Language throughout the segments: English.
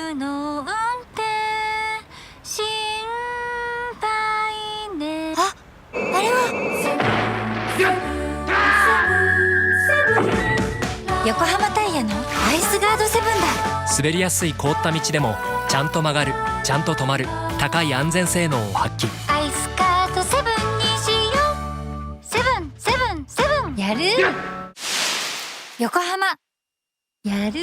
冬の運転心配ね。あれは横浜タイヤのアイスガードセブンだ。滑りやすい凍った道でもちゃんと曲がる、ちゃんと止まる、高い安全性能を発揮。アイスカードセブンにしよう。セブンセブンセブンやる。横浜やる。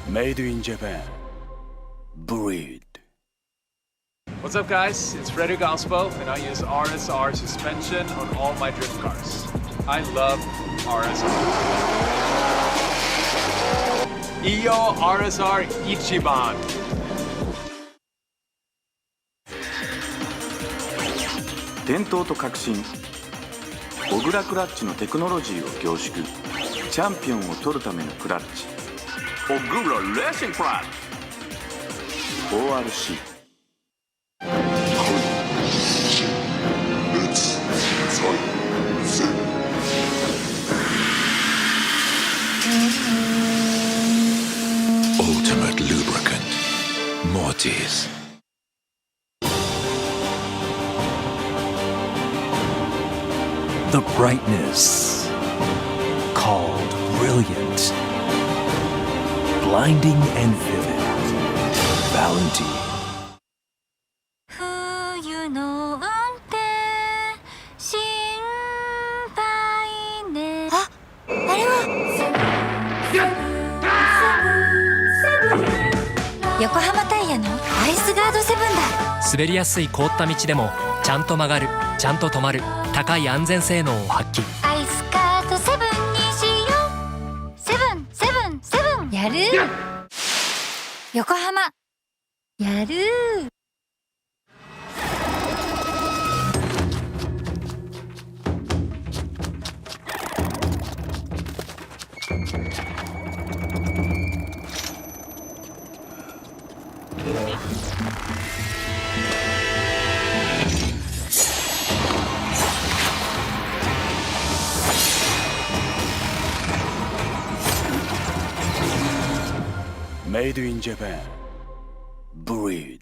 Made in Japan. Breed. What's up, guys? It's Frederick Ospo, and I use RSR suspension on all my drift cars. I love RSR. Iyo RSR Ichiban. 伝統と革新、小倉クラッチのテクノロジーを凝縮、チャンピオンを取るためのクラッチ、小倉レーシングクラッチ ORC。 Ultimate lubricant, Mortis. The brightness, called brilliant, blinding and vivid, Valentine. 冬の運転心配ね。あれは横浜タイヤのアイスガードセブンだ。滑りやすい凍った道でもちゃんと曲がる、ちゃんと止まる、高い安全性能を発揮。アイスカードセブンにしよう。セブンセブンセブンやる。横浜やる。Made in Japan. Breed.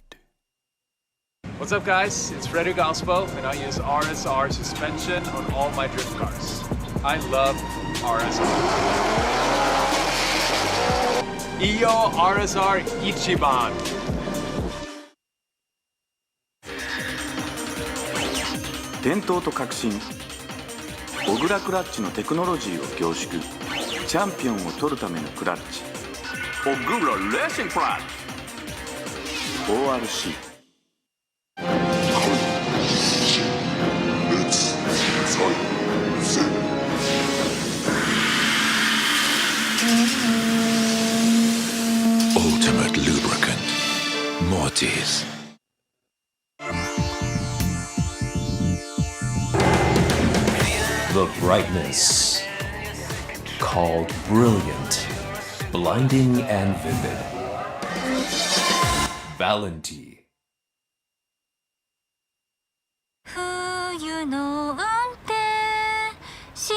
What's up, guys? It's Frederick Ospo, and I use RSR suspension on all my drift cars. I love RSR. Iyo RSR Ichiban. 伝統と革新、小倉クラッチのテクノロジーを凝縮、チャンピオンを取るためのクラッチ、小倉レーシングクラッチ ORC。 Ultimate lubricant, Mortis. The brightness, called brilliant, blinding and vivid, Valentine. 冬の運転心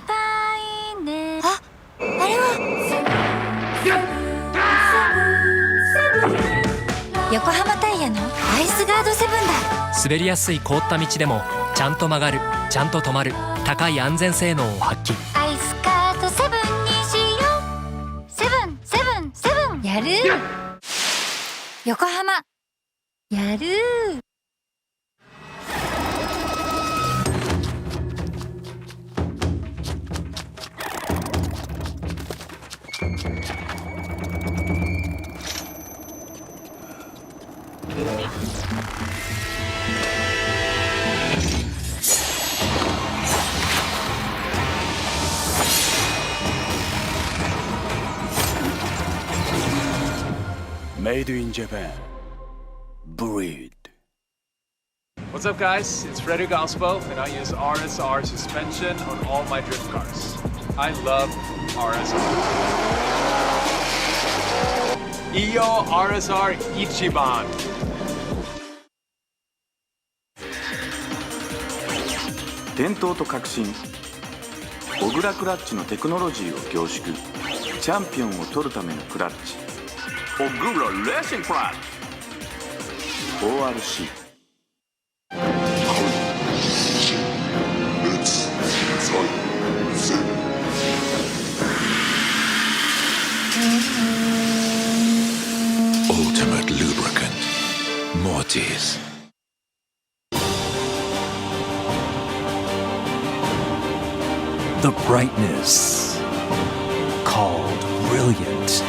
配ね。あれは横浜タイヤのアイスガードセブンだ。滑りやすい凍った道でもちゃんと曲がる、ちゃんと止まる、高い安全性能を発揮。アイスカードセブンにしよう。セブンセブンセブンやる。横浜やる。Made in Japan. Breed. What's up, guys? It's Freddy Galspo, and I use RSR suspension on all my drift cars. I love RSR. Iyo RSR Ichiban. 伝統と革新小倉クラッチのテクノロジーを凝縮チャンピオンを取るためのクラッチ小倉レーシングクラッチ ORC Ultimate lubricant. Mortis. The brightness called brilliant.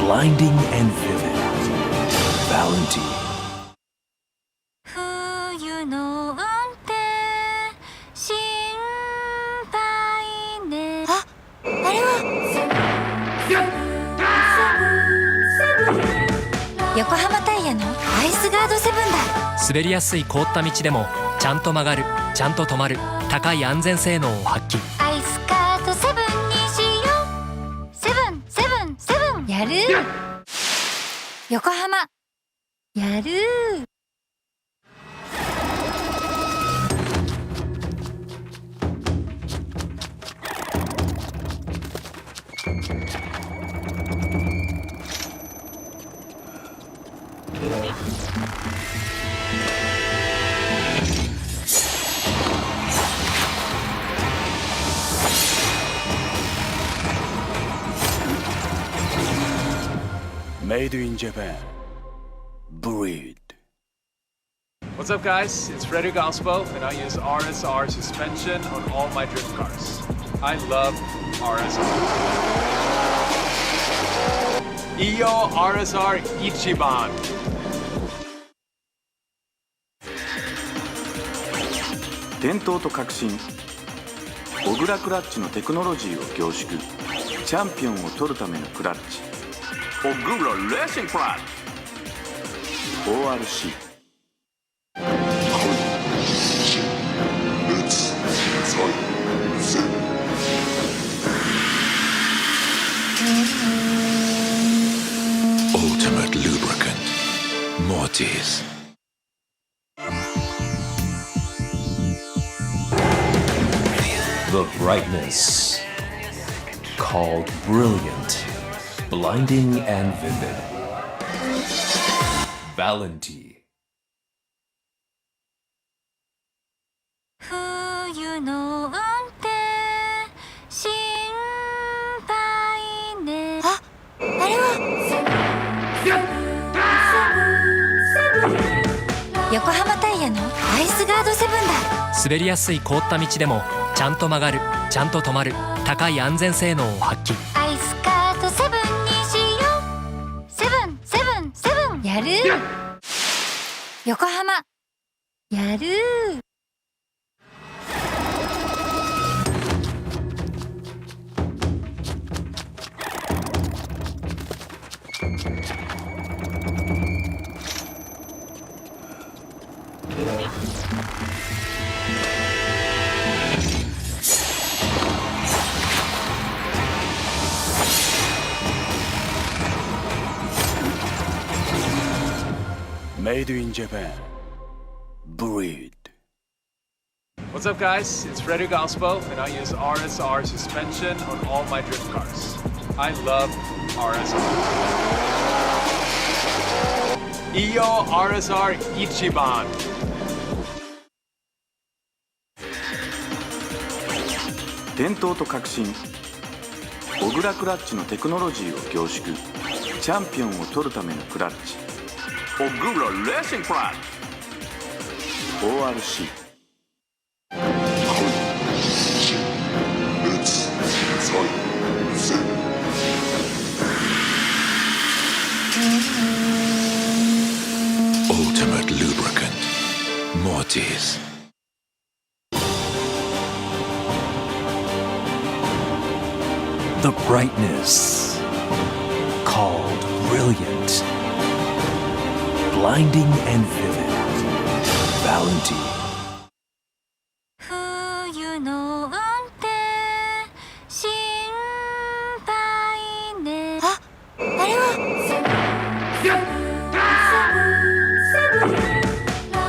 Blinding and vivid. Valentine. 冬の運転心配ね。あれは横浜タイヤのアイスガードセブンだ。滑りやすい凍った道でもちゃんと曲がる、ちゃんと止まる、高い安全性能を発揮。アイスカードセブンにしよう。セブンセブンセブンやる。横浜やる。Made in Japan. Breed. What's up, guys? It's Freddy Galspo, and I use RSR suspension on all my drift cars. I love RSR. Iyo RSR Ichiban. 伝統と革新小倉クラッチのテクノロジーを凝縮チャンピオンを取るためのクラッチ小倉レーシングクラッチ ORC Ultimate lubricant. Mortis. The brightness called brilliant. Blinding and vivid. Valentine. 冬の運転心配ね。あれは横浜タイヤのアイスガードセブンだ。滑りやすい凍った道でもちゃんと曲がる、ちゃんと止まる、高い安全性能を発揮。アイスカードセブンにしよう。セブンセブンセブンやる。横浜やる。Made in Japan. Breed. What's up, guys? It's Freddy Galspo, and I use RSR suspension on all my drift cars. I love RSR. Iyo RSR Ichiban. 伝統と革新小倉クラッチのテクノロジーを凝縮チャンピオンを取るためのクラッチ小倉レーシングクラッチ ORC Ultimate lubricant. Mortis. The brightness called brilliant. Blinding and vivid. Valentine. 冬の運転心配ね。あれは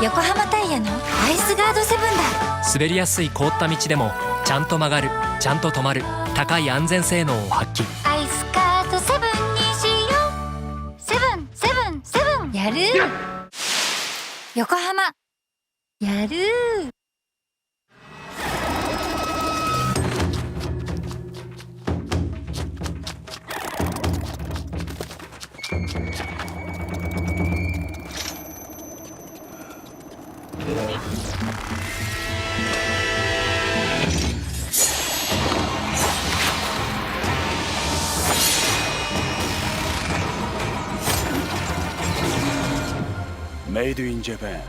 横浜タイヤのアイスガードセブンだ。滑りやすい凍った道でもちゃんと曲がる、ちゃんと止まる、高い安全性能を発揮。アイスカートセブンにしよう。セブンセブンセブンやる。横浜やる。Made in Japan.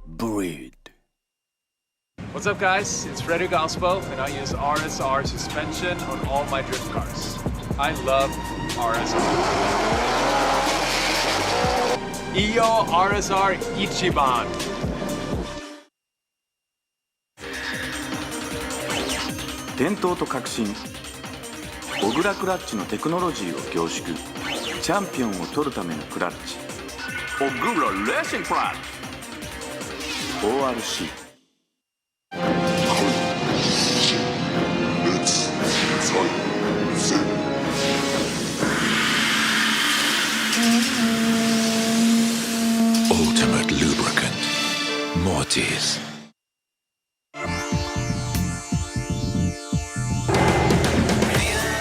Breed. What's up, guys? It's Frederick Ospo, and I use RSR suspension on all my drift cars. I love RSR. Iyo RSR Ichiban. 伝統と革新、小倉クラッチのテクノロジーを凝縮、チャンピオンを取るためのクラッチ、小倉レーシングクラッチ ORC。 Ultimate lubricant. Mortis.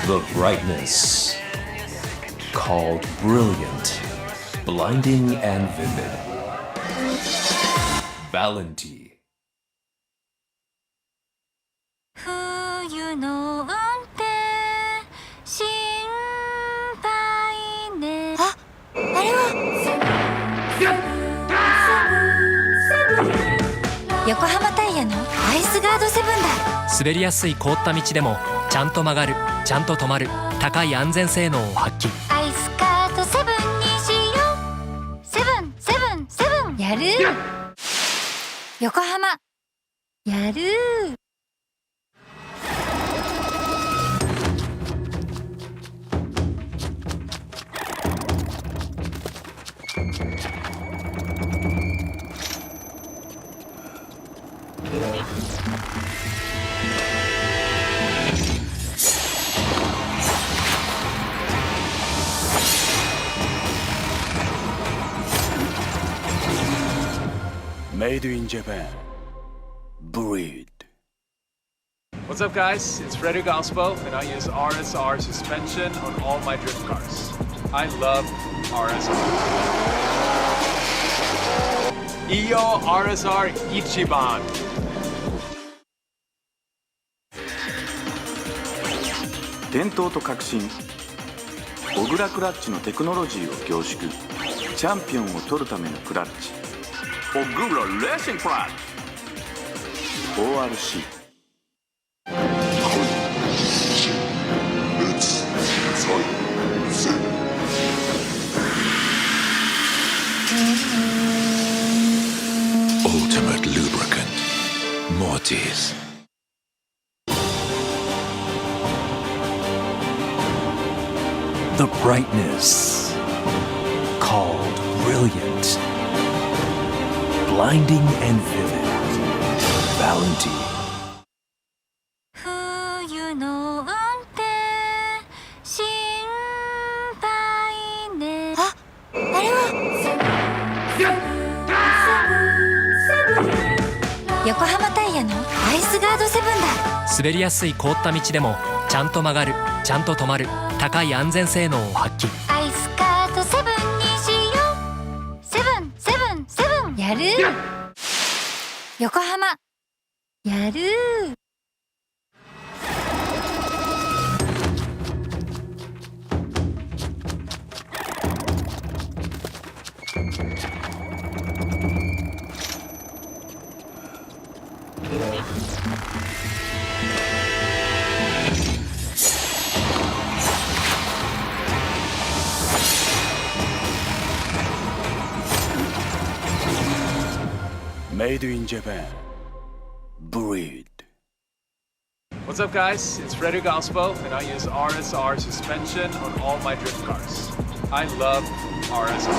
The brightness. Called brilliant, blinding and vivid. Valentine. 冬の運転心配ね。あれは横浜タイヤのアイスガードセブンだ。滑りやすい凍った道でもちゃんと曲がる、ちゃんと止まる、高い安全性能を発揮。アイスカートセブンにしよう。セブンセブンセブンやる。横浜やる。Made in Japan. Breed. What's up, guys? It's Frederick Ospo, and I use RSR suspension on all my drift cars. I love RSR. Iyo RSR Ichiban. 伝統と革新、小倉クラッチのテクノロジーを凝縮、チャンピオンを取るためのクラッチ、小倉レーシングクラッチ ORC。 Ultimate lubricant. Mortis. The brightness. Called brilliant, blinding and vivid. Valentine. 冬の運転心配ね。あれは横浜タイヤのアイスガードセブンだ。滑りやすい凍った道でもちゃんと曲がる、ちゃんと止まる、高い安全性能を発揮。アイスカートセブンにしよう。セブンセブンセブンやる。横浜やる。Made in Japan. Breed. What's up, guys? It's Frederick Ospo, and I use RSR suspension on all my drift cars. I love RSR.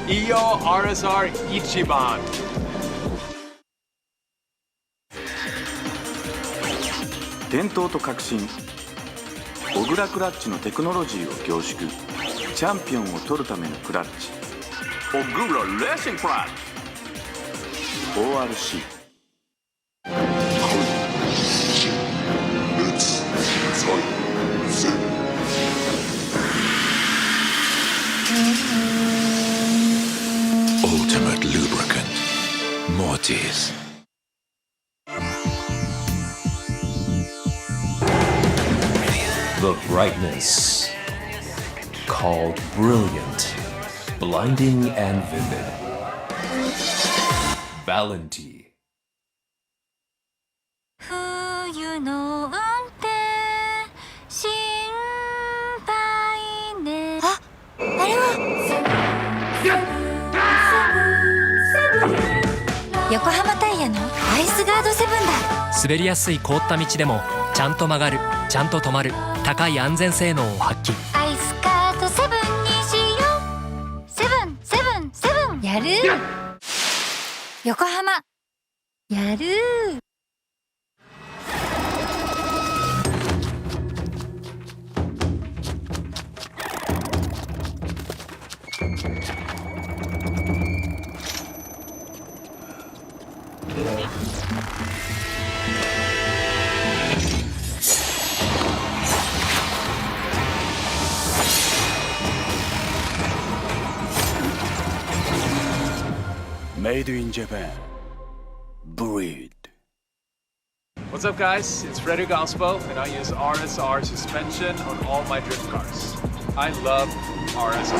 Iyo RSR Ichiban. 伝統と革新小倉クラッチのテクノロジーを凝縮チャンピオンを取るためのクラッチ小倉レーシングクラッチ ORC Ultimate lubricant. Mortis. The brightness. Called brilliant, blinding and vivid. Valenti. 冬の運転心配ね。あれは横浜タイヤのアイスガードセブンだ。滑りやすい凍った道でもちゃんと曲がる、ちゃんと止まる、高い安全性能を発揮。アイスカードセブンにしよう。セブンセブンセブンやる。横浜やる。Made in Japan. Breed. What's up, guys? It's Frederick Ospo, and I use RSR suspension on all my drift cars. I love RSR.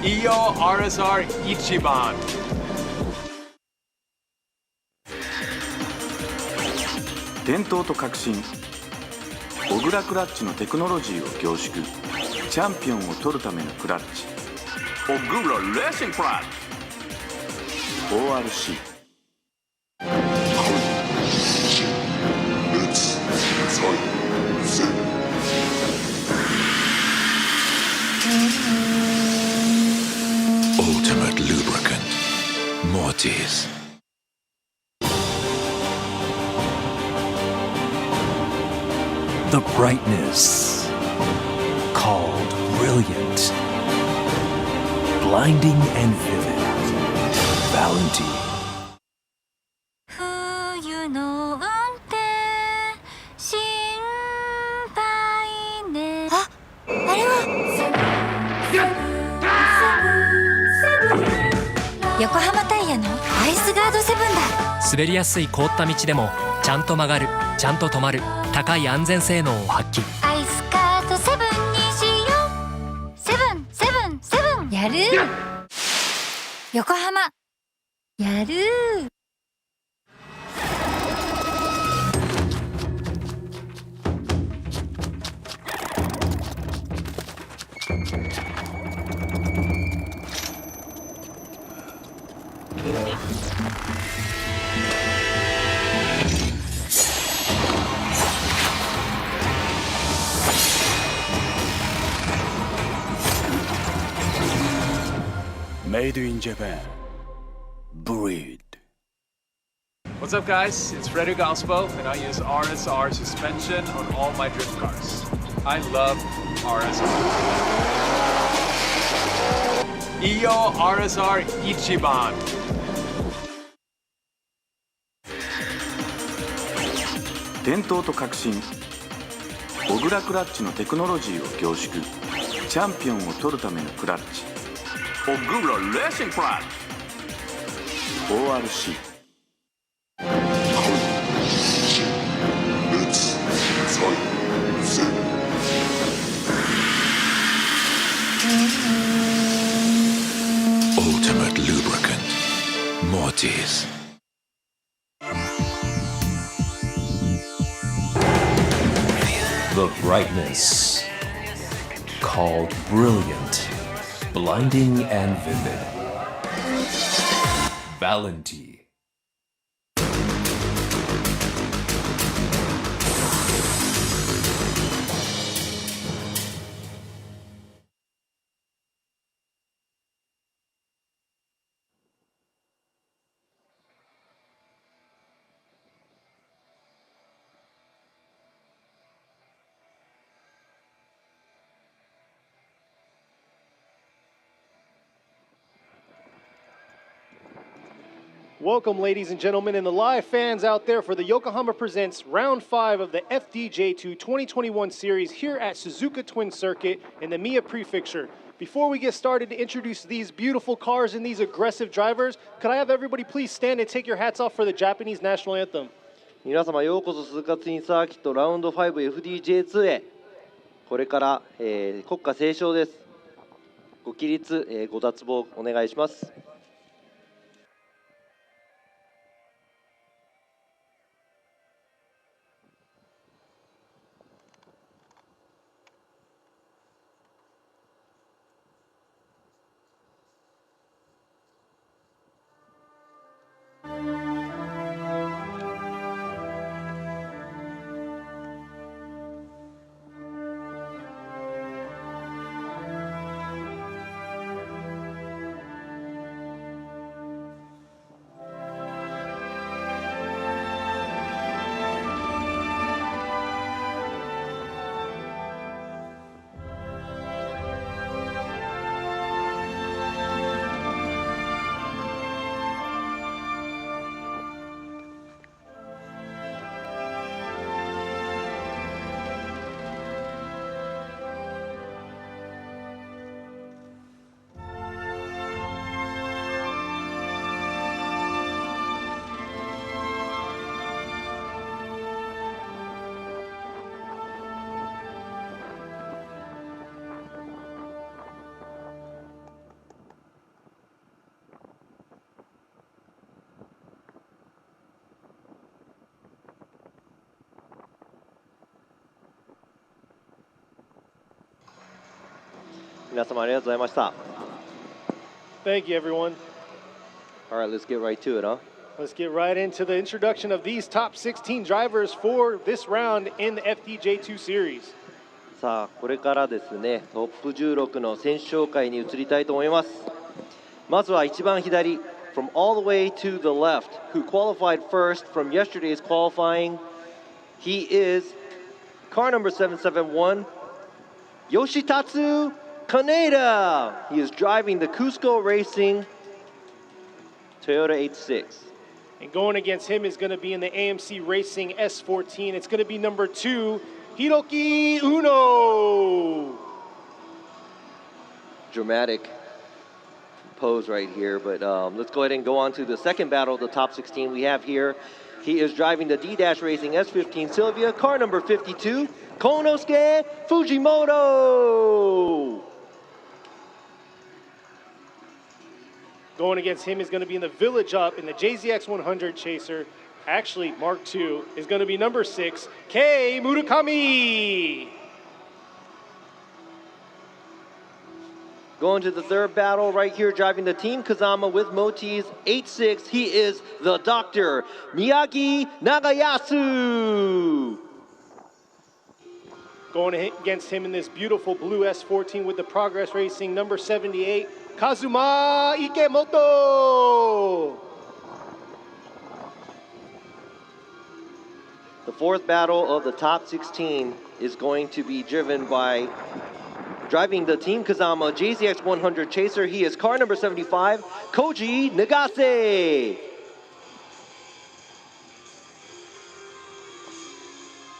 Iyo RSR Ichiban. 伝統と革新小倉クラッチのテクノロジーを凝縮チャンピオンを取るためのクラッチ小倉レーシングクラッチ ORC Ultimate lubricant. Mortis. The brightness. Called brilliant, blinding and vivid. Valenti. 冬の運転心配ね。あれは横浜タイヤのアイスガードセブンだ。滑りやすい凍った道でもちゃんと曲がる、ちゃんと止まる、高い安全性能を発揮。アイスカードセブンにしよう。セブンセブンセブンやる。横浜やる。Made in Japan. Breed. What's up, guys? It's Frederick Ospo, and I use RSR suspension on all my drift cars. I love RSR. Iyo RSR Ichiban. 伝統と革新小倉クラッチのテクノロジーを凝縮チャンピオンを取るためのクラッチ小倉レーシングクラッチ ORC Ultimate lubricant. Mortis. The brightness. Called brilliant, Blinding and vivid. Valenti. Welcome, ladies and gentlemen, and the live fans out there for the Yokohama Presents Round 5 of the FDJ2 2021 series here at Suzuka Twin Circuit in the Mie Prefecture. Before we get started to introduce these beautiful cars and these aggressive drivers, could I have everybody please stand and take your hats off for the Japanese national anthem? 皆様ようこそ鈴鹿ツインサーキットラウンド 5FDJ2 へ。これから、国歌斉唱です。ご起立、ご脱帽お願いします。皆様ありがとうございました。 Thank you, everyone. All right, let's get right to it, huh? Let's get right into the introduction of these top 16 drivers for this round in the FDJ2 series. さあ、これからですね、トップ16の選手紹介に移りたいと思います。まずは一番左、from all the way to the left, who qualified first from yesterday's qualifying. He is car number 771, Yoshitatsu Kineta. He is driving the Cusco Racing Toyota 86. And going against him is going to be in the AMC Racing S14. It's going to be number 2, Hiroki Uno. Dramatic pose right here, but let's go ahead and go on to the second battle of the top 16 we have here. He is driving the D-Dash Racing S15 Sylvia, car number 52, Konosuke Fujimoto. Going against him is going to be in the Village Up in the JZX 100 Chaser. Actually, Mark II is going to be number 6, Kei Murakami. Going to the third battle right here, driving the Team Kazama with Moti's 86. He is the Dr. Miyagi Nagayasu. Going against him in this beautiful blue S14 with the Progress Racing number 78, Kazuma Ikemoto. The fourth battle of the top 16 is going to be driven by driving the Team Kazama JZX 100 Chaser. He is car number 75, Koji Nagase.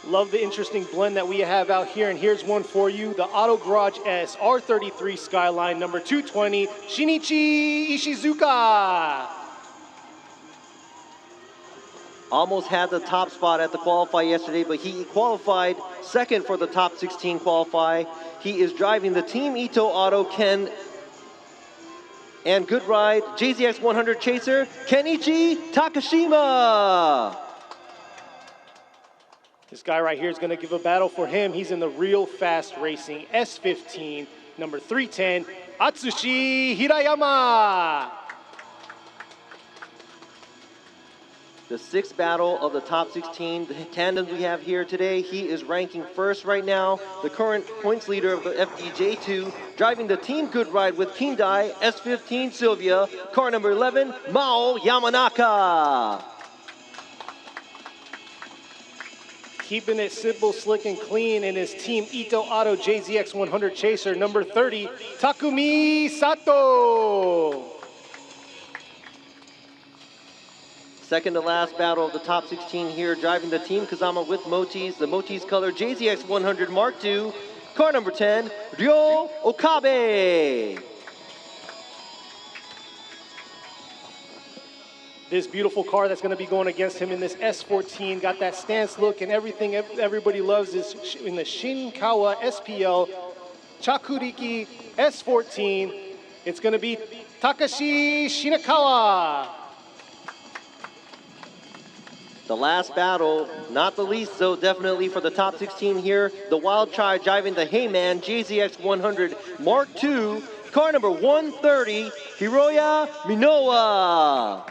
Love the interesting blend that we have out here, and here's one for you, the Auto Garage S R33 Skyline number 220, Shinichi Ishizuka. Almost had the top spot at the qualify yesterday, but he qualified second for the top 16 qualify. He is driving the Team Ito Auto Ken and Good Ride JZX 100 Chaser, Kenichi Takashima. This guy right here is going to give a battle for him. He's in the Real Fast Racing S15, number 310, Atsushi Hirayama. The sixth battle of the top 16 tandems we have here today. He is ranking first right now. The current points leader of the FDJ2, driving the Team Good Ride with Kindai, S15 Sylvia, car number 11, Mao Yamanaka. Keeping it simple, slick, and clean in his Team Ito Auto JZX 100 Chaser, number 30, Takumi Sato. Second to last battle of the top 16 here, driving the Team Kazama with Motis, the Motis color JZX 100 Mark II, car number 10, Ryo Okabe. This beautiful car that's going to be going against him in this S14, got that stance look and everything everybody loves is in the Shinkawa SPL Chakuriki S14. It's going to be Takashi Shinkawa. The last battle, not the least though, definitely for the top 16 here, the Wild Child driving the Heyman JZX 100 Mark II, car number 130, Hiroya Minoa.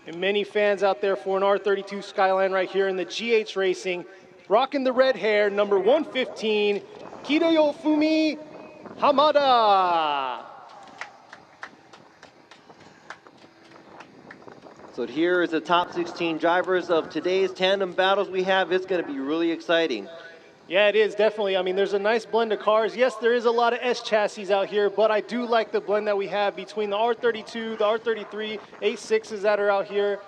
And many fans out there for an R32 Skyline right here in the GH Racing, rocking the red hair, number 115, Kyofumi Hamada. So here is the top 16 drivers of today's tandem battles we have. It's going to be really exciting. Yeah, it is, definitely. I mean, there's a nice blend of cars. Yes, there is a lot of S chassis out here, but I do like the blend that we have between the R32, the R33, A6s that are out here.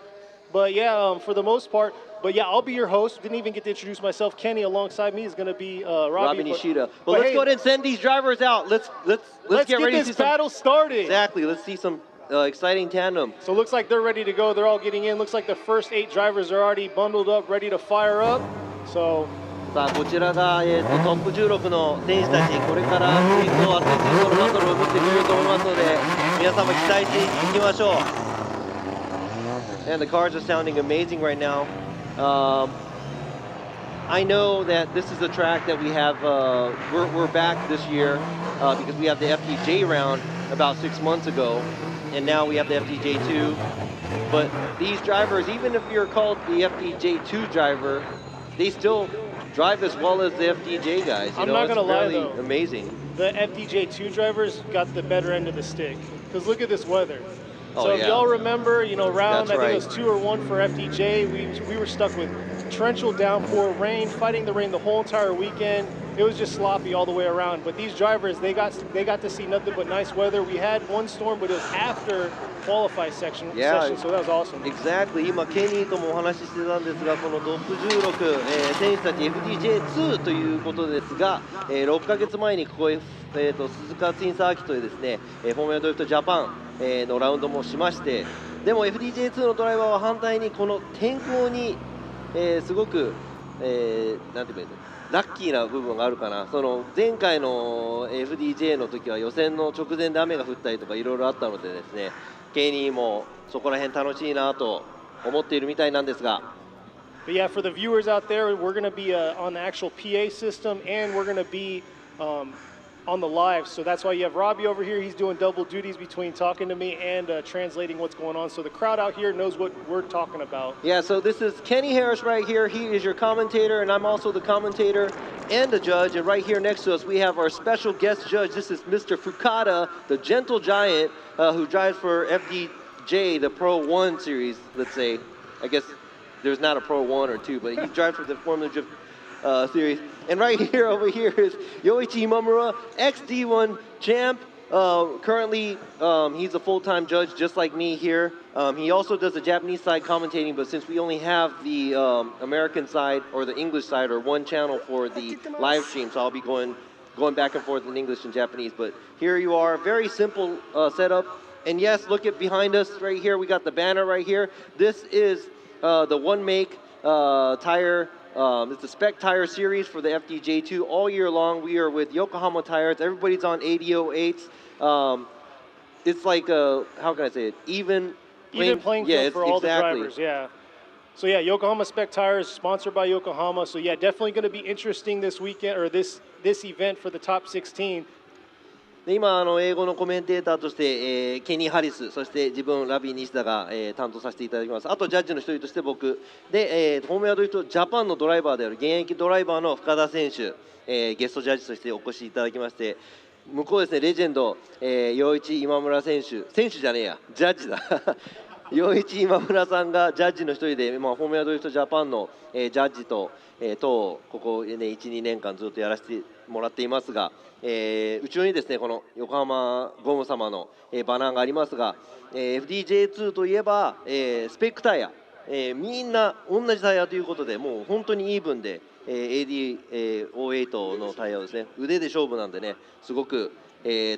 But yeah, for the most part. But yeah, I'll be your host. Didn't even get to introduce myself. Kenny alongside me is going to be Robbie Nishida. But let's go ahead and send these drivers out. Let's get ready this battle started. Exactly. Let's see some exciting tandem. So it looks like they're ready to go. They're all getting in. Looks like the first 8 drivers are already bundled up, ready to fire up. So さあこちらが、トップ16の選手たち、これから熱いこのバトルを見せてくれると思いますので、皆様期待していきましょう。And the cars are sounding amazing right now. I know that this is a track that we have, we're back this year because we have the FDJ round about 6 months ago, and now we have the FDJ2. But these drivers, even if you're called the FDJ2 driver, they still drive as well as the FDJ guys. I'm not going to lie though. Amazing. The FDJ2 drivers got the better end of the stick. Because look at this weather. So if y'all remember, round, I think it was 2 or 1 for FDJ, we were stuck with torrential downpour, rain, fighting the rain the whole entire weekend. It was just sloppy all the way around. But these drivers, they got to see nothing but nice weather. We had one storm, but it was after qualify session, so that was awesome. Exactly. 今ケニーともお話ししてたんですが、このトップ16、選手たち FDJ2 ということですが、6ヶ月前にここへ、鈴鹿ツインサーキットでですね、フォーミュラドリフトジャパン、のラウンドもしまして、でも FDJ2 のドライバーは反対にこの天候に、すごく、なんていうの、ラッキーな部分があるかな。その前回の FDJ の時は予選の直前で雨が降ったりとかいろいろあったのでですね、ケニーもそこら辺楽しいなと思っているみたいなんですが。But yeah, for the viewers out there, we're going to be on the actual PA system, and we're going to be on the live. So that's why you have Robbie over here. He's doing double duties between talking to me and translating what's going on. So the crowd out here knows what we're talking about. Yeah, so this is Kenny Harris right here. He is your commentator, and I'm also the commentator and the judge. And right here next to us, we have our special guest judge. This is Mr. Fukada, the gentle giant who drives for FDJ, the Pro 1 series, let's say. I guess there's not a Pro 1 or 2, but he drives for the Formula Drift series. And right here, over here is Yoichi Imamura, ex-D1 champ. Currently, he's a full-time judge, just like me here. He also does the Japanese side commentating, but since we only have the American side or the English side or one channel for the live stream, so I'll be going back and forth in English and Japanese. But here you are, very simple setup. And yes, look at behind us right here. We got the banner right here. This is the one make tire. It's the Spec Tire Series for the FDJ2 all year long. We are with Yokohama Tires. Everybody's on 8008s. It's like, how can I say it? Even even playing field yeah, for all exactly. the drivers. Yeah. So yeah, Yokohama Spec Tires, sponsored by Yokohama. So yeah, definitely going to be interesting this weekend or this event for the top 16. で今英語のコメンテーターとして、ケニー・ハリス、そして自分ラビー西田が、担当させていただきます。あとジャッジの一人として僕で、フォーミュラドリフトジャパンのドライバーである現役ドライバーの深田選手、ゲストジャッジとしてお越しいただきまして、向こうですねレジェンド、陽一今村選手じゃねえやジャッジだ陽一今村さんがジャッジの一人で、フォーミュラドリフトジャパンの、ジャッジと、等ここ、ね、1,2 年間ずっとやらせてもらっていますが、後ろにですねこの横浜ゴム様の、バナーがありますが、FDJ2 といえば、スペックタイヤ、みんな同じタイヤということでもう本当にイーブンで、AD08 のタイヤをですね腕で勝負なんでねすごく、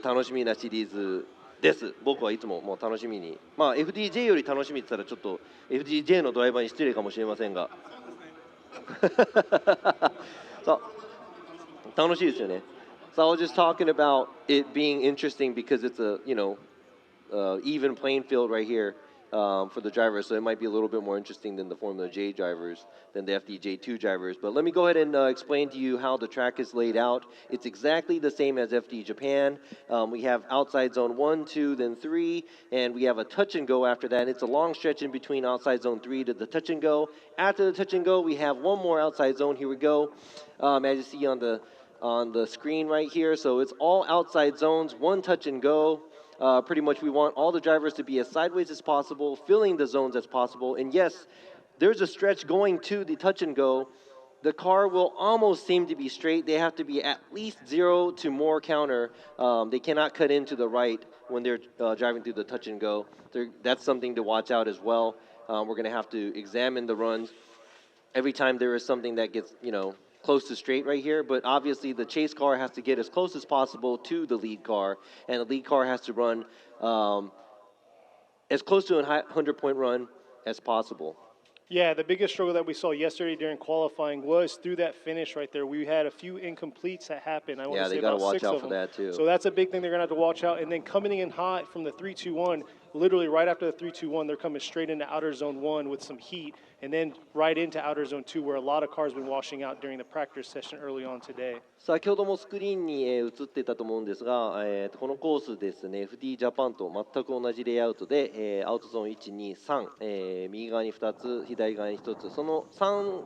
楽しみなシリーズです。僕はいつももう楽しみに、FDJ より楽しみって言ったらちょっと FDJ のドライバーに失礼かもしれませんがさあ楽しいですよね。So I was just talking about it being interesting because it's a even playing field right here for the drivers, so it might be a little bit more interesting than the Formula J drivers, than the FDJ2 drivers. But let me go ahead and explain to you how the track is laid out. It's exactly the same as FD Japan. We have outside zone 1, 2, then 3, and we have a touch and go after that. It's a long stretch in between outside zone 3 to the touch and go. After the touch and go, we have one more outside zone. Here we go. As you see on the screen right here, so it's all outside zones, one touch and go. Pretty much we want all the drivers to be as sideways as possible, filling the zones as possible. And yes, there's a stretch going to the touch and go. The car will almost seem to be straight. They have to be at least 0 to more counter. They cannot cut into the right when they're driving through the touch and go. That's something to watch out as well. We're going to have to examine the runs every time there is something that gets, close to straight right here, but obviously the chase car has to get as close as possible to the lead car, and the lead car has to run as close to a 100-point run as possible. Yeah, the biggest struggle that we saw yesterday during qualifying was through that finish right there. We had a few incompletes that happened. I want to say about 6 of them. That too. So that's a big thing they're going to have to watch out. And then coming in hot from the 3-2-1, literally right after the 3-2-1, they're coming straight into outer zone 1 with some heat, and then right into outer zone 2 where a lot of cars have been washing out during the practice session early on today. 先ほどもスクリーンに映っていたと思うんですが、このコースですね FD ジャパンと全く同じレイアウトで、アウトゾーン1、2、3、右側に2つ左側に1つ、その3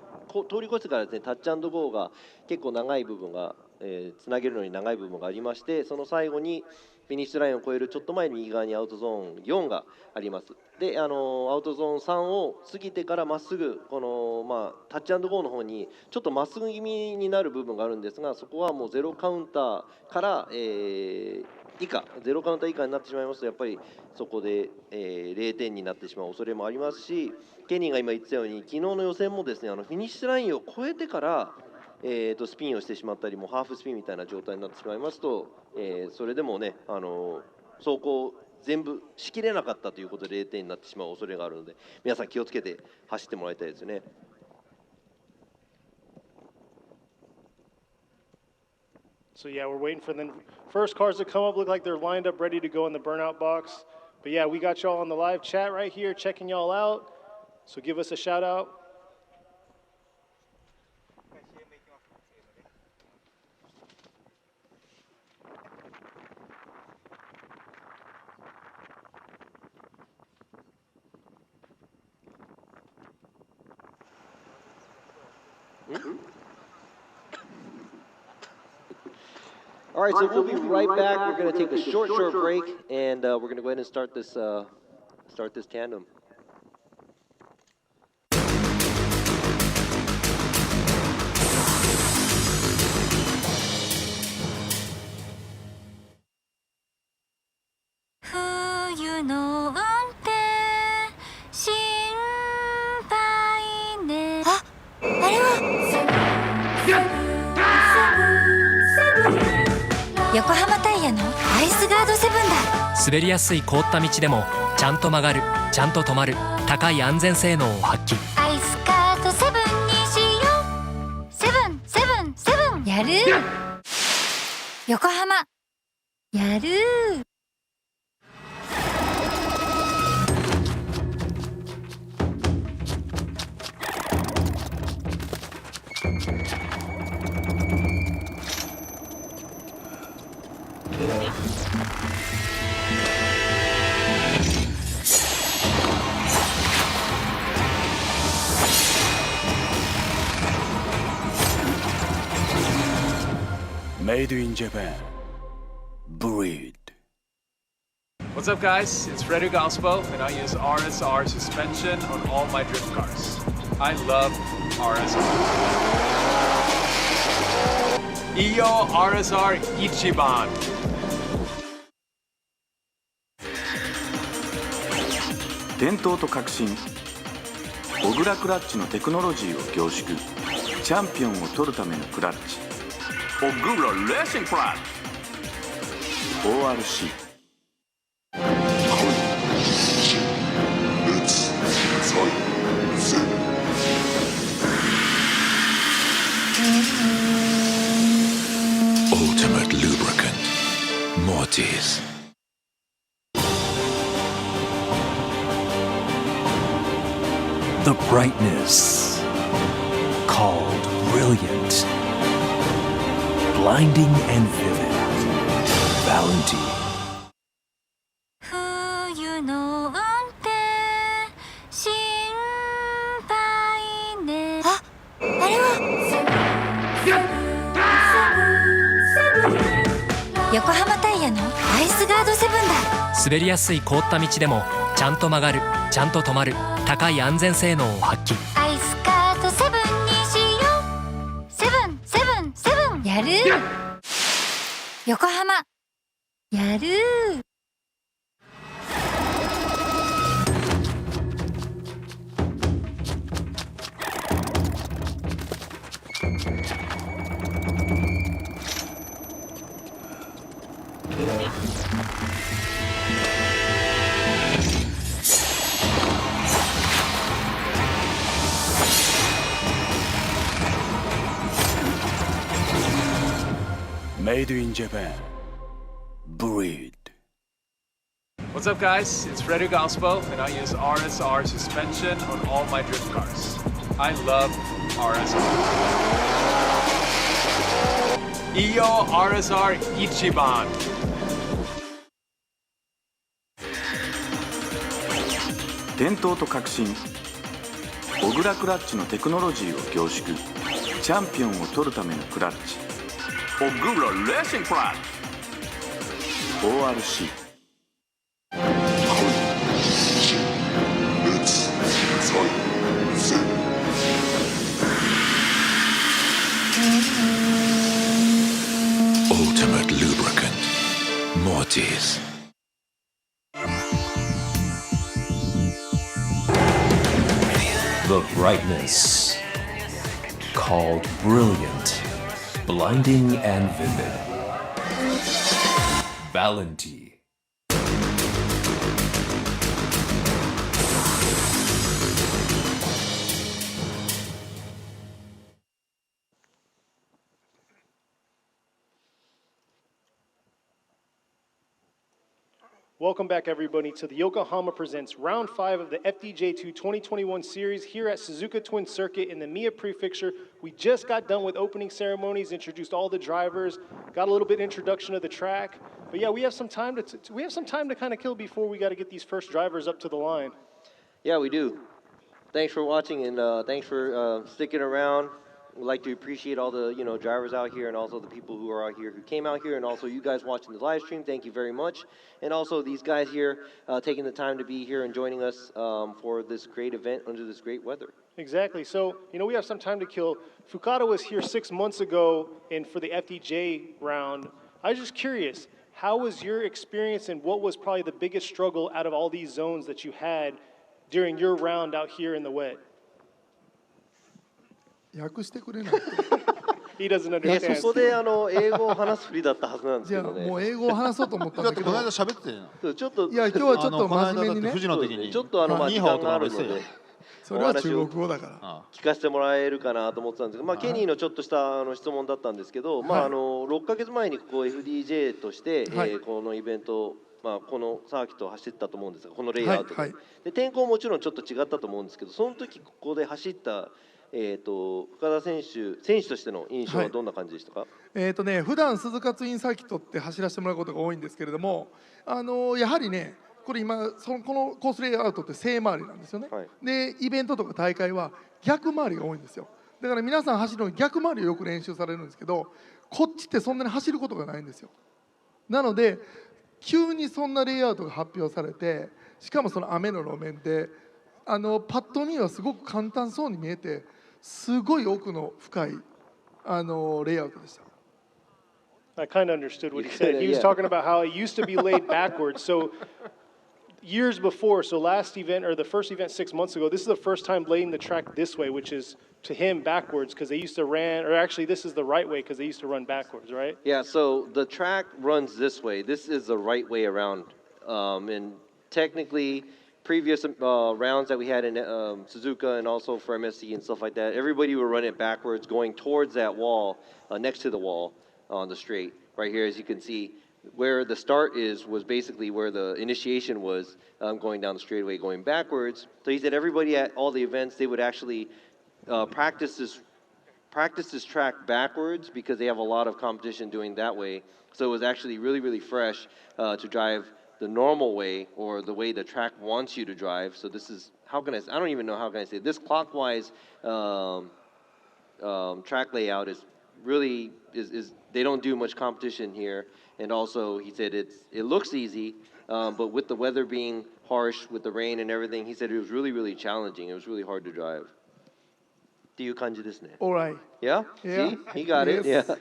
通り越してからですねタッチ&ゴーが結構長い部分が、つなげるのに長い部分がありまして、その最後にフィニッシュラインを越えるちょっと前に右側にアウトゾーン4があります。で、アウトゾーン3を過ぎてからまっすぐこの、タッチ&ゴーの方にちょっとまっすぐ気味になる部分があるんですが、そこはもうゼロカウンターから、ゼロカウンター以下になってしまいますとやっぱりそこで、0点になってしまう恐れもありますし、ケニーが今言ってたように昨日の予選もですねフィニッシュラインを越えてからスピンをしてしまったりもハーフスピンみたいな状態になってしまいますと、それでもね走行全部しきれなかったということで0点になってしまう恐れがあるので皆さん気をつけて走ってもらいたいですね。So yeah, we're waiting for the first cars to come up. Look like they're lined up ready to go in the burnout box. But yeah, we got y'all on the live chat right here checking y'all out. So give us a shout out. All right, so we'll be right back. We're going to take a short break, and we're going to go ahead and start this tandem. Yokohama タイヤのアイスガード7だ。滑りやすい凍った道でもちゃんと曲がる、ちゃんと止まる、高い安全性能を発揮。アイスガード7にしよう。7やる。横浜やる。Made in Japan. Breed. What's up, guys? It's Frederick Ospo, and I use RSR suspension on all my drift cars. I love RSR. Iyo RSR Ichiban. 伝統と革新小倉クラッチのテクノロジーを凝縮チャンピオンを取るためのクラッチ小倉レーシングクラッチ ORC Ultimate lubricant. Mortis. The brightness called brilliant, blinding and vivid. Valentine. 冬の運転心配ね。あれは横浜タイヤのアイスガードセブンだ。滑りやすい凍った道でもちゃんと曲がる、ちゃんと止まる、高い安全性能を発揮。アイスガードセブンにしよう。セブンセブンセブンやる。横浜やる。Made in Japan. Breed. What's up, guys? It's Frederick Ospo, and I use RSR suspension on all my drift cars. I love RSR. Iyo RSR Ichiban. 伝統と革新小倉クラッチのテクノロジーを凝縮チャンピオンを取るためのクラッチ小倉レーシングクラッチ ORC Ultimate lubricant. Mortis. The brightness called brilliant, blinding and vivid. Valentine. Welcome back, everybody, to the Yokohama Presents Round 5 of the FDJ2 2021 series here at Suzuka Twin Circuit in the Mie Prefecture. We just got done with opening ceremonies, introduced all the drivers, got a little bit introduction of the track. But yeah, we have some time to kind of kill before we got to get these first drivers up to the line. Yeah, we do. Thanks for watching and thanks for sticking around. We'd like to appreciate all the drivers out here and also the people who are out here who came out here and also you guys watching the live stream. Thank you very much. And also these guys here taking the time to be here and joining us for this great event under this great weather. Exactly. So, we have some time to kill. Fukada was here 6 months ago for the FDJ round. I was just curious, how was your experience and what was probably the biggest struggle out of all these zones that you had during your round out here in the wet? 訳してくれない。 He doesn't そ understand. こで英語を話すふりだったはずなんですじゃあけどね。もう英語を話そうと思ったんだけど。この間喋ってたよ。ちょっといや今日はちょっと真面目にね。富士の時にちょっと時間があるので。それは中国語だから。聞かせてもらえるかなと思ってたんですけど、ケニーのちょっとした質問だったんですけど、6ヶ月前にここ FDJ として、このイベント、このサーキットを走ったと思うんですが、このレイアウトで、で天候もちろんちょっと違ったと思うんですけど、その時ここで走った深田選手としての印象はどんな感じでしたか？普段鈴鹿ツインサーキットって走らせてもらうことが多いんですけれども、やはりね、これ今このコースレイアウトって正回りなんですよね。でイベントとか大会は逆回りが多いんですよ。だから皆さん走るの逆回りをよく練習されるんですけど、こっちってそんなに走ることがないんですよ。なので急にそんなレイアウトが発表されて、しかもその雨の路面でパッと見はすごく簡単そうに見えて、すごい奥の深いレイアウトでした。I kind of understood what he said. He was talking about how it used to be laid backwards. So years before, so last event or the first event 6 months ago, this is the first time laying the track this way, which is to him backwards because they used to ran, or actually this is the right way because they used to run backwards, right? Yeah, so the track runs this way. This is the right way around. And technically, previous rounds that we had in Suzuka and also for MSC and stuff like that, everybody would run it backwards, going towards that wall, next to the wall on the straight. Right here, as you can see, where the start was basically where the initiation was, going down the straightaway, going backwards. So he said everybody at all the events, they would actually practice this track backwards because they have a lot of competition doing that way. So it was actually really, really fresh to drive the normal way or the way the track wants you to drive. So this is, I don't even know how can I say it. This clockwise track layout is really, they don't do much competition here. And also he said it looks easy, but with the weather being harsh, with the rain and everything, he said it was really, really challenging. It was really hard to drive. っていう感じですね. All right. Yeah? Yeah. See? He got it. Yeah. So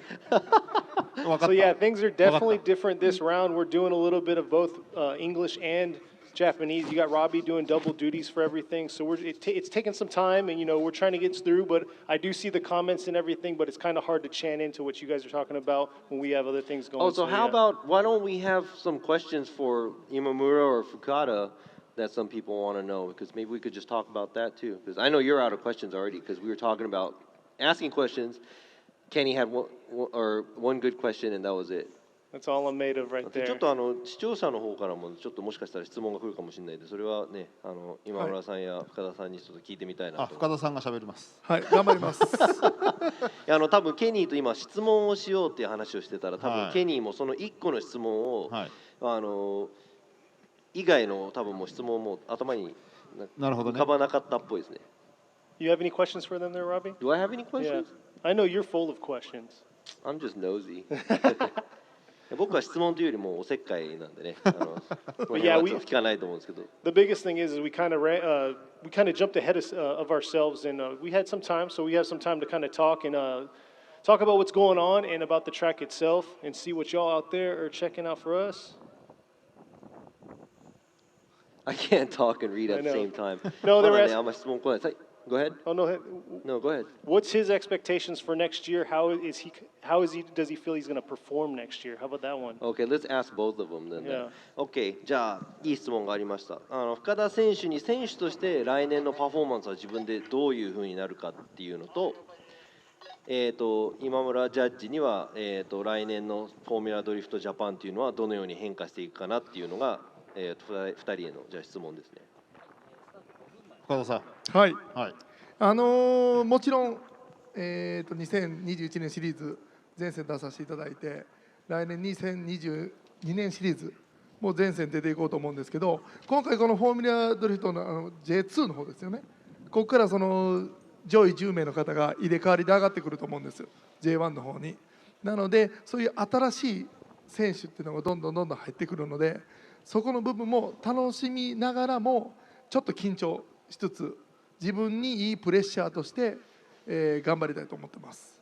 yeah, things are definitely different this round. We're doing a little bit of both English and Japanese. You got Robbie doing double duties for everything. So it's taking some time, and we're trying to get through. But I do see the comments and everything. But it's kind of hard to chant into what you guys are talking about when we have other things going. Oh, so how about why don't we have some questions for Imamura or Fukada that some people want to know, because maybe we could just talk about that too, because I know you're out of questions already because we were talking about asking questions. Kenny had one good question and that was it. That's all I'm made of right there. ちょっと視聴者の方からもちょっともしかしたら質問が来るかもしれないで、それはね、今村さんや深田さんにちょっと聞いてみたいなと。深田さんが喋ります。はい、頑張ります。多分ケニーと今質問をしようっていう話をしてたら、多分ケニーもその1個の質問を、以外の多分もう質問も頭に浮かばなかったっぽいですね。You have any questions for them there, Robbie? Do I have any questions? Yeah. I know you're full of questions. I'm just nosy. 僕は質問というよりもおせっかいなんでね。聞かないと思うんですけど。The biggest thing is we kind of jumped ahead of ourselves, and we had some time, so we have some time to kind of talk about what's going on and about the track itself, and see what y'all out there are checking out for us. I can't talk and read at the same time. No, there is. Go ahead. Oh no. No, go ahead. What's his expectations for next year? Does he feel he's going to perform next year? How about that one? Okay, let's ask both of them then. Yeah. Okay, じゃあいい質問がありました。深田選手に選手として来年のパフォーマンスは自分でどういう風になるかっていうのと、今村ジャッジには来年のフォーミュラドリフトジャパンっていうのはどのように変化していくかなっていうのが2人へのじゃあ質問ですね。深田さん。はい。もちろん2021年シリーズ全戦出させていただいて、来年2022年シリーズもう全戦出ていこうと思うんですけど、今回このフォーミュラドリフトのJ2 の方ですよね。ここからその上位10名の方が入れ替わりで上がってくると思うんです。J1 の方に。なのでそういう新しい選手っていうのがどんどん入ってくるので、そこの部分も楽しみながらもちょっと緊張しつつ自分にいいプレッシャーとして、頑張りたいと思ってます。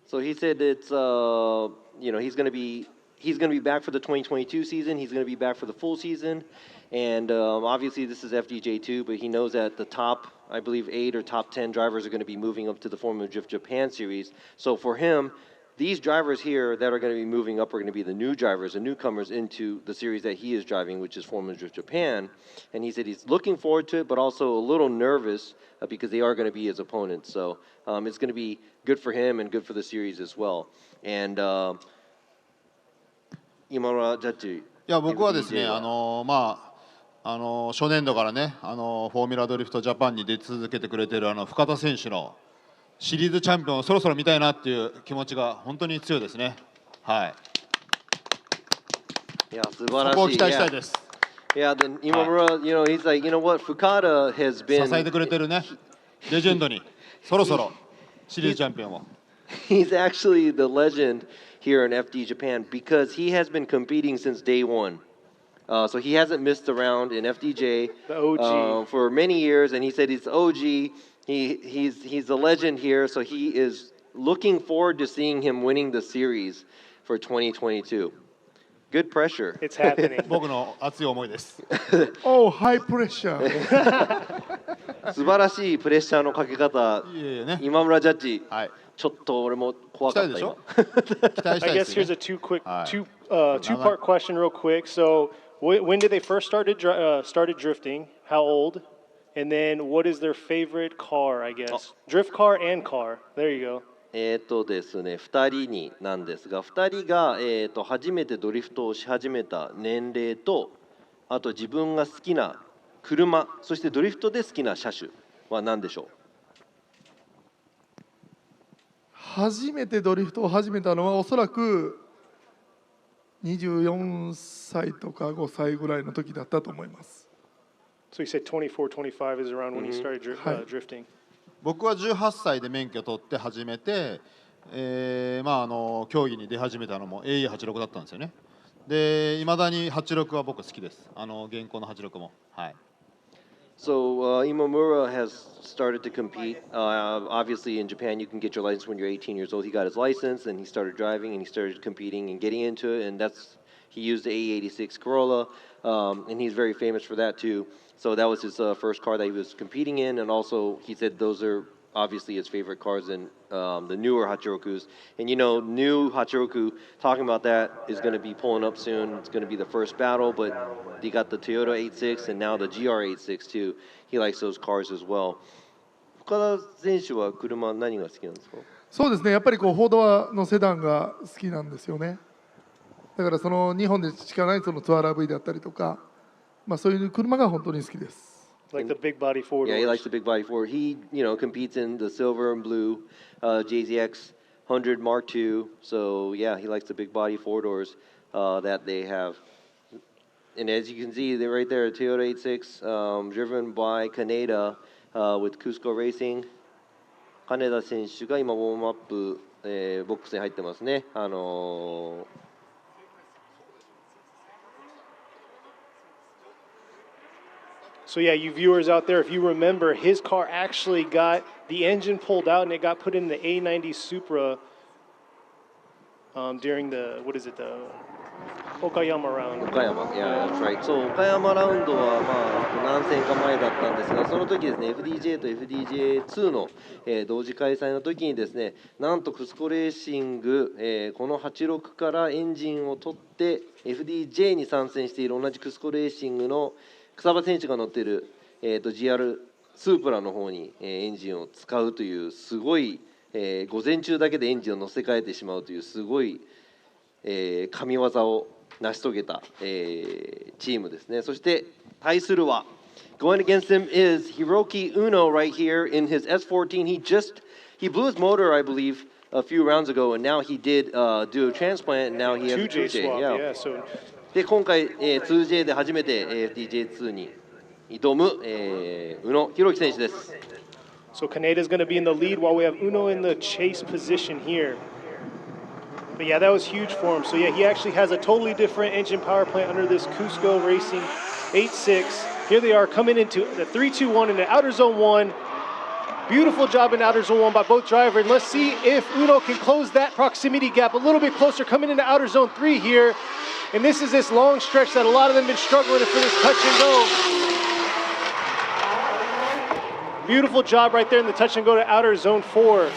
So he said it's he's going to be back for the 2022 season. He's going to be back for the full season, and obviously this is FDJ2, but he knows that the top, I believe 8 or top 10 drivers are going to be moving up to the Formula Drift Japan series. So for him, these drivers here that are going to be moving up are going to be the new drivers, the newcomers into the series that he is driving, which is Formula Drift Japan. And he said he's looking forward to it, but also a little nervous because they are going to be his opponents. So it's going to be good for him and good for the series as well. And Imamuraジャッジ。いや僕はですね、初年度からね、フォーミュラドリフトジャパンに出続けてくれている深田選手のシリーズチャンピオンをそろそろ見たいなっていう気持ちが本当に強いですね。はい。いや素晴らしい。そこを期待したいです。Yeah, then Imamura, he's like, what, Fukada has been 支えてくれてるね、レジェンドにそろそろシリーズチャンピオンを。 He's actually the legend here in FD Japan because he has been competing since day one. So he hasn't missed a round in FDJ The OG. For many years, and he said he's OG. He's a legend here, so he is looking forward to seeing him winning the series for 2022. Good pressure. It's happening. 僕の熱い思いです。Oh, high pressure. 素晴らしいプレッシャーのかけ方。いえいえね。今村ジャッジ。はい。ちょっと俺も怖かった今。期待した I いで guess すね。 here's a two-part question real quick. So when did they first started drifting? How old? And then what is their favorite car, I guess? Drift car and car. There you go. ですね、2人になんですが、2人が、初めてドリフトをし始めた年齢と、あと自分が好きな車、そしてドリフトで好きな車種は何でしょう？初めてドリフトを始めたのはおそらく24歳とか5歳ぐらいの時だったと思います。So you said 24, 25 is around when he started drifting. 僕は18歳で免許を取って始めて、まあ競技に出始めたのも AE86 だったんですよね。で、いまだに86は僕好きです。現行の86も。はい。So Imamura has started to compete. Obviously, in Japan, you can get your license when you're 18 years old. He got his license, and he started driving, and he started competing and getting into it. And he used the AE86 Corolla, and he's very famous for that too. So that was his first car that he was competing in, and also he said those are obviously his favorite cars in the newer Hachirokus. And you know, new Hachiroku, talking about that, is going to be pulling up soon. It's going to be the first battle, but he got the Toyota 86 and now the GR86 too. He likes those cars as well. 岡田選手は車何が好きなんですか？そうですね、やっぱりこう4ドアのセダンが好きなんですよね。だからその日本でしかないそのツアーラー V だったりとか、まあそういう車が本当に好きです。Like the big body four doors. Yeah, he likes the big body four. He, competes in the silver and blue JZX 100 Mark II. So yeah, he likes the big body four doors that they have. And as you can see, they're right there, Toyota 86, driven by Kineta with Cusco Racing. 金田選手が今ウォームアップ、ボックスに入ってますね。So yeah, you viewers out there, if you remember, his car actually got the engine pulled out and it got put in the A90 Supra during the Okayama round. Okayama, yeah, that's right. So 岡山ラウンドは何戦か前だったんですが、その時ですね、FDJ と FDJ2 の、同時開催の時にですね、なんとクスコレーシング、この86からエンジンを取って FDJ に参戦している同じクスコレーシングの草場選手が乗っている、GR スープラの方に、エンジンを使うというすごい、午前中だけでエンジンを乗せ替えてしまうというすごい、神業を成し遂げた、チームですね。そして対するは Going against him is Hiroki Uno right here in his S14. He blew his motor, I believe, a few rounds ago, and now he did do a transplant, and now he has a 2J2J. swap, Yeah. so で今回、2J で初めて FDJ2 に挑む、宇野弘樹選手です。So Kineta is going to be in the lead while we have Uno in the chase position here. But yeah, that was huge for him. So yeah, he actually has a totally different engine power plant under this Cusco Racing 86. Here they are coming into the 3-2-1 in the outer zone 1. Beautiful job in outer zone 1 by both drivers. Let's see if Uno can close that proximity gap a little bit closer coming into outer zone 3 here. And this is this long stretch that a lot of them have been struggling for this touch and go. Beautiful job right there in the touch and go to outer zone 4.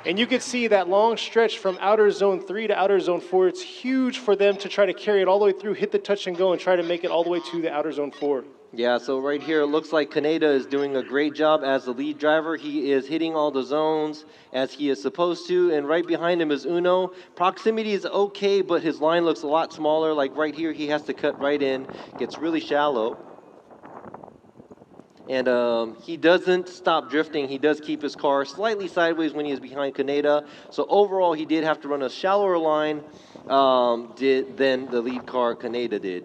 And you can see that long stretch from outer zone 3 to outer zone 4. It's huge for them to try to carry it all the way through, hit the touch and go, and try to make it all the way to the outer zone 4. Yeah, so right here it looks like Kineta is doing a great job as the lead driver. He is hitting all the zones as he is supposed to, and right behind him is Uno. Proximity is okay, but his line looks a lot smaller. Like right here, he has to cut right in, gets really shallow. And he doesn't stop drifting. He does keep his car slightly sideways when he is behind Kineta. So overall, he did have to run a shallower line than the lead car Kineta did.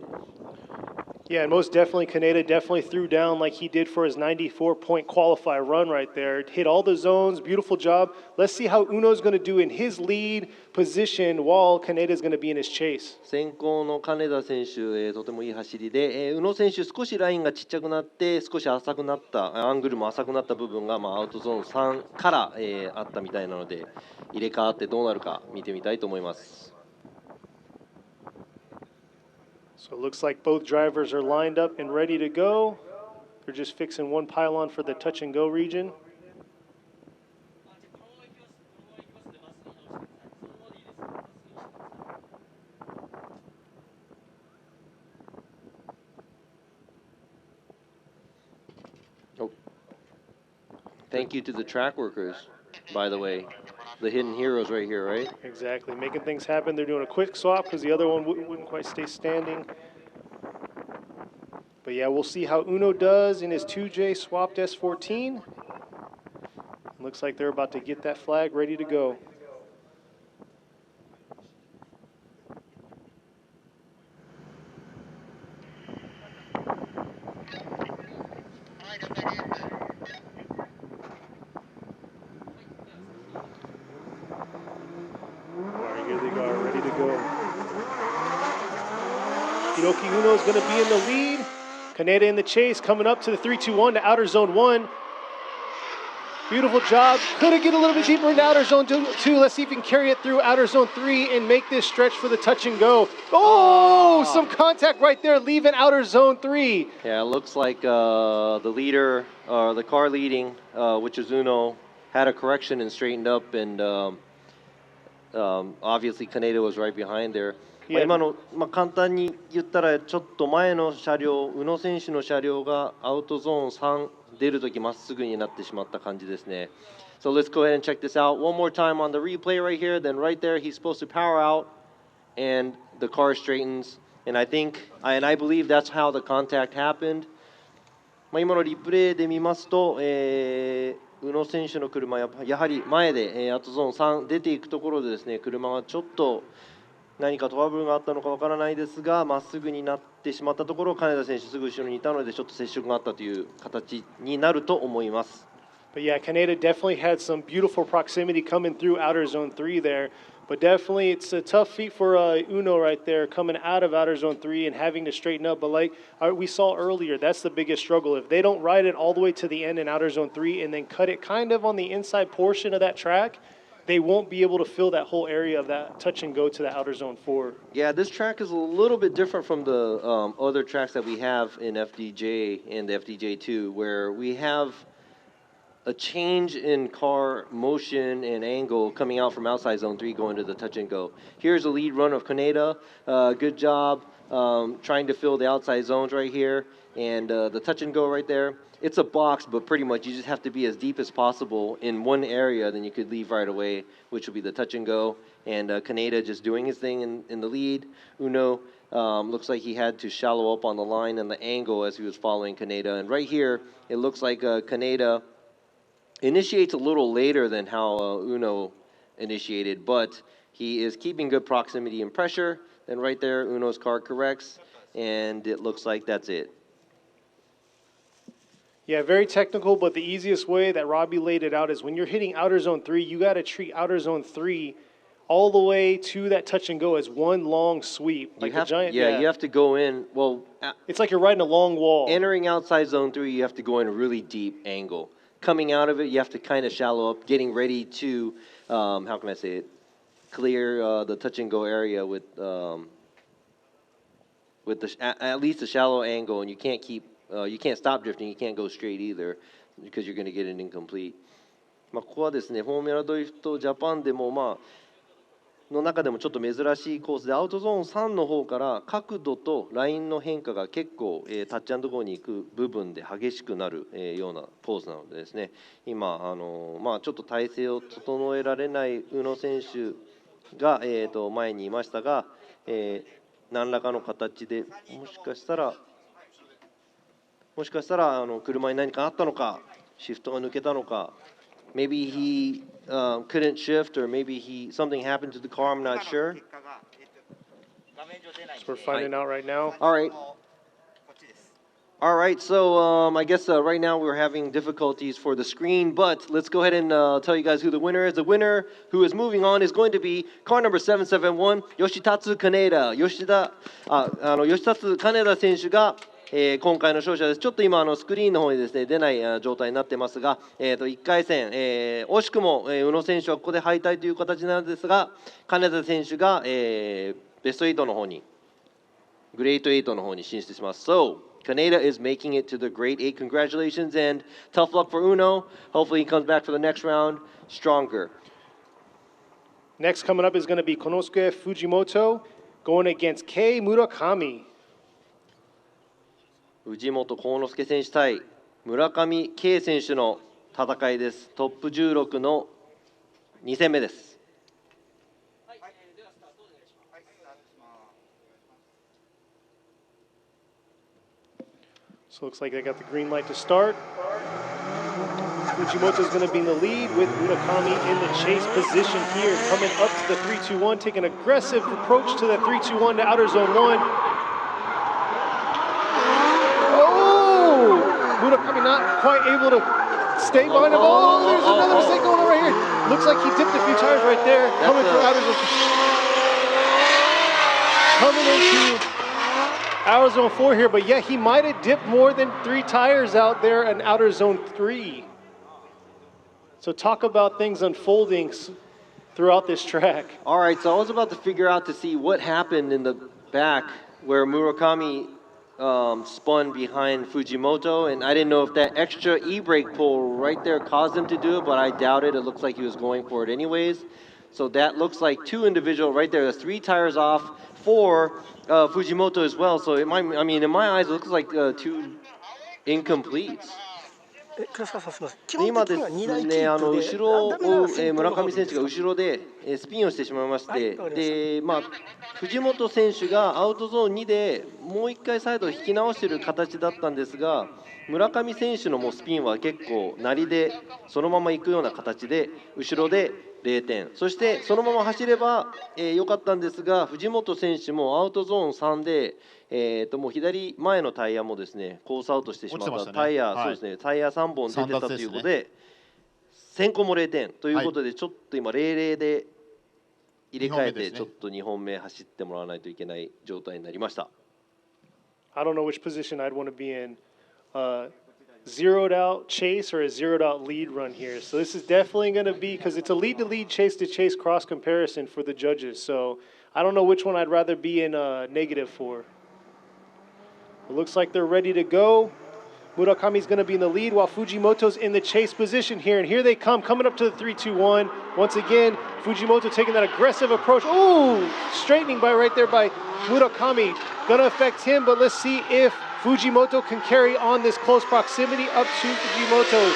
Yeah, and most definitely, Kineta definitely threw down like he did for his 94-point qualifier run right there. Hit all the zones, beautiful job. Let's see how Uno's going to do in his lead position while Kineta's going to be in his chase. 先行の金田選手、とてもいい走りで、宇野選手、少しラインがちっちゃくなって、少し浅くなった、アングルも浅くなった部分が、アウトゾーン3から、あったみたいなので、入れ替わってどうなるか見てみたいと思います。So it looks like both drivers are lined up and ready to go. They're just fixing one pylon for the touch and go region. Oh. Thank you to the track workers, by the way. The hidden heroes right here, right? Exactly, making things happen. They're doing a quick swap because the other one wouldn't quite stay standing. But yeah, we'll see how Uno does in his 2J swapped S14. Looks like they're about to get that flag ready to go. Here they go, ready to go. Hiroki Uno is going to be in the lead. Kineta in the chase, coming up to the 3-2-1 to outer zone 1. Beautiful job. Could have get a little bit deeper into outer zone 2. Let's see if he can carry it through outer zone 3 and make this stretch for the touch and go. Oh, some contact right there, leaving outer zone 3. Yeah, it looks like the leader, the car leading, which is Uno, had a correction and straightened up, and obviously Kineta was right behind there. 今の、簡単に言ったらちょっと前の車両、宇野選手の車両がアウトゾーン3出るときまっすぐになってしまった感じですね。So let's go ahead and check this out one more time on the replay right here. Then right there, he's supposed to power out, and the car straightens. And I believe that's how the contact happened. 今のリプレイで見ますと、宇野選手の車やはり前で、アウトゾーン3出ていくところでですね、車がちょっと何かトラブルがあったのかわからないですが、まっすぐになってしまったところ、金田選手すぐ後ろにいたので、ちょっと接触があったという形になると思います。But yeah, Kineta definitely had some beautiful proximity coming through outer zone 3 there. But definitely, it's a tough feat for Uno right there, coming out of outer zone 3 and having to straighten up. But like we saw earlier, that's the biggest struggle. If they don't ride it all the way to the end in outer zone 3 and then cut it kind of on the inside portion of that track, they won't be able to fill that whole area of that touch and go to the outer zone 4. Yeah, this track is a little bit different from the other tracks that we have in FDJ and the FDJ2, where we have a change in car motion and angle coming out from outside zone 3 going to the touch and go. Here's a lead run of Kineta. Good job trying to fill the outside zones right here. And the touch and go right there. It's a box, but pretty much you just have to be as deep as possible in one area, then you could leave right away, which will be the touch and go. And Kineta just doing his thing in the lead. Uno looks like he had to shallow up on the line and the angle as he was following Kineta. And right here, it looks like Kineta initiates a little later than how Uno initiated, but he is keeping good proximity and pressure. Then right there, Uno's car corrects, and it looks like that's it. Yeah, very technical, but the easiest way that Robbie laid it out is when you're hitting outer zone 3, you got to treat outer zone 3 all the way to that touch and go as one long sweep. Like a giant. Yeah, you have to go in. Well, it's like you're riding a long wall. Entering outside zone 3, you have to go in a really deep angle. Coming out of it, you have to kind of shallow up, getting ready to, how can I say it, clear the touch and go area with at least a shallow angle, and you can't stop drifting, you can't go straight either, because you're going to get an incomplete. ここはですね、フォーミュラドリフトジャパンでもの中でもちょっと珍しいコースで、アウトゾーン3の方から角度とラインの変化が結構、タッチアンドゴーに行く部分で激しくなる、ようなポーズなのでですね、今ちょっと体勢を整えられない宇野選手が、前にいましたが、何らかの形でもしかしたら車に何かあったのか、シフトが抜けたのか。Maybe he couldn't shift, or maybe something happened to the car. I'm not sure. So we're finding out right now. All right. All right, so I guess right now we're having difficulties for the screen, but let's go ahead and tell you guys who the winner is. The winner who is moving on is going to be car number 771, Yoshitatsu Kaneda。吉田Kaneda 選手が、今回の勝者です。ちょっと今スクリーンの方にですね出ない状態になってますが、1回戦、惜しくも、宇野選手はここで敗退という形なんですが、金田選手が、ベスト8の方に、グレート8の方に進出します。So Kineta is making it to the Great 8. Congratulations and tough luck for Uno. Hopefully he comes back for the next round stronger. Next coming up is going to be Konosuke Fujimoto going against Kei Murakami. 藤本幸之助選手対村上慶選手の戦いです。トップ16の2戦目です。So looks like they got the green light to start. Fujimoto is going to be in the lead with Murakami in the chase position here, coming up to the 3-2-1, taking an aggressive approach to the 3-2-1 to outer zone 1. Oh! Murakami not quite able to stay behind the ball. Oh, there's another mistake going on right here. Looks like he dipped a few tires right there, coming from outer zone. Coming into outer zone 4 here, but yeah, he might have dipped more than 3 tires out there in outer zone 3. So talk about things unfolding throughout this track. All right, so I was about to figure out to see what happened in the back where Murakami spun behind Fujimoto, and I didn't know if that extra e-brake pull right there caused him to do it, but I doubt it. It looks like he was going for it anyways. So that looks like 2 individual right there. That's 3 tires off for Fujimoto as well. So in my eyes, it looks like 2 incompletes. 今ですね、後ろを追う村上選手が後ろでスピンをしてしまいまして、で、藤本選手がアウトゾーン2でもう1回サイドを引き直している形だったんですが、村上選手のもうスピンは結構なりでそのまま行くような形で後ろで0点、そしてそのまま走れば良かったんですが、藤本選手もアウトゾーン3でもう左前のタイヤもですねコースアウトしてしまったタイヤ、そうですね、タイヤ3本出てたということで、先行も0点ということで、ちょっと今0-0で入れ替えてちょっと2本目走ってもらわないといけない状態になりました。I don't know which position I'd want to be in. Zeroed out chase or a zeroed out lead run here. So this is definitely going to be, because it's a lead to lead, chase to chase cross comparison for the judges. So I don't know which one I'd rather be in negative for. It looks like they're ready to go. Murakami's going to be in the lead while Fujimoto's in the chase position here. And here they come, coming up to the 3-2-1. Once again, Fujimoto taking that aggressive approach. Ooh, straightening by right there by Murakami. Going to affect him, but let's see if Fujimoto can carry on this close proximity up to Fujimoto.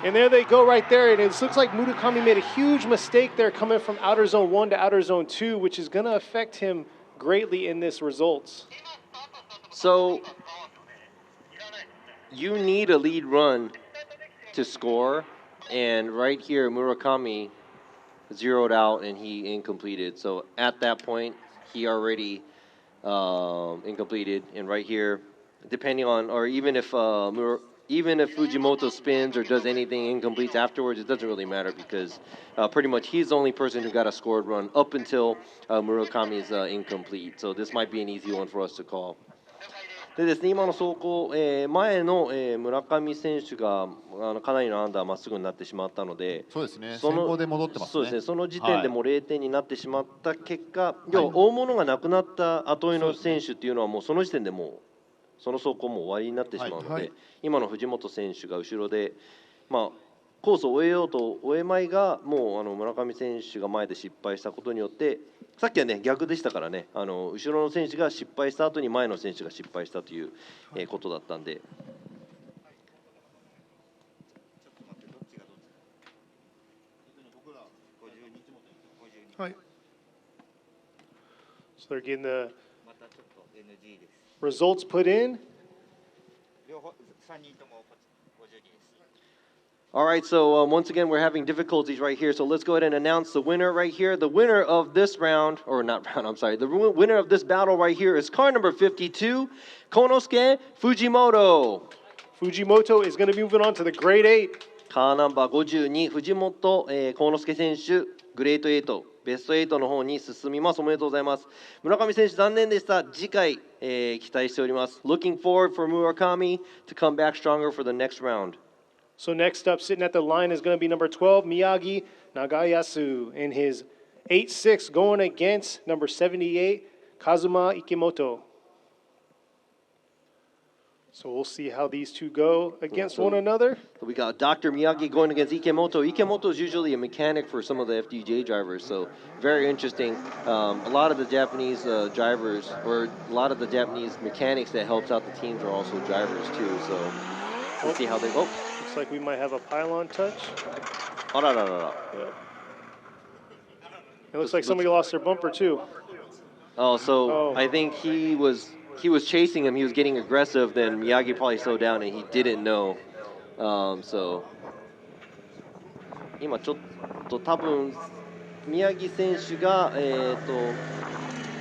And there they go right there. And it looks like Murakami made a huge mistake there coming from outer zone 1 to outer zone 2, which is going to affect him greatly in this results. So you need a lead run to score. And right here, Murakami zeroed out and he incompleted. So at that point, he already incompleted, and right here, depending on, or even if Fujimoto spins or does anything incompletes afterwards, it doesn't really matter because pretty much he's the only person who got a scored run up until Murakami's incomplete. So this might be an easy one for us to call. でですね、今の走行、前の、村上選手がかなりのアンダーまっすぐになってしまったので、そうですね、先行で戻ってますね。そうですね、その時点でもう0点になってしまった結果、要は大物がなくなった後追いの選手っていうのはもうその時点でもうその走行も終わりになってしまうので、今の藤本選手が後ろで、コースを終えようと終えまいがもう村上選手が前で失敗したことによって、さっきはね逆でしたからね、後ろの選手が失敗した後に前の選手が失敗したという、ことだったんで。はい。So they're getting the results put in. All right, so once again, we're having difficulties right here. So let's go ahead and announce the winner right here. The winner of this round, or not round, I'm sorry. The winner of this battle right here is car number 52, Konosuke Fujimoto. Fujimoto is going to be moving on to the Grade 8. カーナンバー52、藤本、幸之助選手、グレート8、ベスト8の方に進みます。おめでとうございます。村上選手、残念でした。次回、期待しております。Looking forward for Murakami to come back stronger for the next round. So next up, sitting at the line is going to be number 12, Miyagi Nagase in his 8-6 going against number 78, Kazuma Ikemoto. So we'll see how these two go against one another. So we got Dr. Miyagi going against Ikemoto. Ikemoto is usually a mechanic for some of the FDJ drivers, so very interesting. A lot of the Japanese drivers, or a lot of the Japanese mechanics that helps out the teams are also drivers too. So we'll see how they go. Looks like we might have a pylon touch. Oh, no. Yep. It looks like somebody lost their bumper too. Oh, I think he was chasing him. He was getting aggressive. Then Miyagi probably slowed down and he didn't know. So 今ちょっと多分宮城選手が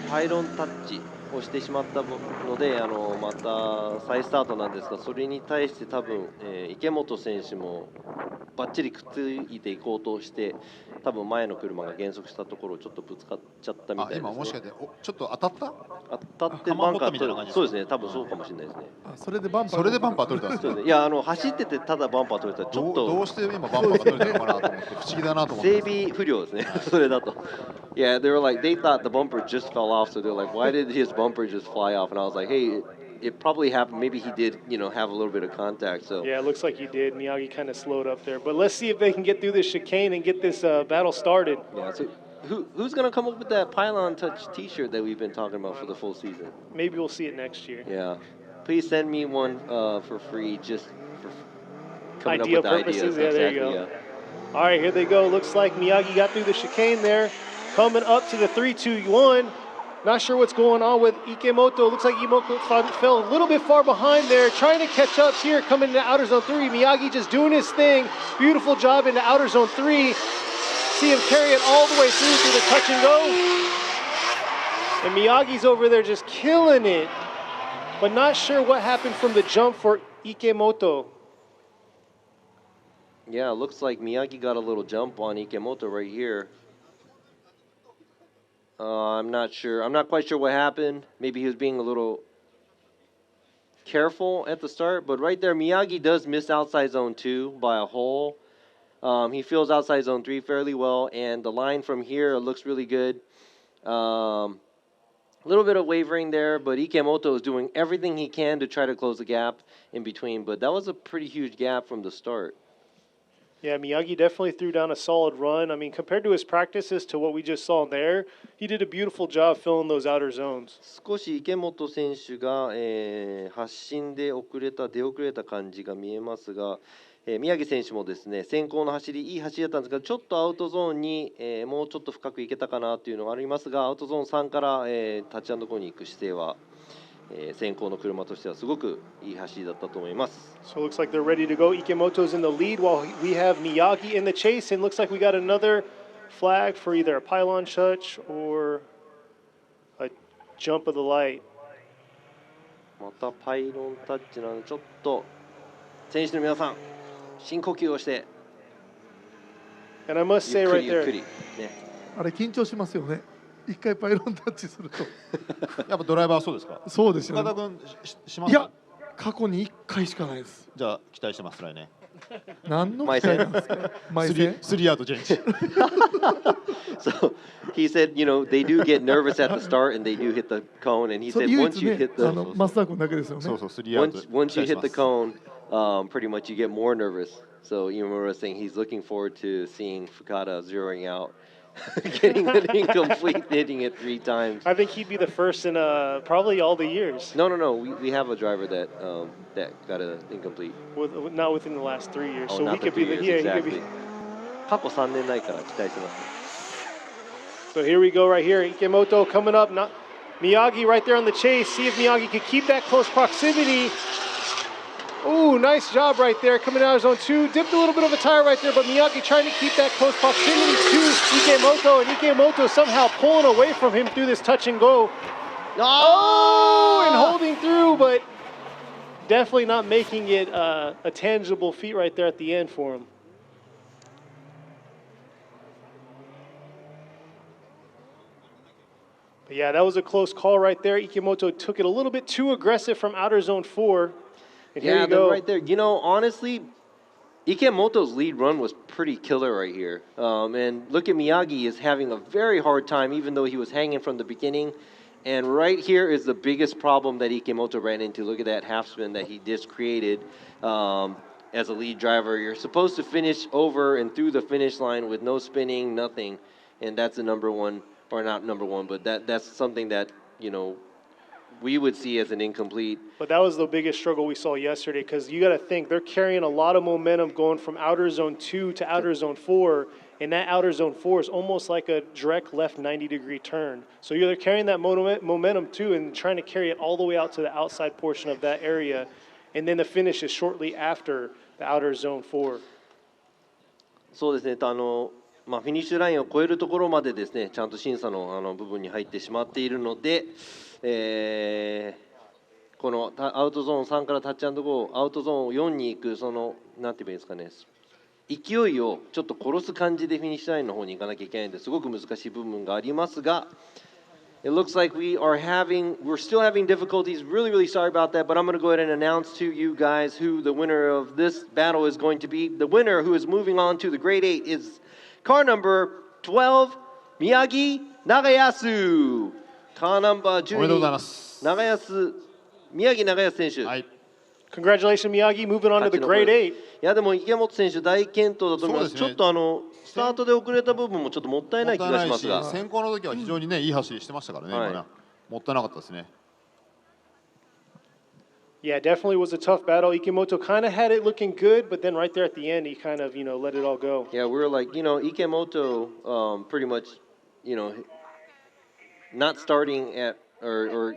パイロンタッチをしてしまったのでまた再スタートなんですが、それに対して多分、池本選手もバッチリくっついていこうとして多分前の車が減速したところちょっとぶつかっちゃったみたいですね。今もしかしてちょっと当たった？当たってバンカー取れた。そうですね、多分そうかもしれないですね。それでバンパー取れたんですか？いや走っててただバンパー取れたらちょっとどうして今バンパーが取れたのかなと思って不思議だなと思って。整備不良ですね。それだと。Yeah, they were like they thought the bumper just fell off, so they're like, why did his bumper just fly off? And I was like, hey, it probably happened. Maybe he did, have a little bit of contact. So yeah, it looks like he did. Miyagi kind of slowed up there, but let's see if they can get through this chicane and get this battle started. Yeah. So who's gonna come up with that pylon touch T-shirt that we've been talking about for the full season? Maybe we'll see it next year. Yeah. Please send me one for free, just for coming Idea up with purposes. the ideas. Yeah, there you go. Yeah. All right, here they go. Looks like Miyagi got through the chicane there. Coming up to the 3-2-1. Not sure what's going on with Ikemoto. Looks like Ikemoto fell a little bit far behind there. Trying to catch up here, coming into outer zone 3. Miyagi just doing his thing. Beautiful job into outer zone 3. See him carry it all the way through the touch and go. And Miyagi's over there just killing it. But not sure what happened from the jump for Ikemoto. Yeah, it looks like Miyagi got a little jump on Ikemoto right here. I'm not sure. I'm not quite sure what happened. Maybe he was being a little careful at the start. But right there, Miyagi does miss outside zone 2 by a hole. He feels outside zone 3 fairly well. And the line from here looks really good. A little bit of wavering there, but Ikemoto is doing everything he can to try to close the gap in between. But that was a pretty huge gap from the start. Yeah, Miyagi definitely threw down a solid run. I mean, compared to his practices to what we just saw there, he did a beautiful job filling those outer zones. 少し池本選手が、発進で出遅れた感じが見えますが、宮城選手もですね、先行の走り、いい走りだったんですが、ちょっとアウトゾーンに、もうちょっと深くいけたかなというのがありますが、アウトゾーン3から、タッチアンドゴーに行く姿勢は、先行の車としてはすごくいい走りだったと思います。So it looks like they're ready to go. Ikemoto's in the lead while we have Miyagi in the chase. And looks like we got another flag for either a pylon touch or a jump of the light. またパイロンタッチなので、ちょっと選手の皆さん、深呼吸をして。And I must say right there. あれ緊張しますよね。一回パイロンタッチすると。やっぱドライバーはそうですか？そうですよね。岡田君します？いや、過去に1回しかないです。じゃあ期待してます来年。何の期待なんですか？3アウトチェンジ。So he said, they do get nervous at the start and they do hit the cone, and he said once you hit the once you hit the cone, pretty much you get more nervous. So Imamura was saying he's looking forward to seeing Fukada zeroing out. Getting it incomplete, hitting it 3 times. I think he'd be the first in probably all the years. No. We have a driver that got an incomplete. Not within the last 3 years. So he could be the he could be. 過去3年ないから期待してます。So here we go right here. Ikemoto coming up. Miyagi right there on the chase. See if Miyagi can keep that close proximity. Ooh, nice job right there, coming out of zone 2. Dipped a little bit of a tire right there, but Miyagi trying to keep that close proximity to Ikemoto, and Ikemoto somehow pulling away from him through this touch and go. Oh, and holding through, but definitely not making it a tangible feat right there at the end for him. But yeah, that was a close call right there. Ikemoto took it a little bit too aggressive from outer zone 4. And here you go. Right there. You know, honestly, Ikemoto's lead run was pretty killer right here. And look at Miyagi is having a very hard time, even though he was hanging from the beginning. And right here is the biggest problem that Ikemoto ran into. Look at that half spin that he just created as a lead driver. You're supposed to finish over and through the finish line with no spinning, nothing. And that's the number one, or not number one, but that's something that, you know, we would see as an incomplete. But that was the biggest struggle we saw yesterday, because you got to think they're carrying a lot of momentum going from outer zone 2 to outer zone 4, and that outer zone 4 is almost like a direct left 90-degree turn. So you're carrying that momentum too and trying to carry it all the way out to the outside portion of that area, and then the finish is shortly after the outer zone 4. そうですね。フィニッシュラインを越えるところまでですね、ちゃんと審査の部分に入ってしまっているので、このアウトゾーン3からタッチ&ゴー、アウトゾーン4に行く、その、なんて言えばいいですかね、勢いをちょっと殺す感じでフィニッシュラインの方に行かなきゃいけないので、すごく難しい部分がありますが、It looks like we're still having difficulties. Really, really sorry about that, but I'm going to go ahead and announce to you guys who the winner of this battle is going to be. The winner who is moving on to the Grade 8 is car number 12, Miyagi Nagase. Car number 12, Miyagi Nagase 選手。はい。Congratulations, Miyagi, moving on to the Grade 8. いやでも池本選手大健闘だと思います。ちょっとスタートで遅れた部分もちょっともったいない気がしますが。先行の時は非常にねいい走りしてましたからね。今ねもったいなかったですね。Yeah, definitely was a tough battle. Ikemoto kind of had it looking good, but then right there at the end, he kind of, let it all go. Yeah, we were like, Ikemoto pretty much, not starting at or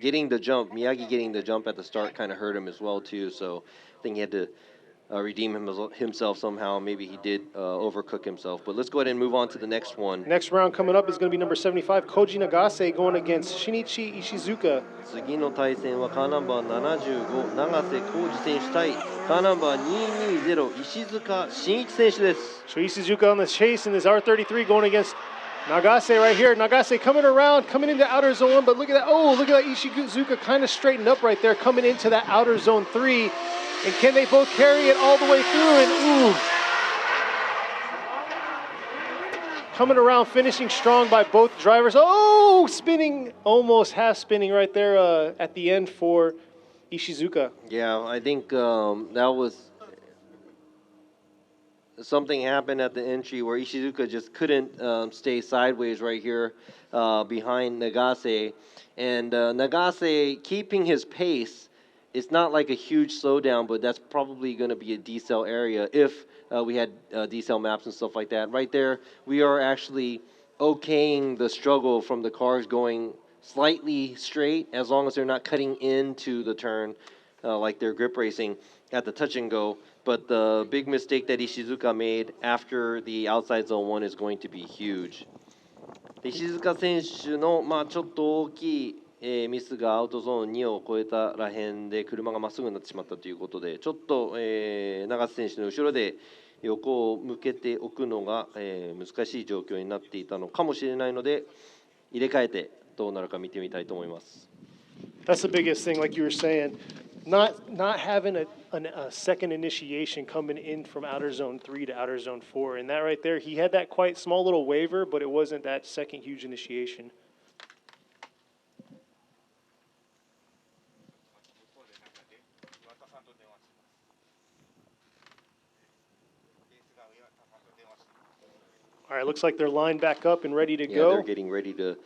getting the jump. Miyagi getting the jump at the start kind of hurt him as well too. So I think he had to redeem himself somehow. Maybe he did overcook himself. But let's go ahead and move on to the next one. Next round coming up is going to be number 75, Koji Nagase going against Shinichi Ishizuka. 次の対戦はカーナンバー75、永瀬浩二選手対カーナンバー220、石塚真一選手です。So Ishizuka on the chase in this R33 going against Nagase right here. Nagase coming around, coming into outer zone 1, but look at that. Oh, look at that. Ishizuka kind of straightened up right there, coming into that outer zone 3. And can they both carry it all the way through? And ooh. Coming around, finishing strong by both drivers. Oh, spinning, almost half spinning right there at the end for Ishizuka. Yeah, I think that was something happened at the entry where Ishizuka just couldn't stay sideways right here behind Nagase. And Nagase keeping his pace, it's not like a huge slowdown, but that's probably going to be a decel area if we had decel maps and stuff like that. Right there, we are actually okaying the struggle from the cars going slightly straight as long as they're not cutting into the turn like they're grip racing at the touch and go. But the big mistake that Ishizuka made after the outside zone 1 is going to be huge. 石塚選手の、ちょっと大きいミスがアウトゾーン2を超えたらへんで車がまっすぐになってしまったということでちょっと、永瀬選手の後ろで横を向けておくのが、難しい状況になっていたのかもしれないので入れ替えてどうなるか見てみたいと思います。That's the biggest thing, like you were saying, not having a second initiation coming in from outer zone 3 to outer zone 4, and that right there, he had that quite small little waiver, but it wasn't that second huge initiation. All right, looks like they're lined back up and ready to go. Yeah, they're getting ready to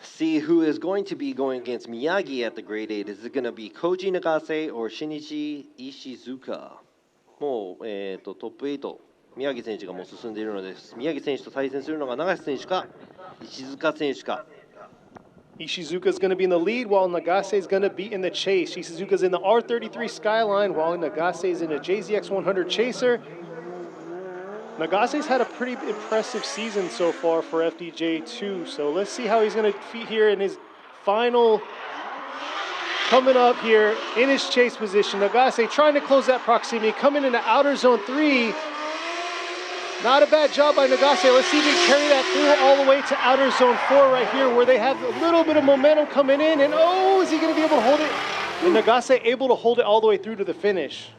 see who is going to be going against Miyagi at the Grade 8. Is it going to be Koji Nagase or Shinichi Ishizuka? もう、トップ8、宮城選手がもう進んでいるので、宮城選手と対戦するのが永瀬選手か石塚選手か。Ishizuka is going to be in the lead while Nagase is going to be in the chase. Ishizuka's in the R33 Skyline while Nagase is in a JZX 100 Chaser. Nagase's had a pretty impressive season so far for FDJ2, so let's see how he's going to feat here in his final, coming up here in his chase position. Nagase trying to close that proximity, coming into outer zone 3. Not a bad job by Nagase. Let's see if he can carry that through all the way to outer zone 4 right here where they have a little bit of momentum coming in. And oh, is he going to be able to hold it? And Nagase able to hold it all the way through to the finish.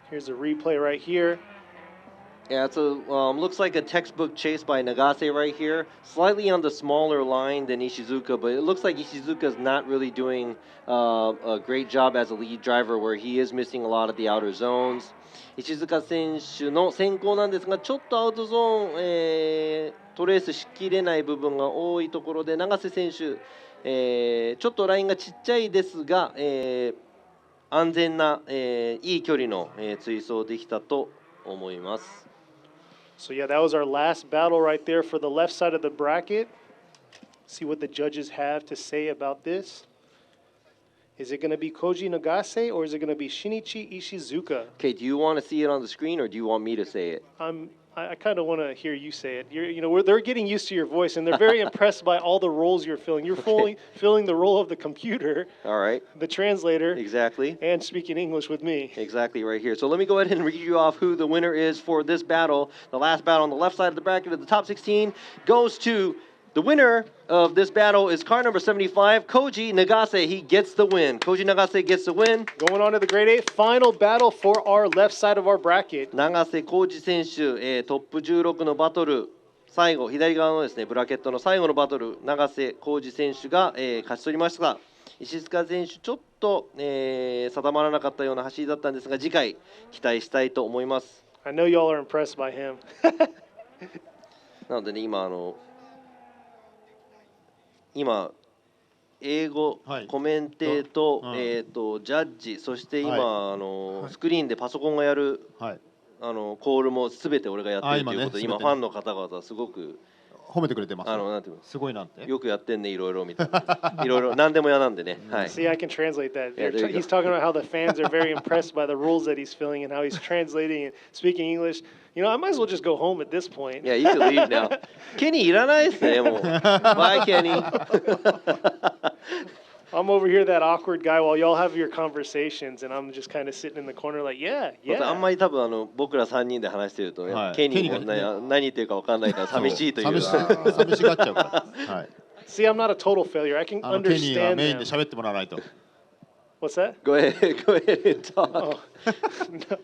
Here's a replay right here. Yeah, it's a looks like a textbook chase by Nagase right here. Slightly on the smaller line than Ishizuka, but it looks like Ishizuka's not really doing a great job as a lead driver where he is missing a lot of the outer zones. 石塚選手の先行なんですが、ちょっとアウトゾーン、トレースしきれない部分が多いところで、永瀬選手、ちょっとラインがちっちゃいですが、安全な、いい距離の、追走できたと思います。So yeah, that was our last battle right there for the left side of the bracket. See what the judges have to say about this. Is it going to be Koji Nagase or is it going to be Shinichi Ishizuka? Okay, do you want to see it on the screen or do you want me to say it? I kind of want to hear you say it. They're getting used to your voice, and they're very impressed by all the roles you're filling. You're filling the role of the computer, all right, the translator, exactly, and speaking English with me. Exactly right here. So let me go ahead and read you off who the winner is for this battle. The last battle on the left side of the bracket of the top 16 goes to the winner of this battle is car number 75, Koji Nagase. He gets the win. Koji Nagase gets the win. Going on to the grade 8 final battle for our left side of our bracket. 永瀬浩二選手、トップ16のバトル、最後、左側のですね、ブラケットの最後のバトル、永瀬浩二選手が、勝ち取りましたが、石塚選手、ちょっと、定まらなかったような走りだったんですが、次回、期待したいと思います。I know y'all are impressed by him. なのでね、今、英語、コメンテート、ジャッジ、そして今、スクリーンでパソコンがやる、コールもすべて俺がやっているということで、今、ファンの方々、すごく褒めてくれてます。なんていうの、すごいなんて。よくやってんね、いろいろみたいな。いろいろ、何でも嫌なんでね。はい。See, I can translate that. He's talking about how the fans are very impressed by the rules that he's filling and how he's translating and speaking English. I might as well just go home at this point. Yeah, you can leave now. Kenny, いらないですね、もう。Bye, Kenny. I'm over here, that awkward guy, while y'all have your conversations, and I'm just kind of sitting in the corner like, yeah, yeah. あんまり多分僕ら3人で話してるとね、ケニーも何言ってるか分かんないから寂しいという。寂しがっちゃうから。See, I'm not a total failure. I can understand them. ケニーはメインで喋ってもらわないと。What's that? Go ahead and talk. Oh, no,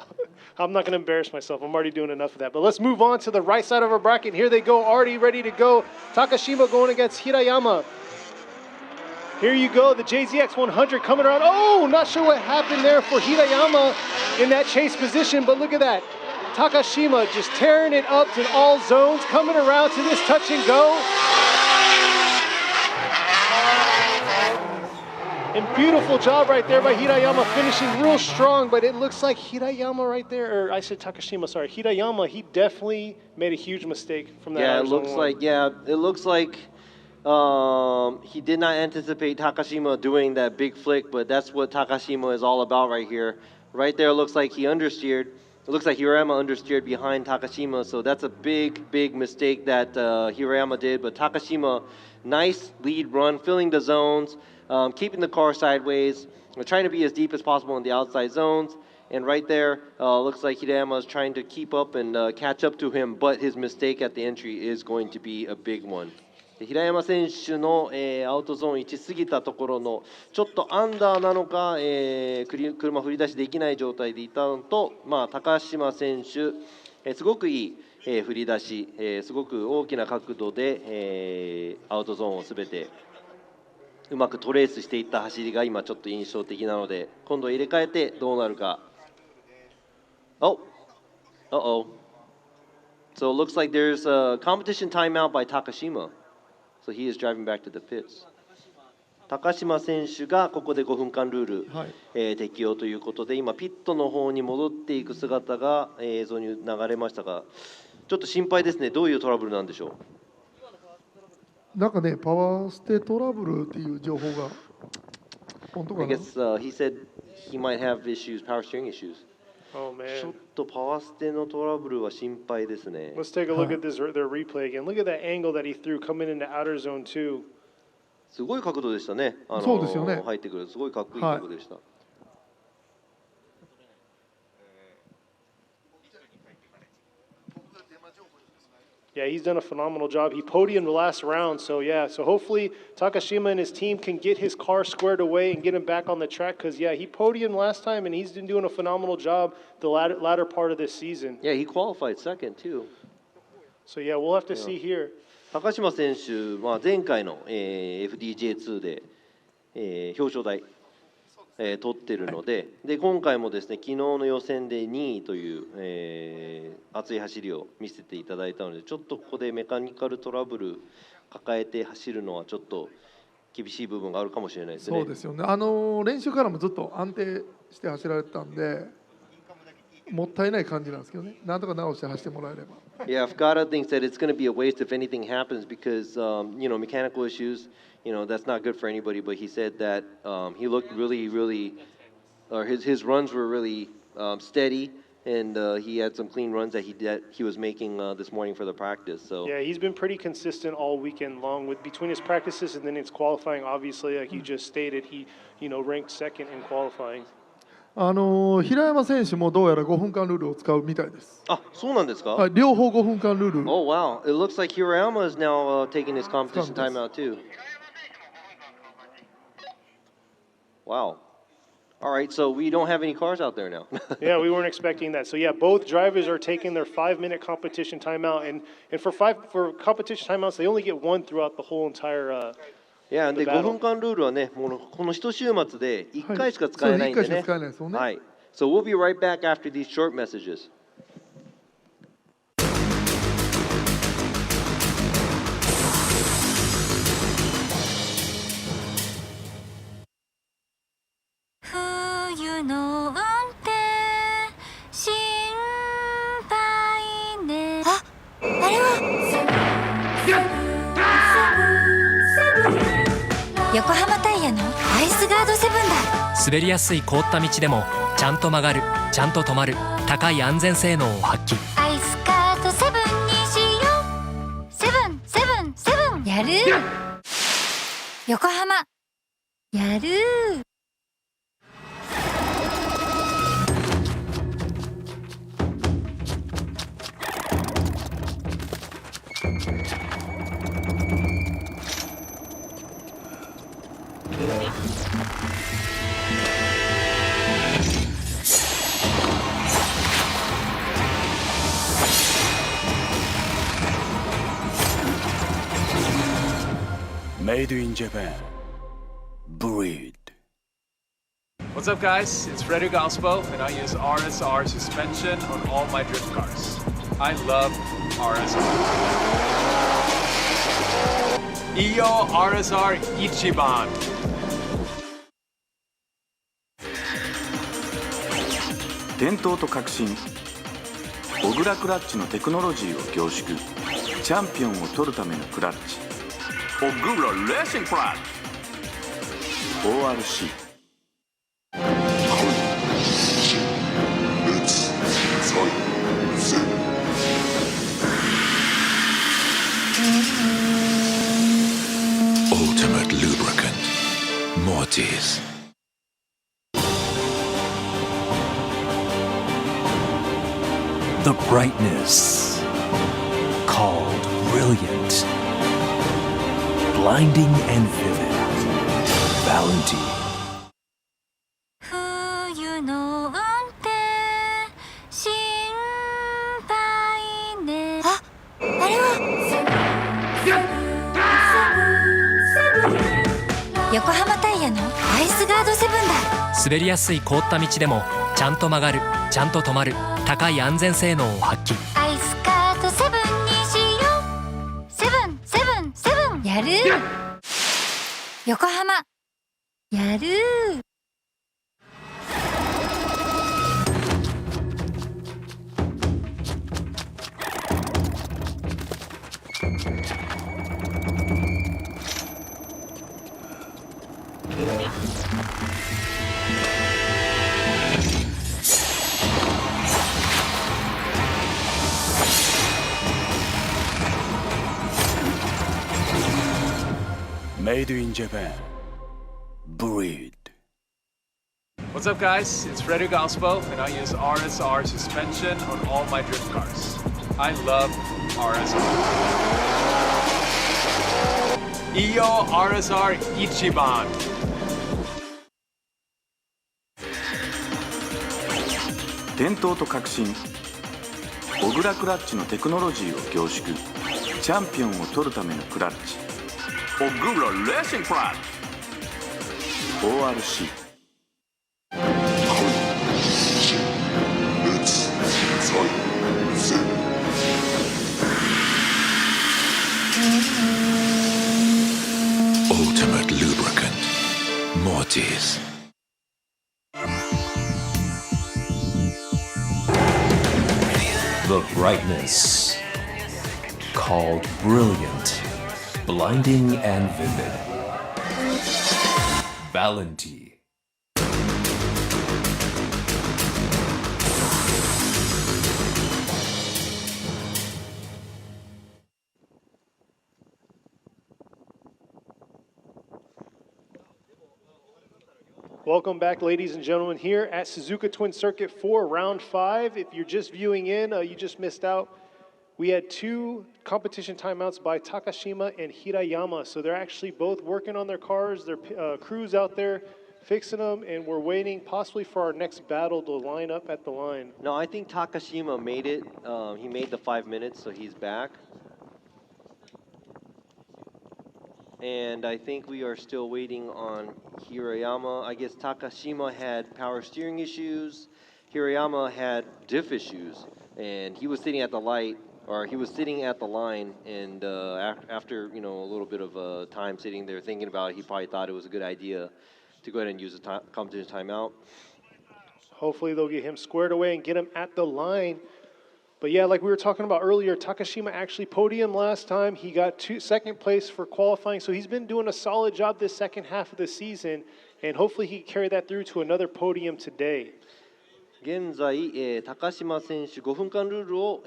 I'm not going to embarrass myself. I'm already doing enough of that. But let's move on to the right side of our bracket. Here they go, already ready to go. Takashima going against Hiroya. Here you go, the JZX 100 coming around. Oh, not sure what happened there for Hiroya in that chase position, but look at that. Takashima just tearing it up in all zones, coming around to this touch and go. And beautiful job right there by Hiroya, finishing real strong, but it looks like Hiroya right there, or I said Takashima, sorry, Hiroya, he definitely made a huge mistake from that. Yeah, it looks like he did not anticipate Takashima doing that big flick, but that's what Takashima is all about right here. Right there, it looks like he understeered. It looks like Hiroya understeered behind Takashima, so that's a big mistake that Hiroya did, but Takashima, nice lead run, filling the zones, keeping the car sideways, trying to be as deep as possible in the outside zones. And right there, looks like Hiroya is trying to keep up and catch up to him, but his mistake at the entry is going to be a big one. 平山選手の、アウトゾーン1過ぎたところのちょっとアンダーなのか、車振り出しできない状態でいたのと、高島選手、すごくいい、振り出し、すごく大きな角度で、アウトゾーンをすべてうまくトレースしていった走りが今ちょっと印象的なので、今度入れ替えてどうなるか。Oh, uh-oh. So it looks like there's a competition timeout by Takashima. So he is driving back to the pits. 高島選手がここで5分間ルール、適用ということで、今ピットの方に戻っていく姿が映像に流れましたが、ちょっと心配ですね。どういうトラブルなんでしょう。なんかね、パワーステトラブルっていう情報が本当か I な。 guess he said he might have issues, power steering issues. Oh ちょっ man. とパワーステのトラブルは心配ですね。 Let's take a look at this their replay again. Look at that angle that he threw coming into outer zone 2. すごい角度でしたね。そうですよね。入ってくるすごいかっこいい角度でした。Yeah, he's done a phenomenal job. He podiumed the last round, so yeah. So hopefully Takashima and his team can get his car squared away and get him back on the track. Because yeah, he podiumed last time, and he's been doing a phenomenal job the latter part of this season. Yeah, he qualified second too. So yeah, we'll have to see here. 高島選手は前回の、FDJ2 で、表彰台、取ってるので、で今回もですね、昨日の予選で2位という、熱い走りを見せていただいたので、ちょっとここでメカニカルトラブル抱えて走るのはちょっと厳しい部分があるかもしれないですね。そうですよね。練習からもずっと安定して走られてたんで、もったいない感じなんですけどね。なんとか直して走ってもらえれば。Yeah, Fukada thinks that it's going to be a waste if anything happens because mechanical issues. That's not good for anybody. But he said that he looked really, or his runs were really steady, and he had some clean runs that he was making this morning for the practice. So yeah, he's been pretty consistent all weekend long with between his practices and then his qualifying. Obviously, like you just stated, he ranked second in qualifying. 平山選手もどうやら5分間ルールを使うみたいです。あ、そうなんですか？はい、両方5分間ルール。Oh wow! It looks like Hiroya is now taking his competition timeout too. Wow. All right, so we don't have any cars out there now. Yeah, we weren't expecting that. So yeah, both drivers are taking their 5-minute competition timeout, and for competition timeouts, they only get one throughout the whole entire. Yeah, で5分間ルールはね、もうこの一週末で1回しか使えないんでね。1回しか使えないですよね。はい。So we'll be right back after these short messages. Yokohamaタイヤのアイスガードセブンだ。滑りやすい凍った道でもちゃんと曲がる、ちゃんと止まる、高い安全性能を発揮。アイスガードセブンにしよう。セブンセブンセブンやる。横浜やる。Made in Japan. Breed. What's up, guys? It's Frederick Ospo, and I use RSR suspension on all my drift cars. I love RSR. Iyo RSR Ichiban. 伝統と革新小倉クラッチのテクノロジーを凝縮チャンピオンを取るためのクラッチ小倉レーシングクラッチ ORC Ultimate lubricant. Mortis. The brightness called brilliant, blinding and vivid. Valentine. 冬の運転心配ね。あ、あれは横浜タイヤのアイスガードセブンだ。滑りやすい凍った道でもちゃんと曲がる、ちゃんと止まる、高い安全性能を発揮。アイスガードセブンにしよう。セブンセブンセブンやる。横浜やる。Made in Japan. Breed. What's up, guys? It's Frederick Ospo, and I use RSR suspension on all my drift cars. I love RSR. Iyo RSR Ichiban. 伝統と革新小倉クラッチのテクノロジーを凝縮チャンピオンを取るためのクラッチ小倉レーシングクラッチ ORC Ultimate lubricant. Mortis. The brightness. Called brilliant, blinding and vivid. Valenti. Welcome back, ladies and gentlemen, here at Suzuka Twin Circuit for Round 5. If you're just viewing in, you just missed out. We had two competition timeouts by Takashima and Hiroya, so they're actually both working on their cars. Their crews out there fixing them, and we're waiting possibly for our next battle to line up at the line. No, I think Takashima made it. He made the 5 minutes, so he's back. And I think we are still waiting on Hiroyama. I guess Takashima had power steering issues. Hiroyama had diff issues, and he was sitting at the light, or he was sitting at the line, and after a little bit of time sitting there thinking about it, he probably thought it was a good idea to go ahead and use the competition timeout. Hopefully they'll get him squared away and get him at the line. But yeah, like we were talking about earlier, Takashima actually podiumed last time. He got second place for qualifying, so he's been doing a solid job this second half of the season, and hopefully he can carry that through to another podium today. 現在、高島選手5分間ルールを、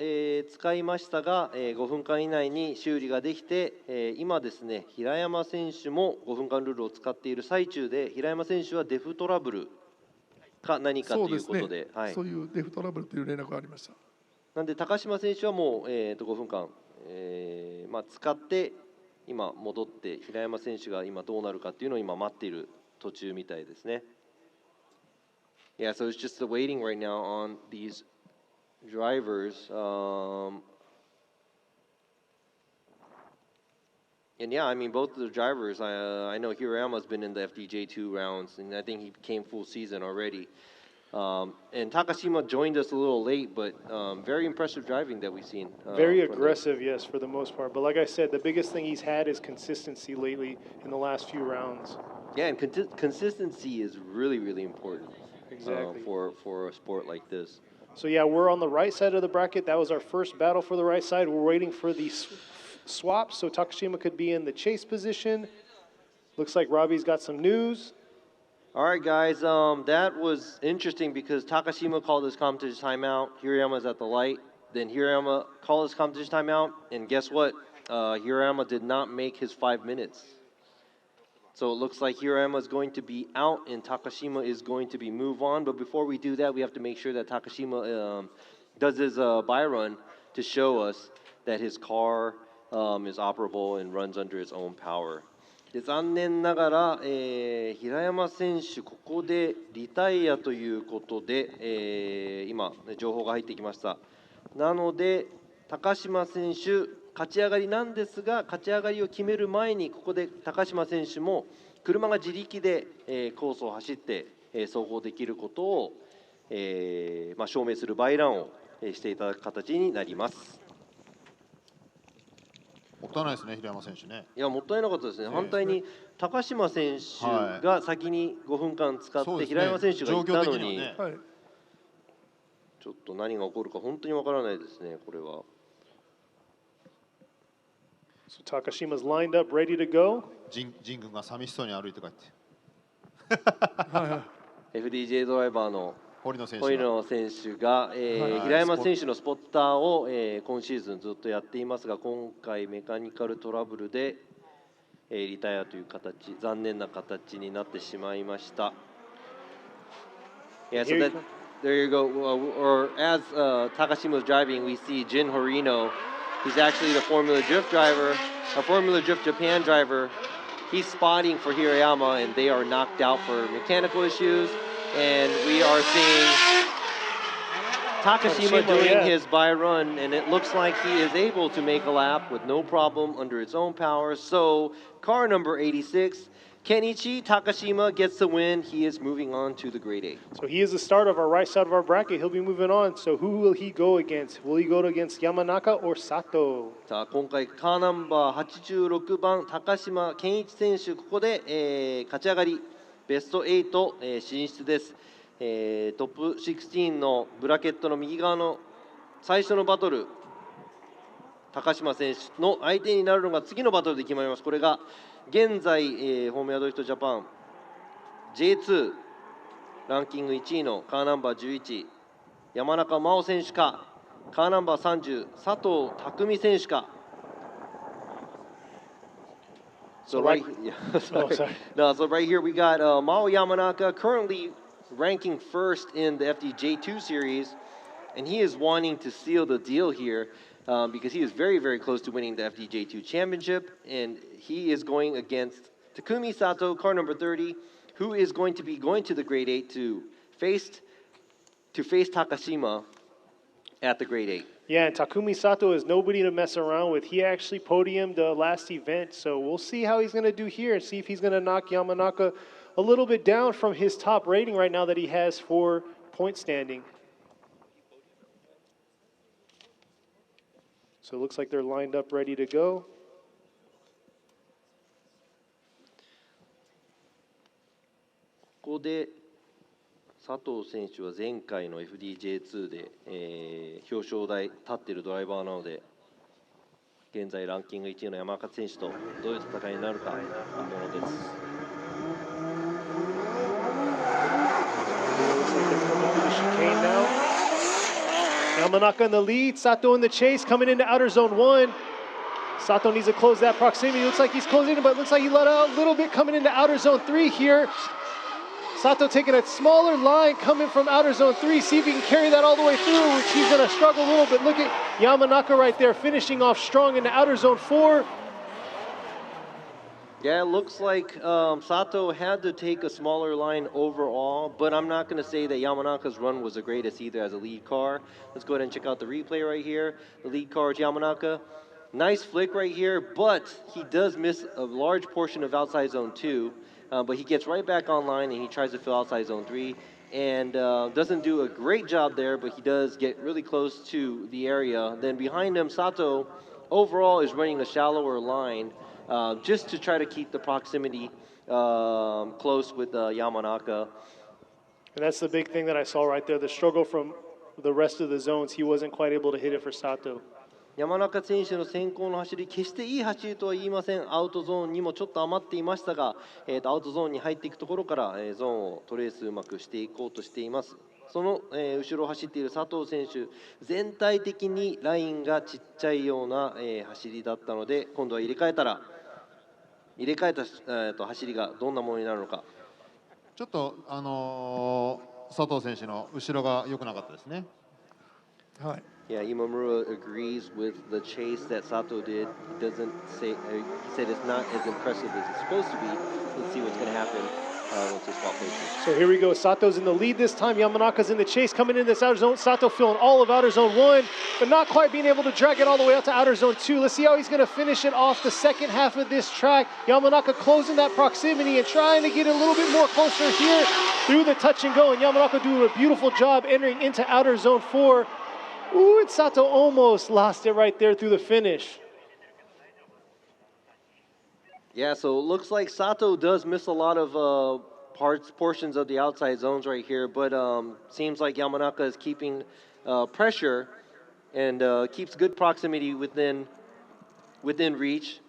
使いましたが、5分間以内に修理ができて、今ですね、平山選手も5分間ルールを使っている最中で、平山選手はデフトラブルか何かということで、はい、そういうデフトラブルという連絡がありました。なんで高島選手はもう、5分間、使って今戻って平山選手が今どうなるかっていうのを今待っている途中みたいですね。Yeah, so it's just the waiting right now on these drivers. And yeah, I mean, both of the drivers, I know Hiroyama's been in the FDJ2 rounds, and I think he came full season already. And Takashima joined us a little late, but very impressive driving that we've seen. Very aggressive, yes, for the most part. But like I said, the biggest thing he's had is consistency lately in the last few rounds. Yeah, and consistency is really, really important. Exactly. For a sport like this. So yeah, we're on the right side of the bracket. That was our first battle for the right side. We're waiting for the swap, so Takashima could be in the chase position. Looks like Robbie's got some news. All right, guys, that was interesting because Takashima called his competition timeout. Hiroyama's at the light. Then Hiroyama called his competition timeout, and guess what? Hiroyama did not make his 5 minutes. So it looks like Hiroyama is going to be out and Takashima is going to be move on. But before we do that, we have to make sure that Takashima does his buy run to show us that his car is operable and runs under his own power. で残念ながら、平山選手、ここでリタイアということで、今、情報が入ってきました。なので、高島選手、勝ち上がりなんですが、勝ち上がりを決める前に、ここで高島選手も車が自力で、コースを走って、走行できることを、証明するバイランを、していただく形になります。もったいないですね、平山選手ね。いや、もったいなかったですね。反対に高島選手が先に5分間使って、平山選手が行ったのに、ちょっと何が起こるか本当にわからないですね、これは。So Takashima's lined up, ready to go. ジン君が寂しそうに歩いて帰って。FDJ ドライバーの堀野選手が、平山選手のスポッターを、今シーズンずっとやっていますが、今回メカニカルトラブルで、リタイアという形、残念な形になってしまいました。Yeah, so that, there you go. Or as Takashima was driving, we see Jin Horino. He's actually the Formula Drift driver, a Formula Drift Japan driver. He's spotting for Hiroyama, and they are knocked out for mechanical issues. And we are seeing Takashima doing his by run, and it looks like he is able to make a lap with no problem under his own power. So car number 86, Kenichi Takashima gets the win. He is moving on to the grade 8. So he is the start of our right side of our bracket. He'll be moving on. So who will he go against? Will he go against Yamanaka or Sato? さあ今回カーナンバー86番高島健一選手、ここで、勝ち上がりベスト8、進出です。トップ16のブラケットの右側の最初のバトル、高島選手の相手になるのが次のバトルで決まります。これが現在、ホームヤドリフトジャパン J2 ランキング1位のカーナンバー11山中真央選手か、カーナンバー30佐藤匠選手か。So right here we got Mao Yamanaka currently ranking first in the FDJ2 series, and he is wanting to seal the deal here because he is very, very close to winning the FDJ2 championship, and he is going against Takumi Sato, car number 30, who is going to be going to the grade 8 to face Takashima at the grade 8. Yeah, and Takumi Sato is nobody to mess around with. He actually podiumed the last event, so we'll see how he's going to do here and see if he's going to knock Yamanaka a little bit down from his top rating right now that he has for point standing. So it looks like they're lined up ready to go. ここで佐藤選手は前回の FDJ2 で、表彰台立っているドライバーなので、現在ランキング1位の山中選手とどういう戦いになるか本物です。Yamanaka in the lead, Sato in the chase, coming into outer zone 1. Sato needs to close that proximity. Looks like he's closing it, but it looks like he let out a little bit coming into outer zone 3 here. Sato taking a smaller line coming from outer zone 3. See if he can carry that all the way through, which he's going to struggle a little bit. Look at Yamanaka right there, finishing off strong into outer zone 4. Yeah, it looks like Sato had to take a smaller line overall, but I'm not going to say that Yamanaka's run was the greatest either as a lead car. Let's go ahead and check out the replay right here. The lead car is Yamanaka. Nice flick right here, but he does miss a large portion of outside zone 2. But he gets right back online and he tries to fill outside zone 3 and doesn't do a great job there, but he does get really close to the area. Then behind him, Sato overall is running a shallower line just to try to keep the proximity close with Yamanaka. And that's the big thing that I saw right there, the struggle from the rest of the zones. He wasn't quite able to hit it for Sato. 山中選手の先行の走り、決していい走りとは言いません。アウトゾーンにもちょっと余っていましたが、アウトゾーンに入っていくところから、ゾーンをトレースうまくしていこうとしています。その、後ろを走っている佐藤選手、全体的にラインがちっちゃいような、走りだったので、今度は入れ替えた、走りがどんなものになるのか。ちょっと佐藤選手の後ろが良くなかったですね。はい。Yeah, Imamura agrees with the chase that Sato did. He doesn't say, he said it's not as impressive as it's supposed to be. Let's see what's going to happen once they swap places. So here we go. Sato's in the lead this time. Yamanaka's in the chase coming in this outer zone. Sato filling all of outer zone 1, but not quite being able to drag it all the way out to outer zone 2. Let's see how he's going to finish it off the second half of this track. Yamanaka closing that proximity and trying to get a little bit more closer here through the touch and go. And Yamanaka doing a beautiful job entering into outer zone 4. Ooh, and Sato almost lost it right there through the finish. Yeah, so it looks like Sato does miss a lot of portions of the outside zones right here, but seems like Yamanaka is keeping pressure and keeps good proximity within reach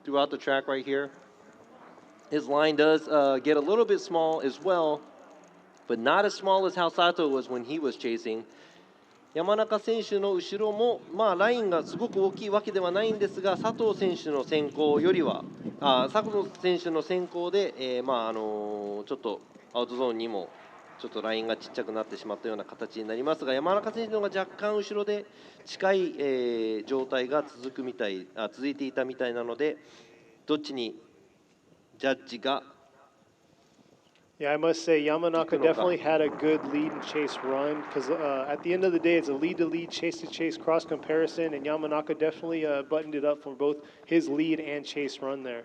throughout the track right here. His line does get a little bit small as well, but not as small as how Sato was when he was chasing. 山中選手の後ろも、ラインがすごく大きいわけではないんですが、佐藤選手の先行よりは、佐藤選手の先行で、ちょっとアウトゾーンにもちょっとラインがちっちゃくなってしまったような形になりますが、山中選手の方が若干後ろで近い、状態が続いていたみたいなので、どっちにジャッジが。Yeah, I must say Yamanaka definitely had a good lead and chase run because at the end of the day, it's a lead-to-lead, chase-to-chase cross comparison, and Yamanaka definitely buttoned it up for both his lead and chase run there.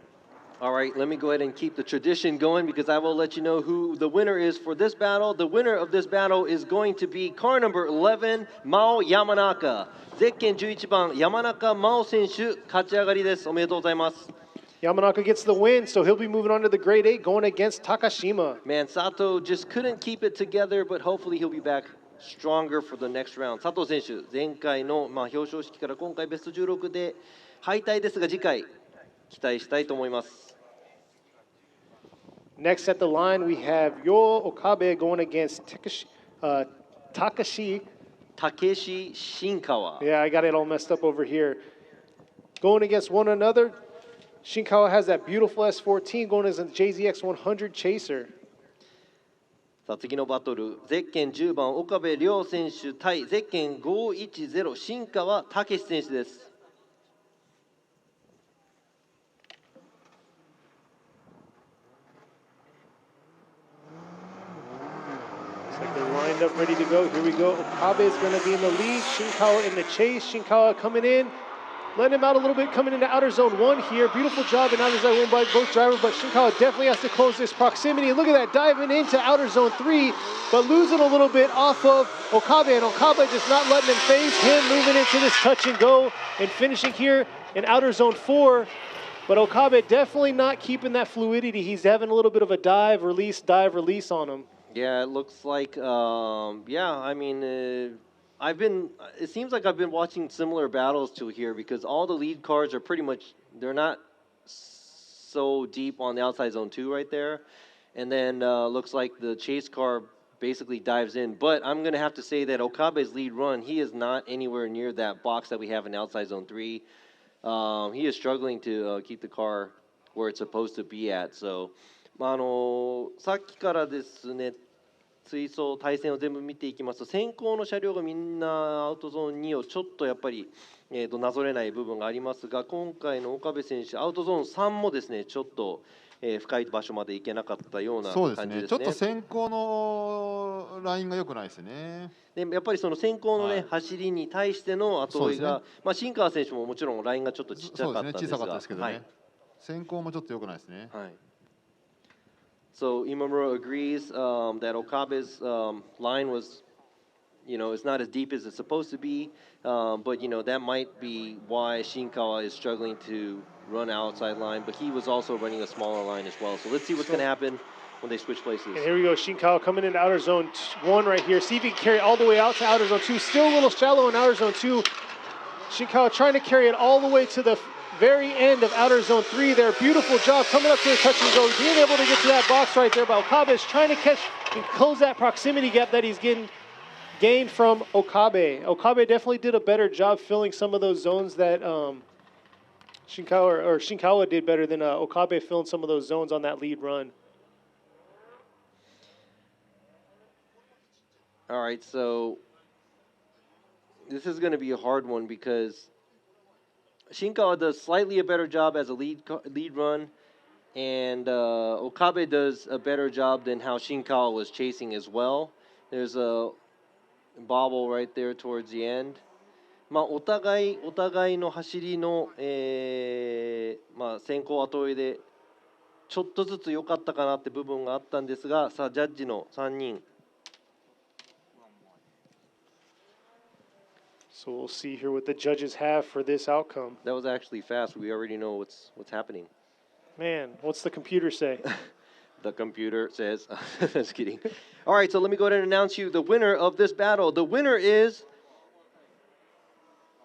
All right, let me go ahead and keep the tradition going because I will let you know who the winner is for this battle. The winner of this battle is going to be car number 11, Mao Yamanaka. ゼッケン11番、山中真央選手、勝ち上がりです。おめでとうございます。Yamanaka gets the win, so he'll be moving on to the grade 8 going against Takashima. Man, Sato just couldn't keep it together, but hopefully he'll be back stronger for the next round. 佐藤選手、前回の表彰式から今回ベスト16で敗退ですが、次回期待したいと思います。Next at the line, we have Yo Okabe going against Takeshi Shinkawa. Yeah, I got it all messed up over here. Going against one another. Shinkawa has that beautiful S14 going as a JZX100 Chaser. さあ次のバトル、ゼッケン10番岡部亮選手対ゼッケン510新川武史選手です。Looks like they're lined up, ready to go. Here we go. Okabe is going to be in the lead. Shinkawa in the chase. Shinkawa coming in. Letting him out a little bit, coming into outer zone 1 here. Beautiful job in outer zone 1 by both drivers, but Shinkawa definitely has to close this proximity. Look at that, diving into outer zone 3, but losing a little bit off of Okabe, and Okabe just not letting him face him, moving into this touch and go and finishing here in outer zone 4. But Okabe definitely not keeping that fluidity. He's having a little bit of a dive, release on him. Yeah, it looks like, it seems like I've been watching similar battles to here because all the lead cars are pretty much, they're not so deep on the outside zone 2 right there. And then looks like the chase car basically dives in. But I'm going to have to say that Okabe's lead run, he is not anywhere near that box that we have in outside zone 3. He is struggling to keep the car where it's supposed to be at. So, さっきからですね、追走対戦を全部見ていきますと先行の車両がみんなアウトゾーン2をちょっとやっぱり、なぞれない部分がありますが今回の岡部選手アウトゾーン3もですねちょっと、深い場所まで行けなかったような感じですね。ちょっと先行のラインが良くないですね。でやっぱりその先行のね、走りに対しての後追いが、新川選手ももちろんラインがちょっとちっちゃかったんですが、小さかったですけどね。先行もちょっと良くないですね。はい。So Imamura agrees that Okabe's line was, it's not as deep as it's supposed to be, but that might be why Shinkawa is struggling to run outside line. But he was also running a smaller line as well. So let's see what's going to happen when they switch places. And here we go, Shinkawa coming into outer zone 1 right here. See if he can carry it all the way out to outer zone 2. Still a little shallow in outer zone 2. Shinkawa trying to carry it all the way to the very end of outer zone 3 there. Beautiful job coming up to the touch and go, being able to get to that box right there. But Okabe is trying to catch and close that proximity gap that he's gained from Okabe. Okabe definitely did a better job filling some of those zones that Shinkawa did better than Okabe filling some of those zones on that lead run. All right, so this is going to be a hard one because Shinkawa does slightly a better job as a lead run, and Okabe does a better job than how Shinkawa was chasing as well. There's a bobble right there towards the end. お互いの走りの、先行後追いでちょっとずつ良かったかなって部分があったんですが、さあジャッジの3人。So we'll see here what the judges have for this outcome. That was actually fast. We already know what's happening. Man, what's the computer say? The computer says, just kidding. All right, so let me go ahead and announce you the winner of this battle. The winner is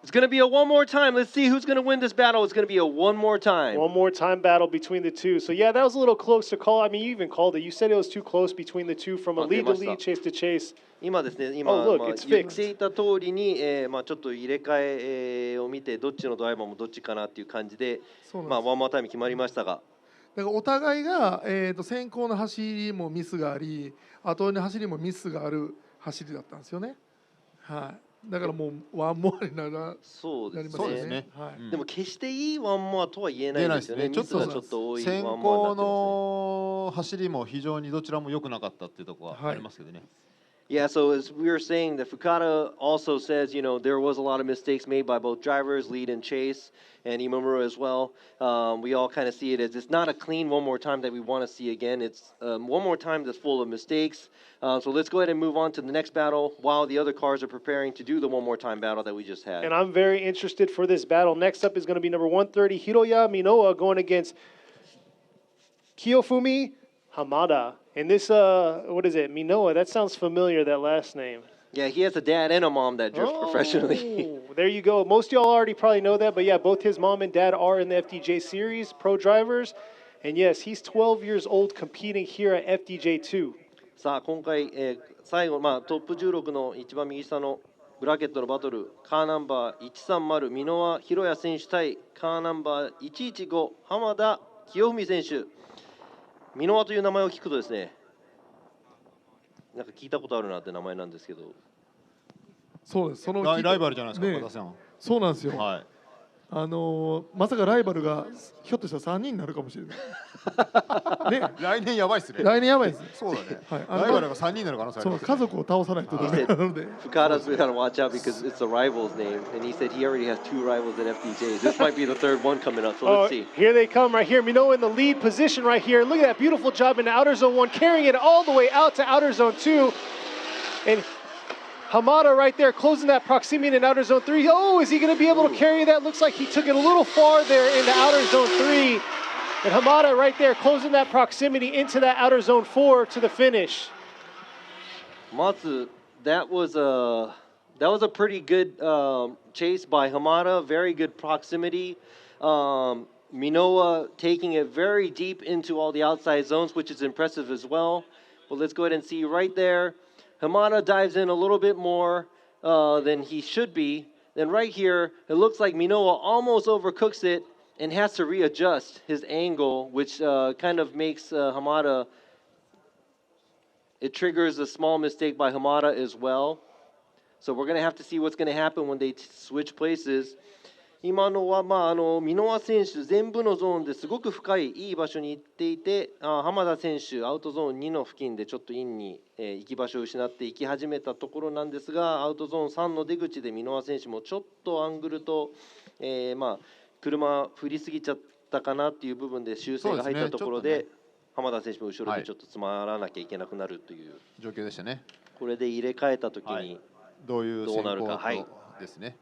It's going to be a one more time. Let's see who's going to win this battle. It's going to be a one more time. One more time battle between the two. So yeah, that was a little close to call. I mean, you even called it. You said it was too close between the two from a lead to lead, chase to chase. 今ですね、今、Oh, look, まあ、 it's 言っ fixed. ていた通りに、まあ、ちょっと入れ替え、を見て、どっちのドライバーもどっちかなっていう感じで、まあ、ワンモアタイム決まりましたが。だからお互いが、先行の走りもミスがあり、後の走りもミスがある走りだったんですよね。はい。だからもうワンモアにならそうですね。はい。でも決していいワンモアとは言えないですよね。ミスがちょっと多いワンモアになってますね。先行の走りも非常にどちらも良くなかったっていうところはありますけどね。Yeah, so as we were saying, the Fukada also says, you know, there was a lot of mistakes made by both drivers, lead and chase, and Imamura as well. We all kind of see it as it's not a clean one more time that we want to see again. It's one more time that's full of mistakes. So let's go ahead and move on to the next battle while the other cars are preparing to do the one more time battle that we just had. And I'm very interested for this battle. Next up is going to be number 130, Hiroya Minoa going against Kyofumi Hamada. And this, what is it, Minoa? That sounds familiar, that last name. Yeah, he has a dad and a mom that drift professionally. There you go. Most of y'all already probably know that, but yeah, both his mom and dad are in the FDJ series, pro drivers. And yes, he's 12 years old competing here at FDJ2. さあ、今回、最後、まあ、トップ16の一番右下のブラケットのバトル、カーナンバー130、ミノワ・ヒロヤ選手対カーナンバー115、浜田清文選手。ミノワという名前を聞くとですね、なんか聞いたことあるなって名前なんですけど。そうです。そのライバルじゃないですか、ね岡田さん。そうなんですよ。はい。まさかライバルがひょっとしたら3人になるかもしれない。ね、来年やばいっすね。来年やばいです。そうだね。はい。ライバルが3人になる可能性あります、ね。そう、家族を倒さないとダメなので。Fukada's got to watch out because it's a rival's name, and he said he already has 2 rivals at FDJ. This might be the 3rd one coming up, so let's see. Here they come right here. Minoa in the lead position right here. Look at that beautiful job in the outer zone 1, carrying it all the way out to outer zone 2. And Hamada right there closing that proximity in outer zone 3. Oh, is he going to be able to carry that? Looks like he took it a little far there into outer zone 3. And Hamada right there closing that proximity into that outer zone 4 to the finish. Matsu, that was a pretty good chase by Hamada. Very good proximity. Minoa taking it very deep into all the outside zones, which is impressive as well. But let's go ahead and see right there. Hamada dives in a little bit more than he should be. Then right here, it looks like Minoa almost overcooks it and has to readjust his angle, which kind of makes Hamada, it triggers a small mistake by Hamada as well. So we're going to have to see what's going to happen when they switch places. 今のは、ミノワ選手、全部のゾーンですごく深い、いい場所に行っていて、浜田選手、アウトゾーン2の付近でちょっとインに、行き場所を失って行き始めたところなんですが、アウトゾーン3の出口でミノワ選手もちょっとアングルと、車振りすぎちゃったかなっていう部分で修正が入ったところで、浜田選手も後ろでちょっと詰まらなきゃいけなくなるという状況でしたね。これで入れ替えたときにどうなるかですね。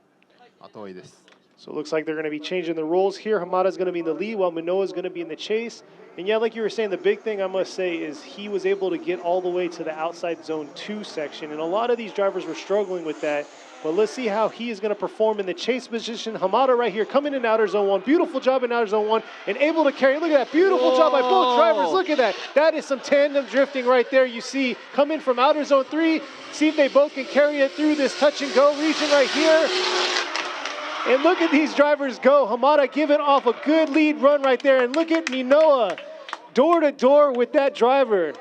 後追いです。So it looks like they're going to be changing the roles here. Hamada's going to be in the lead while Minoa's going to be in the chase. And yeah, like you were saying, the big thing I must say is he was able to get all the way to the outside zone 2 section. And a lot of these drivers were struggling with that. But let's see how he is going to perform in the chase position. Hamada right here coming in outer zone 1. Beautiful job in outer zone 1 and able to carry. Look at that. Beautiful job by both drivers. Look at that. That is some tandem drifting right there. You see coming from outer zone 3. See if they both can carry it through this touch and go region right here. And look at these drivers go. Hamada giving off a good lead run right there. And look at Minoa door to door with that driver.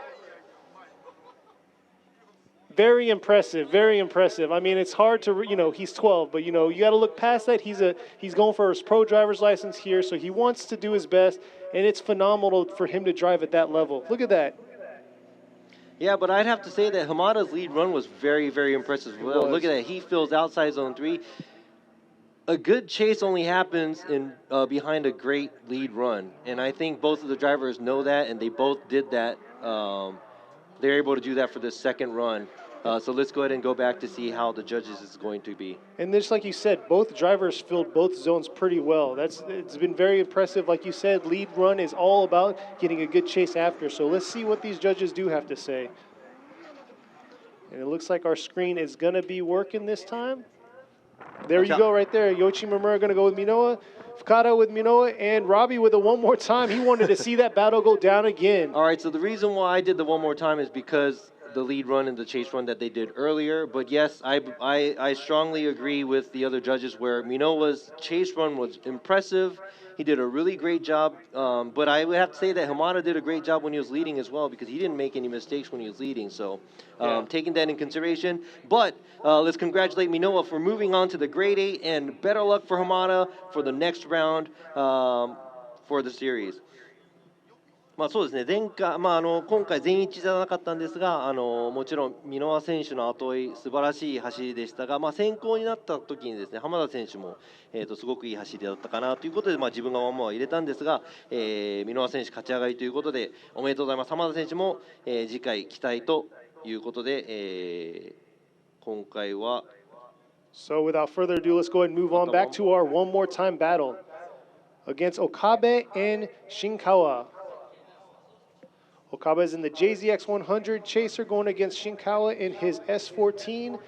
Very impressive, very impressive. I mean, it's hard to, he's 12, but, you got to look past that. He's going for his pro driver's license here, so he wants to do his best, and it's phenomenal for him to drive at that level. Look at that. Yeah, but I'd have to say that Hamada's lead run was very, very impressive as well. Look at that. He fills outside zone 3. A good chase only happens in behind a great lead run, and I think both of the drivers know that, and they both did that. They're able to do that for the second run. So let's go ahead and go back to see how the judges is going to be. And just like you said, both drivers filled both zones pretty well. It's been very impressive. Like you said, lead run is all about getting a good chase after. So let's see what these judges do have to say. And it looks like our screen is going to be working this time. There you go, right there. Yoichi Mimura going to go with Minoa. Fukada with Minoa, and Robbie with a one more time. He wanted to see that battle go down again. All right, so the reason why I did the one more time is because the lead run and the chase run that they did earlier. But yes, I strongly agree with the other judges where Minoa's chase run was impressive. He did a really great job. But I would have to say that Hamada did a great job when he was leading as well because he didn't make any mistakes when he was leading. So taking that in consideration. But let's congratulate Minoa for moving on to the grade 8 and better luck for Hamada for the next round for the series. まあそうですね、今回全一じゃなかったんですが、もちろん箕輪選手の後追い素晴らしい走りでしたが、先行になった時にですね、浜田選手も、すごくいい走りだったかなということで、自分がワンモア入れたんですが、箕輪選手勝ち上がりということでおめでとうございます。浜田選手も、次回期待ということで、今回は So without further ado, let's go ahead and move on back to our one more time battle against Okabe and Shinkawa. Okabe is in the JZX 100 Chaser going against Shinkawa in his S14.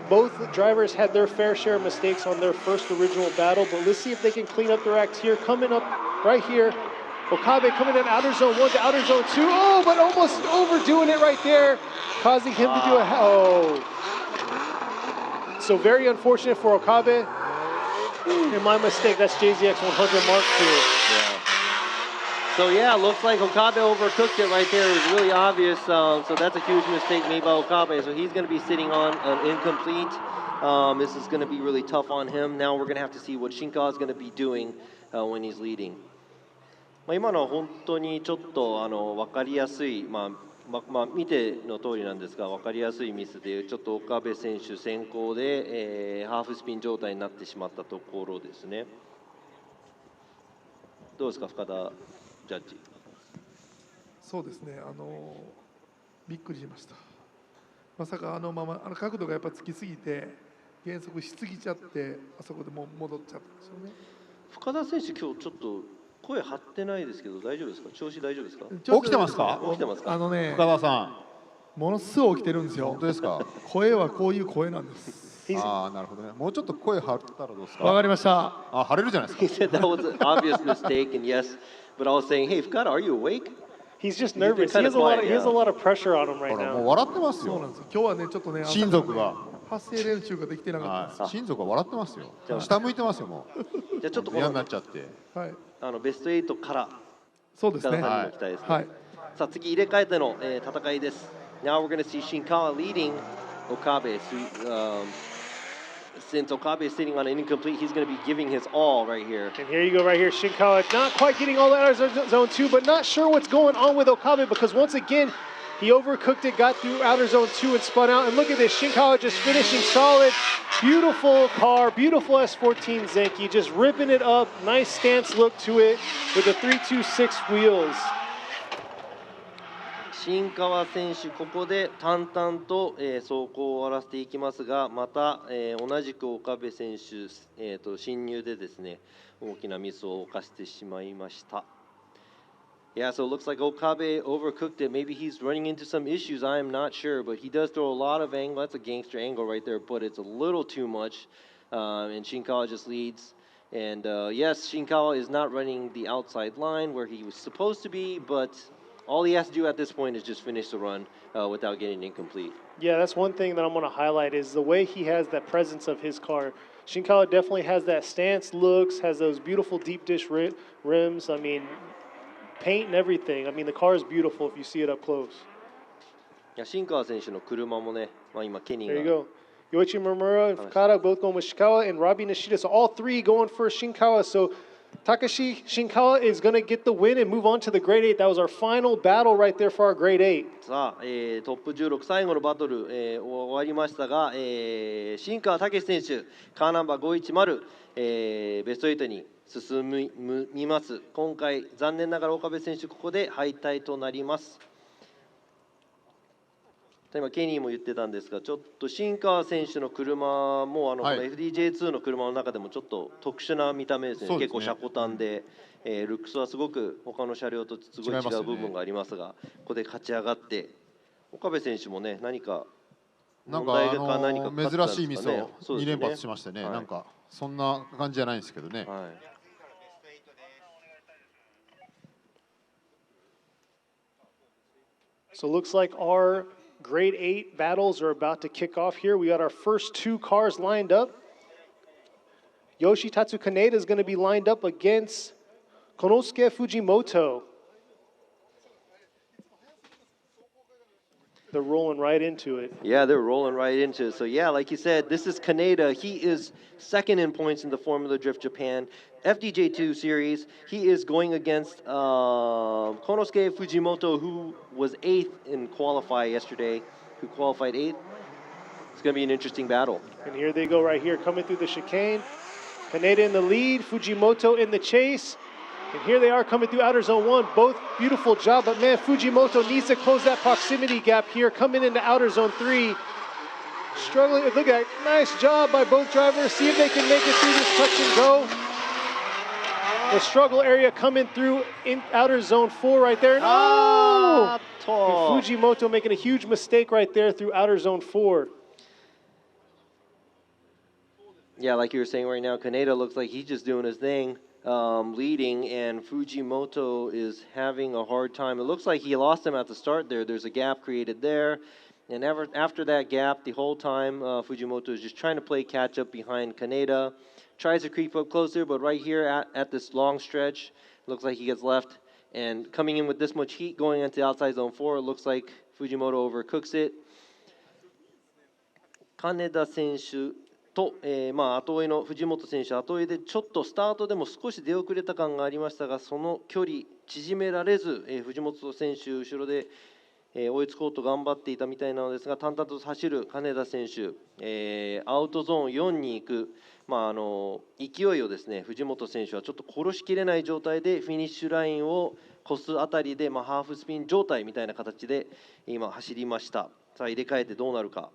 Both drivers had their fair share of mistakes on their first original battle, but let's see if they can clean up their act here. Coming up right here, Okabe coming in outer zone 1 to outer zone 2. Oh, but almost overdoing it right there, causing him to do a... Oh. So very unfortunate for Okabe. And my mistake, that's JZX 100 Mark II. Yeah. So yeah, looks like Okabe overcooked it right there. It was really obvious. So that's a huge mistake made by Okabe. So he's going to be sitting on an incomplete. This is going to be really tough on him. Now we're going to have to see what Shinkawa is going to be doing when he's leading. 今のは本当にちょっと分かりやすい、見ての通りなんですが分かりやすいミスでちょっと岡部選手先行で、ハーフスピン状態になってしまったところですね。どうですか深田ジャッジ。そうですね、びっくりしました。まさかまま角度がやっぱつきすぎて減速しすぎちゃってあそこでもう戻っちゃったんですよね。深田選手今日ちょっと声張ってないですけど大丈夫ですか？調子大丈夫ですか？起きてますか？起きてますか？深田さん、ものすごい起きてるんですよ。本当ですか？声はこういう声なんです。ああ、なるほどね。もうちょっと声張ったらどうですか？わかりました。あ、張れるじゃないですか。He said that was an obvious mistake, and yes, but I was saying, hey, Fukada, are you awake? He's just nervous. He has a lot of pressure on him right now. もう笑ってますよ。そうなんです。今日はねちょっとね親族が発声練習ができてなかったんです。親族が笑ってますよ。下向いてますよもう。じゃあちょっと嫌になっちゃって。はい。ベスト8からそうですね。はい。さあ次入れ替えての、戦いです。Now we're going to see Shinkawa leading Okabe. Since Okabe is sitting on an incomplete, he's going to be giving his all right here. And here you go right here. Shinkawa not quite getting all out of zone 2, but not sure what's going on with Okabe because once again, he overcooked it, got through outer zone 2 and spun out. And look at this, Shinkawa just finishing solid. Beautiful car, beautiful S14 Zenki, just ripping it up. Nice stance look to it with the 326 wheels. 新川選手、ここで淡々と、走行を終わらせていきますが、また、同じく岡部選手、進入でですね、大きなミスを犯してしまいました。Yeah, so it looks like Okabe overcooked it. Maybe he's running into some issues. I am not sure, but he does throw a lot of angle. That's a gangster angle right there, but it's a little too much. And Shinkawa just leads. And yes, Shinkawa is not running the outside line where he was supposed to be, but all he has to do at this point is just finish the run without getting incomplete. Yeah, that's one thing that I'm going to highlight is the way he has that presence of his car. Shinkawa definitely has that stance looks, has those beautiful deep dish rims. I mean, paint and everything. I mean, the car is beautiful if you see it up close. いや、新川選手の車もね、今ケニーが。There you go. Yoichi Mimura and Fukada both going with Shinkawa and Robbie Nishida. So all three going for Shinkawa. So Takashi Shinkawa is going to get the win and move on to the grade 8. That was our final battle right there for our grade 8. さあ、トップ16最後のバトル、終わりましたが、新川武史選手、カーナンバー510、ベスト8に進みます。今回残念ながら岡部選手ここで敗退となります。今ケニーも言ってたんですが、ちょっと新川選手の車もこの FDJ2 の車の中でもちょっと特殊な見た目ですね。結構車庫端で、ルックスはすごく他の車両とすごい違う部分がありますが、ここで勝ち上がって岡部選手もね何かなんか珍しいミスを2連発しましてね、なんかそんな感じじゃないんですけどね。So it looks like our grade 8 battles are about to kick off here. We got our first 2 cars lined up. Yoshitatsu Kineta is going to be lined up against Konosuke Fujimoto. They're rolling right into it. Yeah, they're rolling right into it. So yeah, like you said, this is Kineta. He is second in points in the Formula Drift Japan FDJ2 series. He is going against Konosuke Fujimoto, who was 8th in qualify yesterday, who qualified 8th. It's going to be an interesting battle. And here they go right here, coming through the chicane. Kineta in the lead, Fujimoto in the chase. And here they are coming through outer zone 1. Both beautiful job, but man, Fujimoto needs to close that proximity gap here, coming into outer zone 3. Struggling, look at that, nice job by both drivers. See if they can make it through this touch and go. The struggle area coming through in outer zone 4 right there. No! And Fujimoto making a huge mistake right there through outer zone 4. Yeah, like you were saying right now, Kineta looks like he's just doing his thing. Leading, and Fujimoto is having a hard time. It looks like he lost him at the start there. There's a gap created there. And after that gap, the whole time, Fujimoto is just trying to play catch-up behind Kineta. Tries to creep up closer, but right here at this long stretch, looks like he gets left. And coming in with this much heat going into outside zone 4, it looks like Fujimoto overcooks it. Kaneda 選手と、後追いの藤本選手、後追いでちょっとスタートでも少し出遅れた感がありましたが、その距離縮められず、藤本選手後ろで、追いつこうと頑張っていたみたいなのですが、淡々と走る金田選手、アウトゾーン4に行く、勢いをですね、藤本選手はちょっと殺しきれない状態でフィニッシュラインを越すあたりで、ハーフスピン状態みたいな形で今走りました。さあ入れ替えてどうなるか。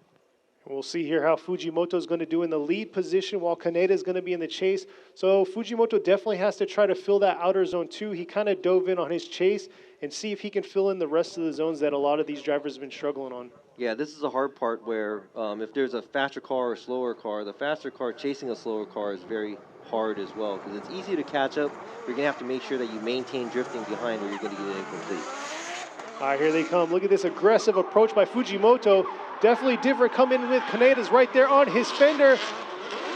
We'll see here how Fujimoto is going to do in the lead position while Kineta is going to be in the chase. So Fujimoto definitely has to try to fill that outer zone 2. He kind of dove in on his chase and see if he can fill in the rest of the zones that a lot of these drivers have been struggling on. Yeah, this is a hard part where if there's a faster car or a slower car, the faster car chasing a slower car is very hard as well because it's easy to catch up. You're going to have to make sure that you maintain drifting behind or you're going to get incomplete. All right, here they come. Look at this aggressive approach by Fujimoto. Definitely different coming with Kaneta's right there on his fender.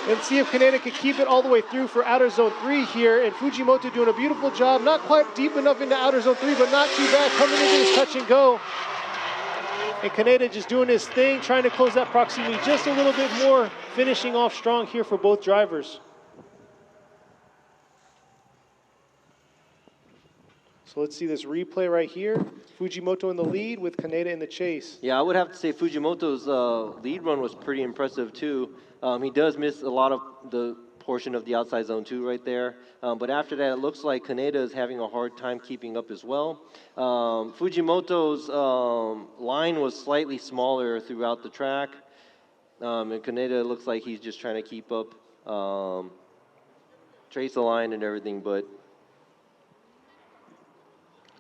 And see if Kineta can keep it all the way through for outer zone 3 here. And Fujimoto doing a beautiful job. Not quite deep enough into outer zone 3, but not too bad coming into this touch and go. And Kineta just doing his thing, trying to close that proximity just a little bit more, finishing off strong here for both drivers. So let's see this replay right here. Fujimoto in the lead with Kineta in the chase. Yeah, I would have to say Fujimoto's lead run was pretty impressive too. He does miss a lot of the portion of the outside zone 2 right there. But after that, it looks like Kineta is having a hard time keeping up as well. Fujimoto's line was slightly smaller throughout the track. And Kineta looks like he's just trying to keep up, trace the line and everything, but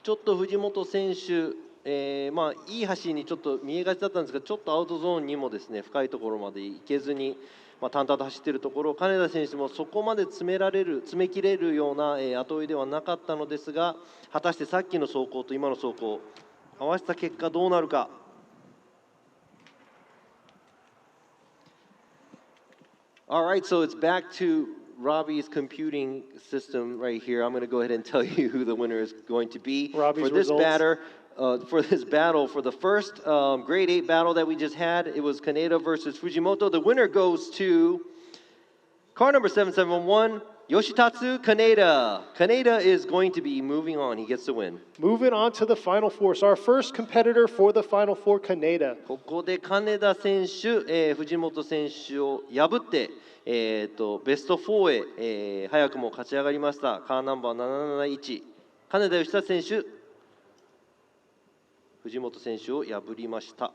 ちょっと藤本選手、いい走りにちょっと見えがちだったんですが、ちょっとアウトゾーンにもですね、深いところまで行けずに、淡々と走っているところ、金田選手もそこまで詰め切れるような、後追いではなかったのですが、果たしてさっきの走行と今の走行、合わせた結果どうなるか。All right, so it's back to Robbie's computing system right here. I'm going to go ahead and tell you who the winner is going to be Robbie's for this results. For this battle. For the first grade 8 battle that we just had, it was Kineta versus Fujimoto. The winner goes to car number 771, Yoshitatsu Kineta. Kineta is going to be moving on. He gets the win. Moving on to the Final Four. So our first competitor for the Final Four, Kineta. ここで金田選手、藤本選手を破って、ベスト4へ、早くも勝ち上がりました。カーナンバー771、金田義達選手、藤本選手を破りました。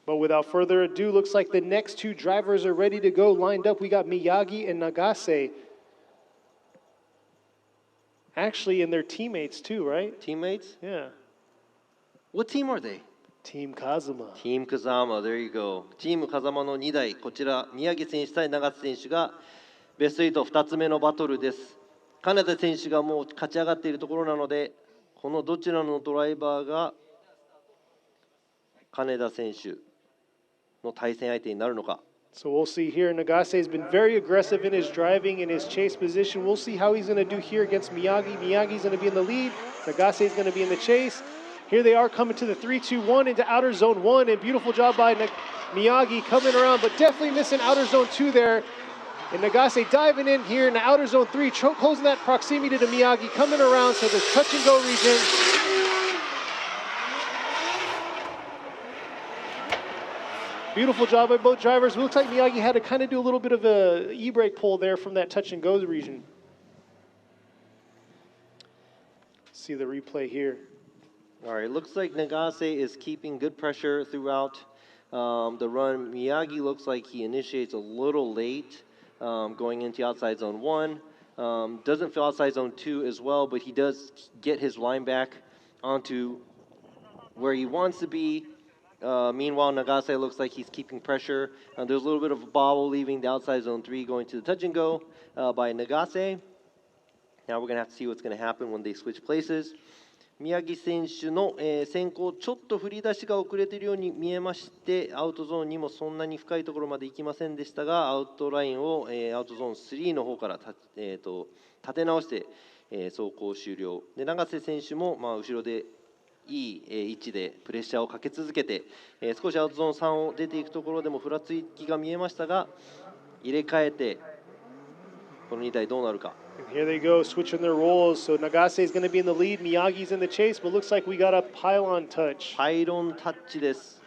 But without further ado, looks like the next 2 drivers are ready to go. Lined up, we got Miyagi and Nagase. Actually, and they're teammates too, right? Teammates? Yeah. What team are they? Team Kazuma. Team Kazama, there you go. チーム風間の2台、こちら宮城選手対長瀬選手がベスト8、2つ目のバトルです。金田選手がもう勝ち上がっているところなので、このどちらのドライバーが金田選手の対戦相手になるのか。So we'll see here. Nagase has been very aggressive in his driving and his chase position. We'll see how he's going to do here against Miyagi. Miyagi's going to be in the lead. Nagase is going to be in the chase. Here they are coming to the 3-2-1 into outer zone 1. And beautiful job by Miyagi coming around, but definitely missing outer zone 2 there. And Nagase diving in here in the outer zone 3, closing that proximity to Miyagi, coming around to this touch and go region. Beautiful job by both drivers. It looks like Miyagi had to kind of do a little bit of a e-brake pull there from that touch and go region. See the replay here. All right, looks like Nagase is keeping good pressure throughout the run. Miyagi looks like he initiates a little late going into outside zone 1. Doesn't feel outside zone 2 as well, but he does get his line back onto where he wants to be. Meanwhile, Nagase looks like he's keeping pressure. There's a little bit of a bobble leaving the outside zone 3 going to the touch and go by Nagase. Now we're going to have to see what's going to happen when they switch places. 宮城選手の、先行ちょっと振り出しが遅れているように見えまして、アウトゾーンにもそんなに深いところまで行きませんでしたが、アウトラインを、アウトゾーン3の方から立て直して、走行終了で、永瀬選手も、後ろでいい位置でプレッシャーをかけ続けて、少しアウトゾーン3を出ていくところでもふらつきが見えましたが、入れ替えてこの2台どうなるか。And here they go, switching their roles. So Nagase is going to be in the lead, Miyagi's in the chase, but looks like we got a pylon touch. パイロンタッチです。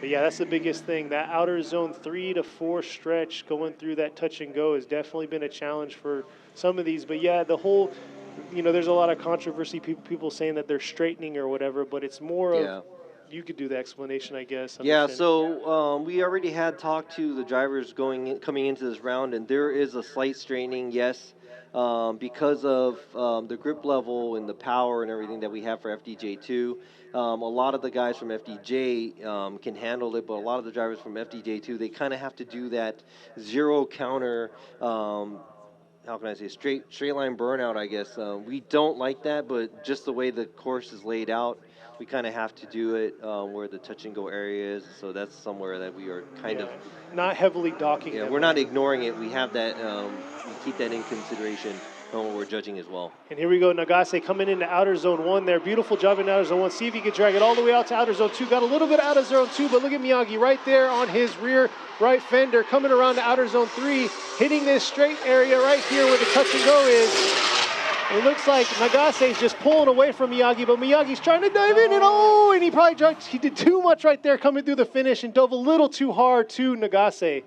But yeah, that's the biggest thing. That outer zone 3 to 4 stretch going through that touch and go has definitely been a challenge for some of these. But yeah, the whole, there's a lot of controversy, people saying that they're straightening or whatever, but it's more of, you could do the explanation, I guess. Yeah, so we already had talked to the drivers coming into this round, and there is a slight straightening, yes, because of the grip level and the power and everything that we have for FDJ2. A lot of the guys from FDJ can handle it, but a lot of the drivers from FDJ2, they kind of have to do that zero counter, how can I say, straight line burnout, I guess. We don't like that, but just the way the course is laid out, we kind of have to do it where the touch and go area is. So that's somewhere that we are kind of not heavily docking. Yeah, we're not ignoring it. We have that. We keep that in consideration when we're judging as well. And here we go, Nagase coming into outer zone 1 there. Beautiful job in outer zone 1. See if he can drag it all the way out to outer zone 2. Got a little bit out of zone 2, but look at Miyagi right there on his rear right fender, coming around to outer zone 3, hitting this straight area right here where the touch and go is. It looks like Nagase is just pulling away from Miyagi, but Miyagi's trying to dive in, and he did too much right there coming through the finish and dove a little too hard to Nagase.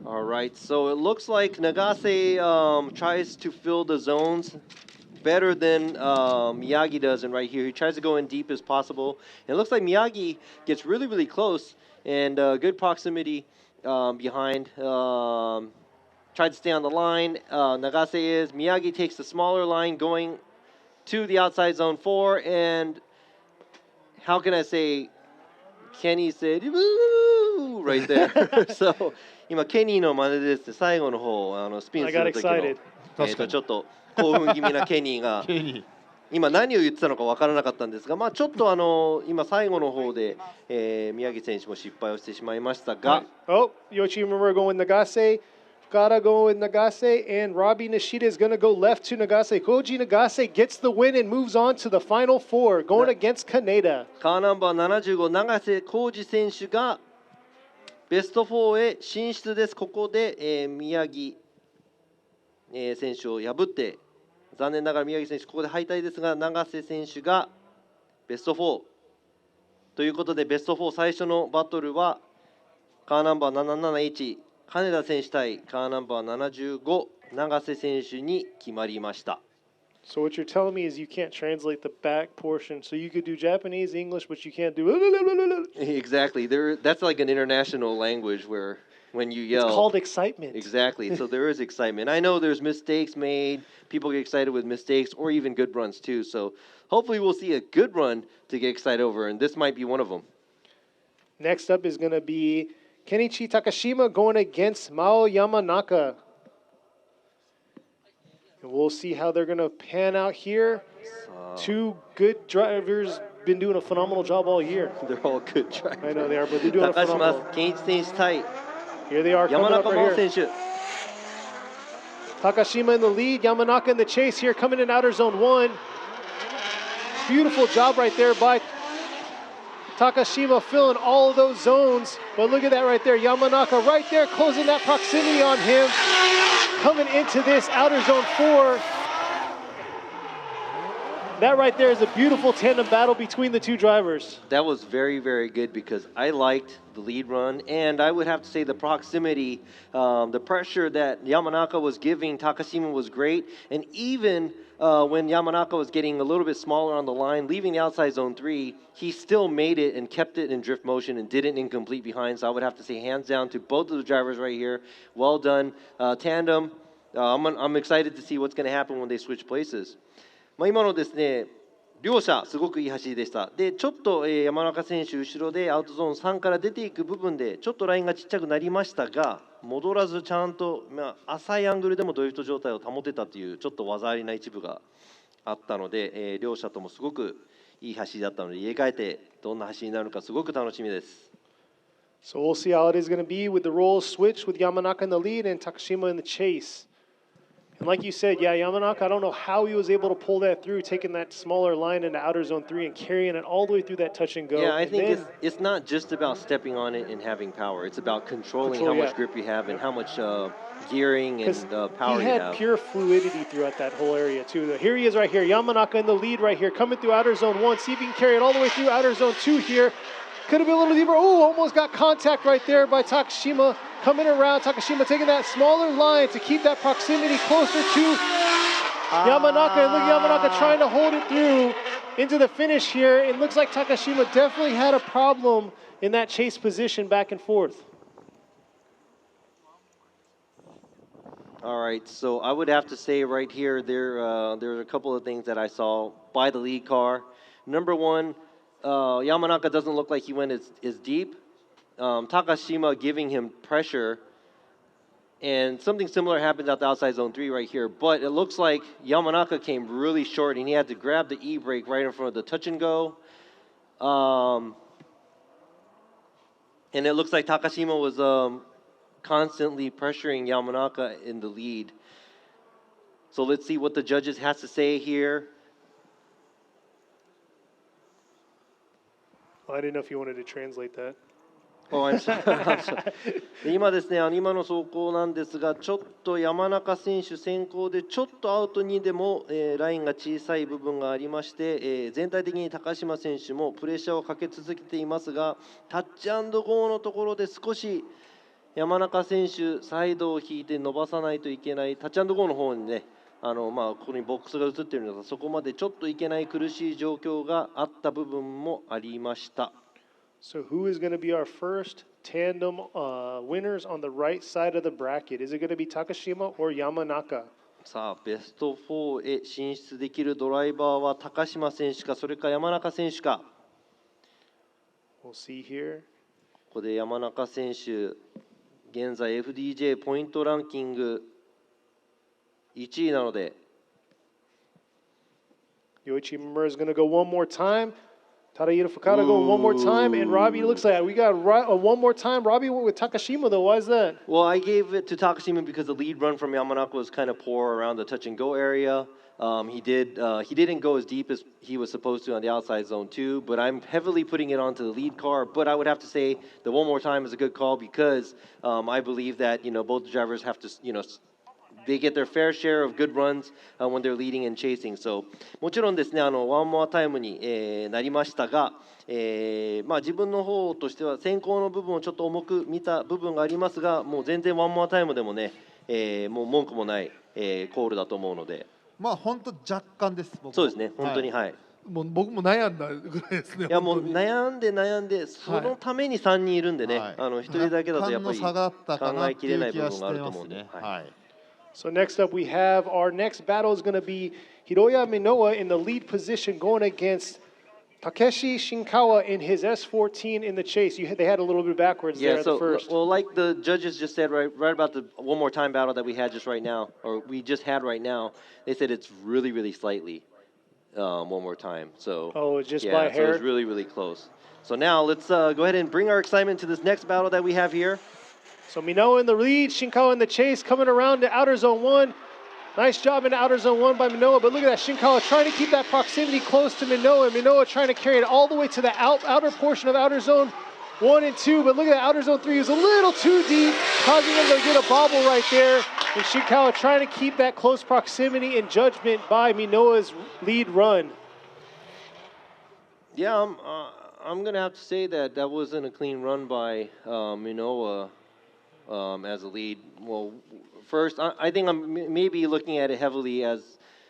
All right, so it looks like Nagase tries to fill the zones better than Miyagi does, and right here he tries to go in deep as possible. And it looks like Miyagi gets really, really close and good proximity behind. Tried to stay on the line. Nagase Miyagi takes the smaller line going to the outside zone 4, and how can I say, Kenny said, woo, right there. So, 今ケニーの真似ですね。最後の方スピンする時のちょっと興奮気味なケニーが今何を言ってたのか分からなかったんですが、ちょっと今最後の方で、宮城選手も失敗をしてしまいましたが。Oh, Yoichi Mimura going with Nagase. Gotta go with Nagase, and Robbie Nishida is going to go left to Nagase. Koji Nagase gets the win and moves on to the final 4, going against Kineta. カーナンバー75、永瀬浩二選手がベスト4へ進出です。ここで、宮城、選手を破って、残念ながら宮城選手、ここで敗退ですが、永瀬選手がベスト4。ということで、ベスト4最初のバトルは、カーナンバー771、金田選手対カーナンバー75、永瀬選手に決まりました。So what you're telling me is you can't translate the back portion. So you could do Japanese, English, but you can't do. Exactly. That's like an international language where when you yell. It's called excitement. Exactly. So there is excitement. I know there's mistakes made. People get excited with mistakes or even good runs too. So hopefully we'll see a good run to get excited over, and this might be one of them. Next up is going to be Kenichi Takashima going against Mao Yamanaka. And we'll see how they're going to pan out here. Two good drivers, been doing a phenomenal job all year. They're all good drivers. I know they are, but they're doing a phenomenal. Kenichi 選手対 Here they are coming up Yamanaka right 真 here. 選手。 Takashima in the lead, Yamanaka in the chase here, coming in outer zone 1. Beautiful job right there by Takashima, filling all of those zones. But look at that right there, Yamanaka right there, closing that proximity on him. Coming into this outer zone 4. That right there is a beautiful tandem battle between the two drivers. That was very, very good because I liked the lead run, and I would have to say the proximity, the pressure that Yamanaka was giving Takashima was great, and even when Yamanaka was getting a little bit smaller on the line, leaving the outside zone 3, he still made it and kept it in drift motion and didn't incomplete behind, so I would have to say hands down to both of the drivers right here. Well done. Tandem, I'm excited to see what's going to happen when they switch places. 今のですね、両者すごくいい走りでした。で、ちょっと、山中選手後ろでアウトゾーン3から出ていく部分でちょっとラインがちっちゃくなりましたが、戻らずちゃんと、浅いアングルでもドリフト状態を保てたというちょっと技ありな一部があったので、両者ともすごくいい走りだったので、入れ替えてどんな走りになるのかすごく楽しみです。So we'll see how it is going to be with the role switch with Yamanaka in the lead and Takashima in the chase. And like you said, yeah, Yamanaka, I don't know how he was able to pull that through, taking that smaller line into outer zone 3 and carrying it all the way through that touch and go. Yeah, I think it's not just about stepping on it and having power. It's about controlling how much grip you have and how much gearing and power you have. He had pure fluidity throughout that whole area too. Here he is right here, Yamanaka in the lead right here, coming through outer zone 1. See if he can carry it all the way through outer zone 2 here. Could have been a little deeper. Oh, almost got contact right there by Takashima. Coming around, Takashima taking that smaller line to keep that proximity closer to Yamanaka. And look, Yamanaka trying to hold it through into the finish here. It looks like Takashima definitely had a problem in that chase position back and forth. All right, so I would have to say right here, there's a couple of things that I saw by the lead car. Number one, Yamanaka doesn't look like he went as deep. Takashima giving him pressure, and something similar happened at the outside zone 3 right here, but it looks like Yamanaka came really short and he had to grab the e-brake right in front of the touch and go. And it looks like Takashima was constantly pressuring Yamanaka in the lead. So let's see what the judges has to say here. Well, I didn't know if you wanted to translate that. Oh, I'm sorry. 今ですね、今の走行なんですが、ちょっと山中選手先行でちょっとアウトにでも、ラインが小さい部分がありまして、全体的に高島選手もプレッシャーをかけ続けていますが、タッチアンドゴーのところで少し山中選手サイドを引いて伸ばさないといけない、タッチアンドゴーの方にね、ここにボックスが映っているのがそこまでちょっといけない苦しい状況があった部分もありました。So who is going to be our first tandem winners on the right side of the bracket? Is it going to be Takashima or Yamanaka? さあ、ベスト4へ進出できるドライバーは高島選手か、それか山中選手か。We'll see here. ここで山中選手、現在 FDJ ポイントランキング1位なので。Yoichi Mimura is going to go one more time. Tadahiro Fukada going one more time, and Robbie looks like we got one more time. Robbie went with Takashima though. Why is that? Well, I gave it to Takashima because the lead run from Yamanaka was kind of poor around the touch and go area. He didn't go as deep as he was supposed to on the outside zone 2, but I'm heavily putting it onto the lead car. But I would have to say the one more time is a good call because I believe that both the drivers have to they get their fair share of good runs when they're leading and chasing. So もちろんですね、ワンモアタイムに、なりましたが、自分の方としては先行の部分をちょっと重く見た部分がありますが、もう全然ワンモアタイムでもね、もう文句もない、コールだと思うので。まあ本当若干です。そうですね、本当に、はい。もう僕も悩んだぐらいですね。いやもう本当に悩んで悩んで、そのために3人いるんでね、はい1人だけだとやっぱり若干の差があったかな考えきれない部分があると思うんで。っていう気がしてますね。はい。 So next up, we have our next battle is going to be Hiroya Minoa in the lead position going against Takeshi Shinkawa in his S14 in the chase. They had a little bit backwards there Yeah, at the so first. well, like the judges just said right about the one more time battle that we had just right now, or we just had right now, they said it's really slightly one more time. So Oh, it's just yeah, by so hair? it's really close. So now let's go ahead and bring our excitement to this next battle that we have here. So Minoa in the lead, Shinkawa in the chase, coming around to outer zone 1. Nice job in outer zone 1 by Minoa, but look at that, Shinkawa trying to keep that proximity close to Minoa. Minoa trying to carry it all the way to the outer portion of outer zone 1 and 2, but look at that, outer zone 3 is a little too deep, causing him to get a bobble right there. And Shinkawa trying to keep that close proximity and judgment by Minoa's lead run. Yeah, I'm gonna have to say that wasn't a clean run by Minoa as a lead. Well, first, I think I'm maybe looking at it heavily as,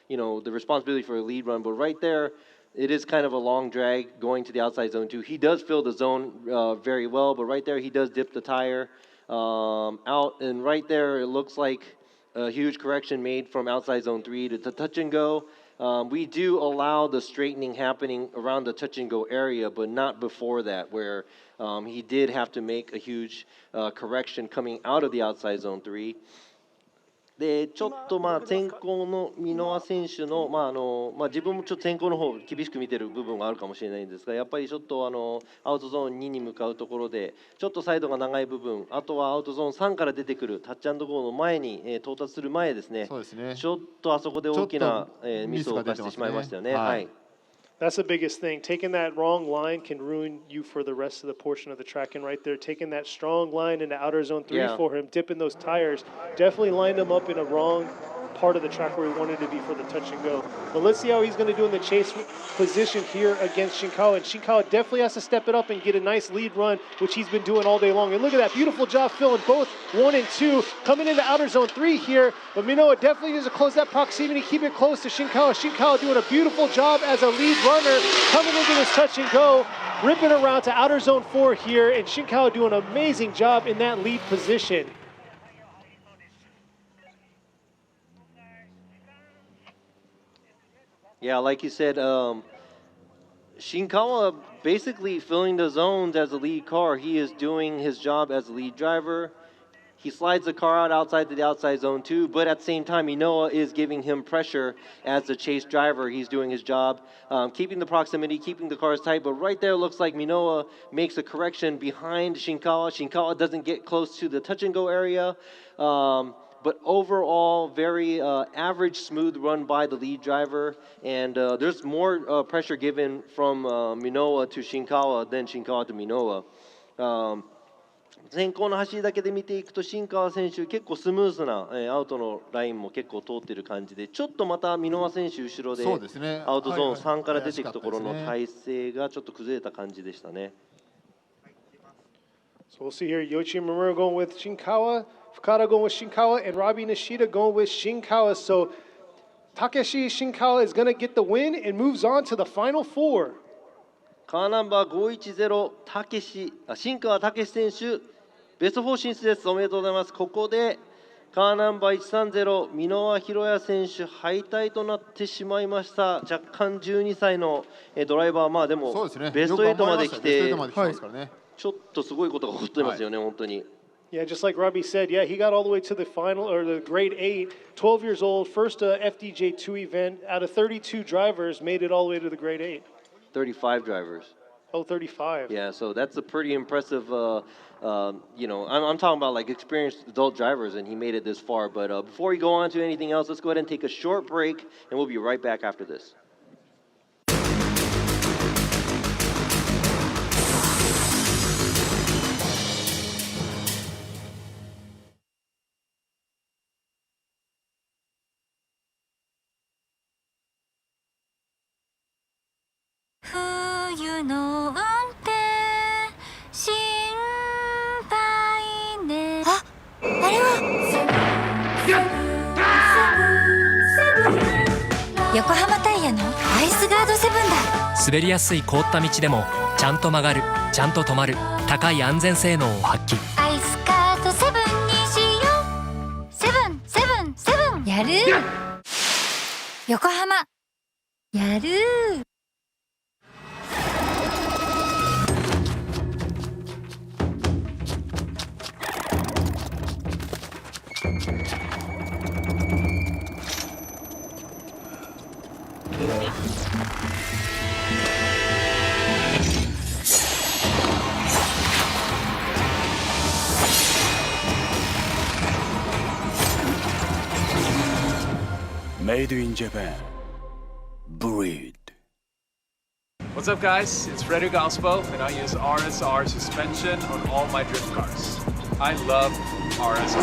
you know, the responsibility for a lead run, but right there, it is kind of a long drag going to the outside zone 2. He does fill the zone very well, but right there he does dip the tire out, and right there it looks like a huge correction made from outside zone 3 to touch and go. We do allow the straightening happening around the touch and go area, but not before that, where he did have to make a huge correction coming out of the outside zone 3. でちょっと先行のミノア選手の、自分もちょっと先行の方厳しく見てる部分があるかもしれないんですが、やっぱりちょっとアウトゾーン2に向かうところでちょっとサイドが長い部分、あとはアウトゾーン3から出てくるタッチ&ゴーの前に、到達する前ですね。そうですね。ちょっとあそこで大きな、ミスを犯してしまいましたよね。はい。 That's the biggest thing. Taking that wrong line can ruin you for the rest of the portion of the track. And right there, taking that strong line into outer zone 3 for him, dipping those tires, definitely lined him up in a wrong part of the track where he wanted to be for the touch and go. But let's see how he's going to do in the chase position here against Shinkawa. And Shinkawa definitely has to step it up and get a nice lead run, which he's been doing all day long. And look at that beautiful job filling both 1 and 2, coming into outer zone 3 here. But Minoa definitely needs to close that proximity, keep it close to Shinkawa. Shinkawa doing a beautiful job as a lead runner, coming into this touch and go, ripping around to outer zone 4 here. And Shinkawa doing an amazing job in that lead position. Yeah, like you said, Shinkawa basically filling the zones as a lead car. He is doing his job as a lead driver. He slides the car out outside to the outside zone 2, but at the same time, Minoa is giving him pressure as the chase driver. He's doing his job, keeping the proximity, keeping the cars tight, but right there looks like Minoa makes a correction behind Shinkawa. Shinkawa doesn't get close to the touch and go area. But overall, very average, smooth run by the lead driver. And there's more pressure given from Minoa to Shinkawa than Shinkawa to Minoa. 先行の走りだけで見ていくと、新川選手、結構スムーズなアウトのラインも結構通っている感じで、ちょっとまた箕輪選手、後ろでアウトゾーン3から出ていくところの体勢がちょっと崩れた感じでしたね。So we'll see here, Yoichi Mimura going with Shinkawa, Fukada going with Shinkawa, and Robbie Nishida going with Shinkawa. So Takeshi Shinkawa is going to get the win and moves on to the final 4. カーナンバー510、新川武史選手、ベスト4進出です。おめでとうございます。ここでカーナンバー130、箕輪弘也選手、敗退となってしまいました。若干12歳のドライバー、でもベスト8まで来て、ちょっとすごいことが起こってますよね、本当に。Yeah, just like Robbie said, yeah, he got all the way to the final, or the grade 8, 12 years old, first FDJ2 event out of 32 drivers, made it all the way to the grade 8. 35 drivers. Oh, 35. Yeah, so that's a pretty impressive, you know, I'm talking about like experienced adult drivers, and he made it this far. But before we go on to anything else, let's go ahead and take a short break, and we'll be right back after this. 滑りやすい凍った道でもちゃんと曲がる、ちゃんと止まる、高い安全性能を発揮。アイスカートセブンにしよう。セブンセブンセブン。やる。横浜やる。Made in Japan. Breed. What's up, guys? It's Frederick Ospo, and I use RSR suspension on all my drift cars. I love RSR.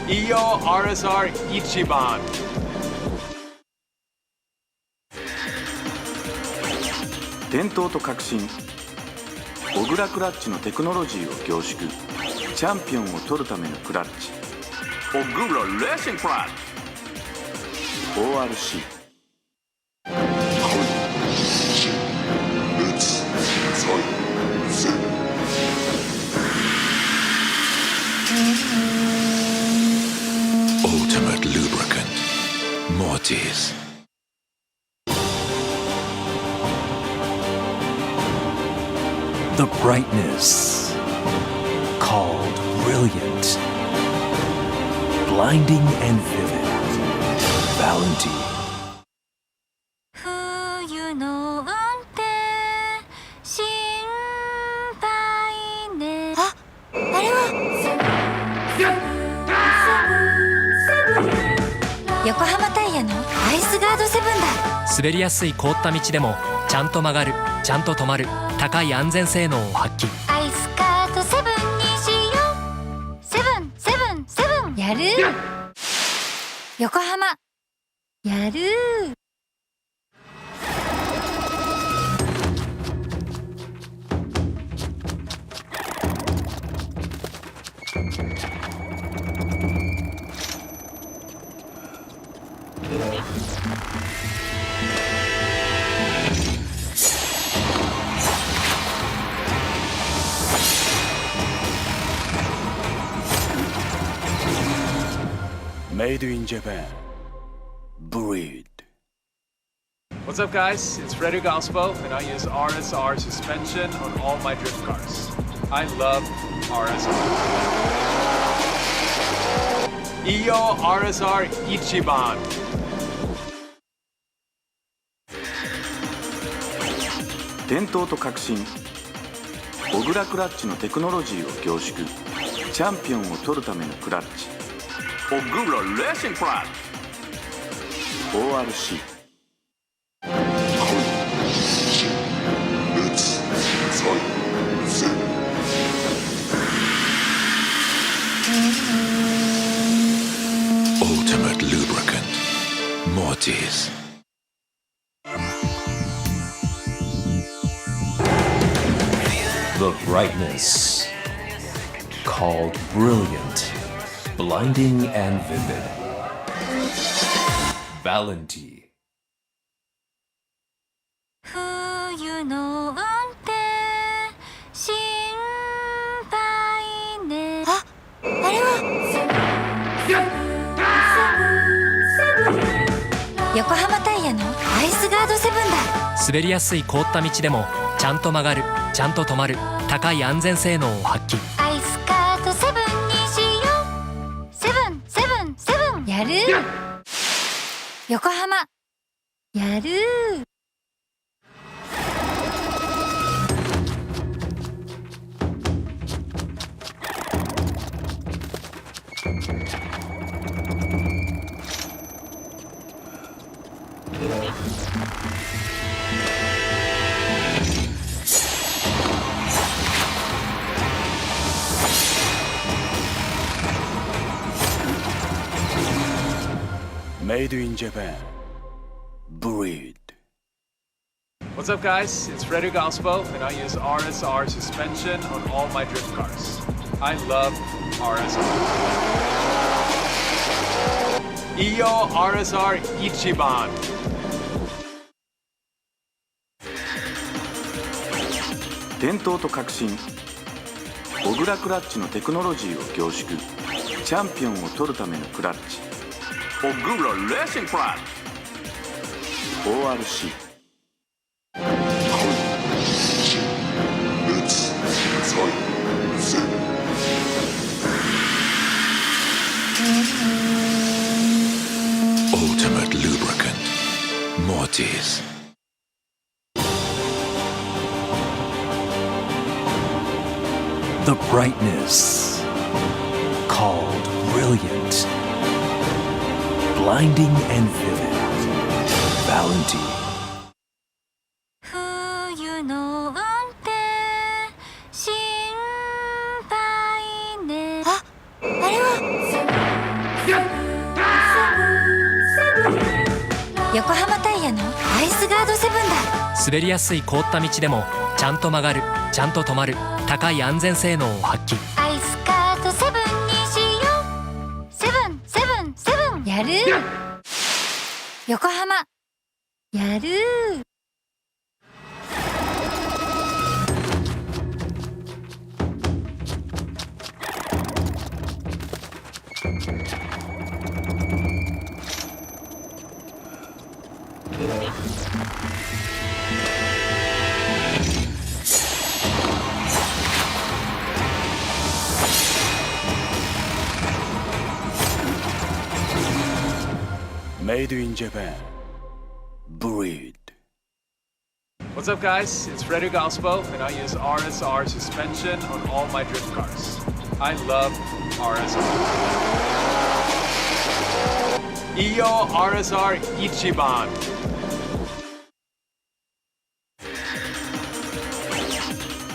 Iyo RSR Ichiban. 伝統と革新、小倉クラッチのテクノロジーを凝縮、チャンピオンを取るためのクラッチ、小倉レーシングクラッチ ORC。 Ultimate lubricant. Mortis. The brightness called brilliant, blinding and vivid. Valentine. 冬の運転心配ね。あ、あれは横浜タイヤのアイスガードセブンだ。滑りやすい凍った道でもちゃんと曲がる、ちゃんと止まる、高い安全性能を発揮。アイスカートセブンにしよう。セブンセブンセブン。やる。横浜やる。Made in Japan. Breed. What's up, guys? It's Frederick Ospo, and I use RSR suspension on all my drift cars. I love RSR. Iyo RSR Ichiban. 伝統と革新、小倉クラッチのテクノロジーを凝縮、チャンピオンを取るためのクラッチ、小倉レーシングクラッチ ORC。 Ultimate lubricant. Mortis. The brightness called brilliant, blinding and vivid. Valentine. 冬の運転心配ね。あ、あれは横浜タイヤのアイスガードセブンだ。滑りやすい凍った道でもちゃんと曲がる、ちゃんと止まる、高い安全性能を発揮。アイスカートセブンにしよう。セブンセブンセブン。やる。横浜やる。Made in Japan. Breed. What's up, guys? It's Frederick Ospo, and I use RSR suspension on all my drift cars. I love RSR. Iyo RSR Ichiban. 伝統と革新小倉クラッチのテクノロジーを凝縮チャンピオンを取るためのクラッチ小倉レーシングクラッチ ORC Ultimate lubricant. Mortis. The brightness called brilliant. Blinding and vivid. Valentine. 冬の運転心配ね。あ、あれは横浜タイヤのアイスガードセブンだ。滑りやすい凍った道でもちゃんと曲がる、ちゃんと止まる、高い安全性能を発揮。アイスカードセブンにしよう。セブンセブンセブンやる。横浜やる。Made in Japan. Breed. What's up, guys? It's Frederick Ospo, and I use RSR suspension on all my drift cars. I love RSR. Iyo RSR Ichiban.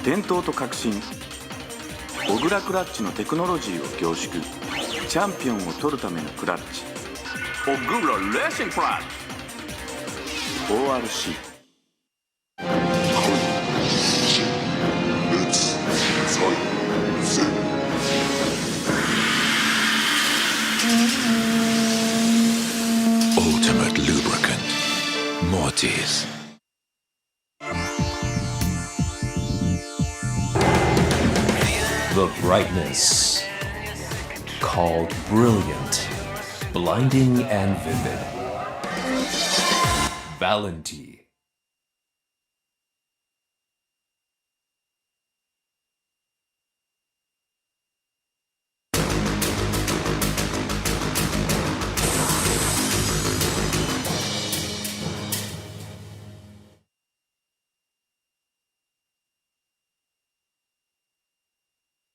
伝統と革新小倉クラッチのテクノロジーを凝縮チャンピオンを取るためのクラッチ小倉レーシングクラッチ ORC Ultimate lubricant. Mortis. The brightness called brilliant. Blinding and vivid. Valentine.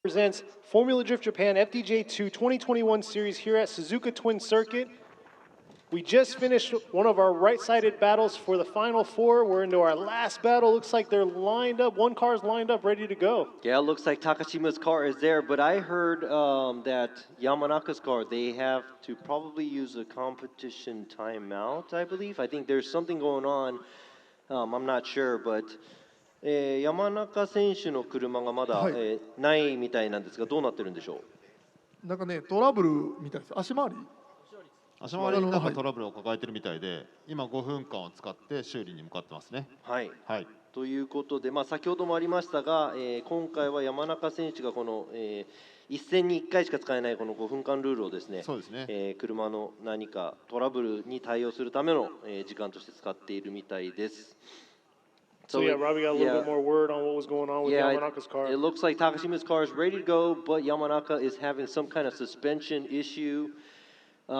Presents Formula Drift Japan FDJ2 2021 series here at Suzuka Twin Circuit. We just finished one of our right-sided battles for the final four. We're into our last battle. Looks like they're lined up. One car's lined up, ready to go. Yeah, it looks like Takashima's car is there, but I heard that Yamanaka's car, they have to probably use a competition timeout, I believe. I think there's something going on. I'm not sure, but 山中選手の車がまだ、ないみたいなんですが、どうなってるんでしょう。なんかね、トラブルみたいです。足回りになんかトラブルを抱えてるみたいで、今5分間を使って修理に向かってますね。はい。ということで、先ほどもありましたが、今回は山中選手がこの、一戦に1回しか使えないこの5分間ルールをですね、車の何かトラブルに対応するための、時間として使っているみたいです。So yeah, Robbie got a little bit more word on what was going on with Yamanaka's car. It looks like Takashima's car is ready to go, but Yamanaka is having some kind of suspension issue. He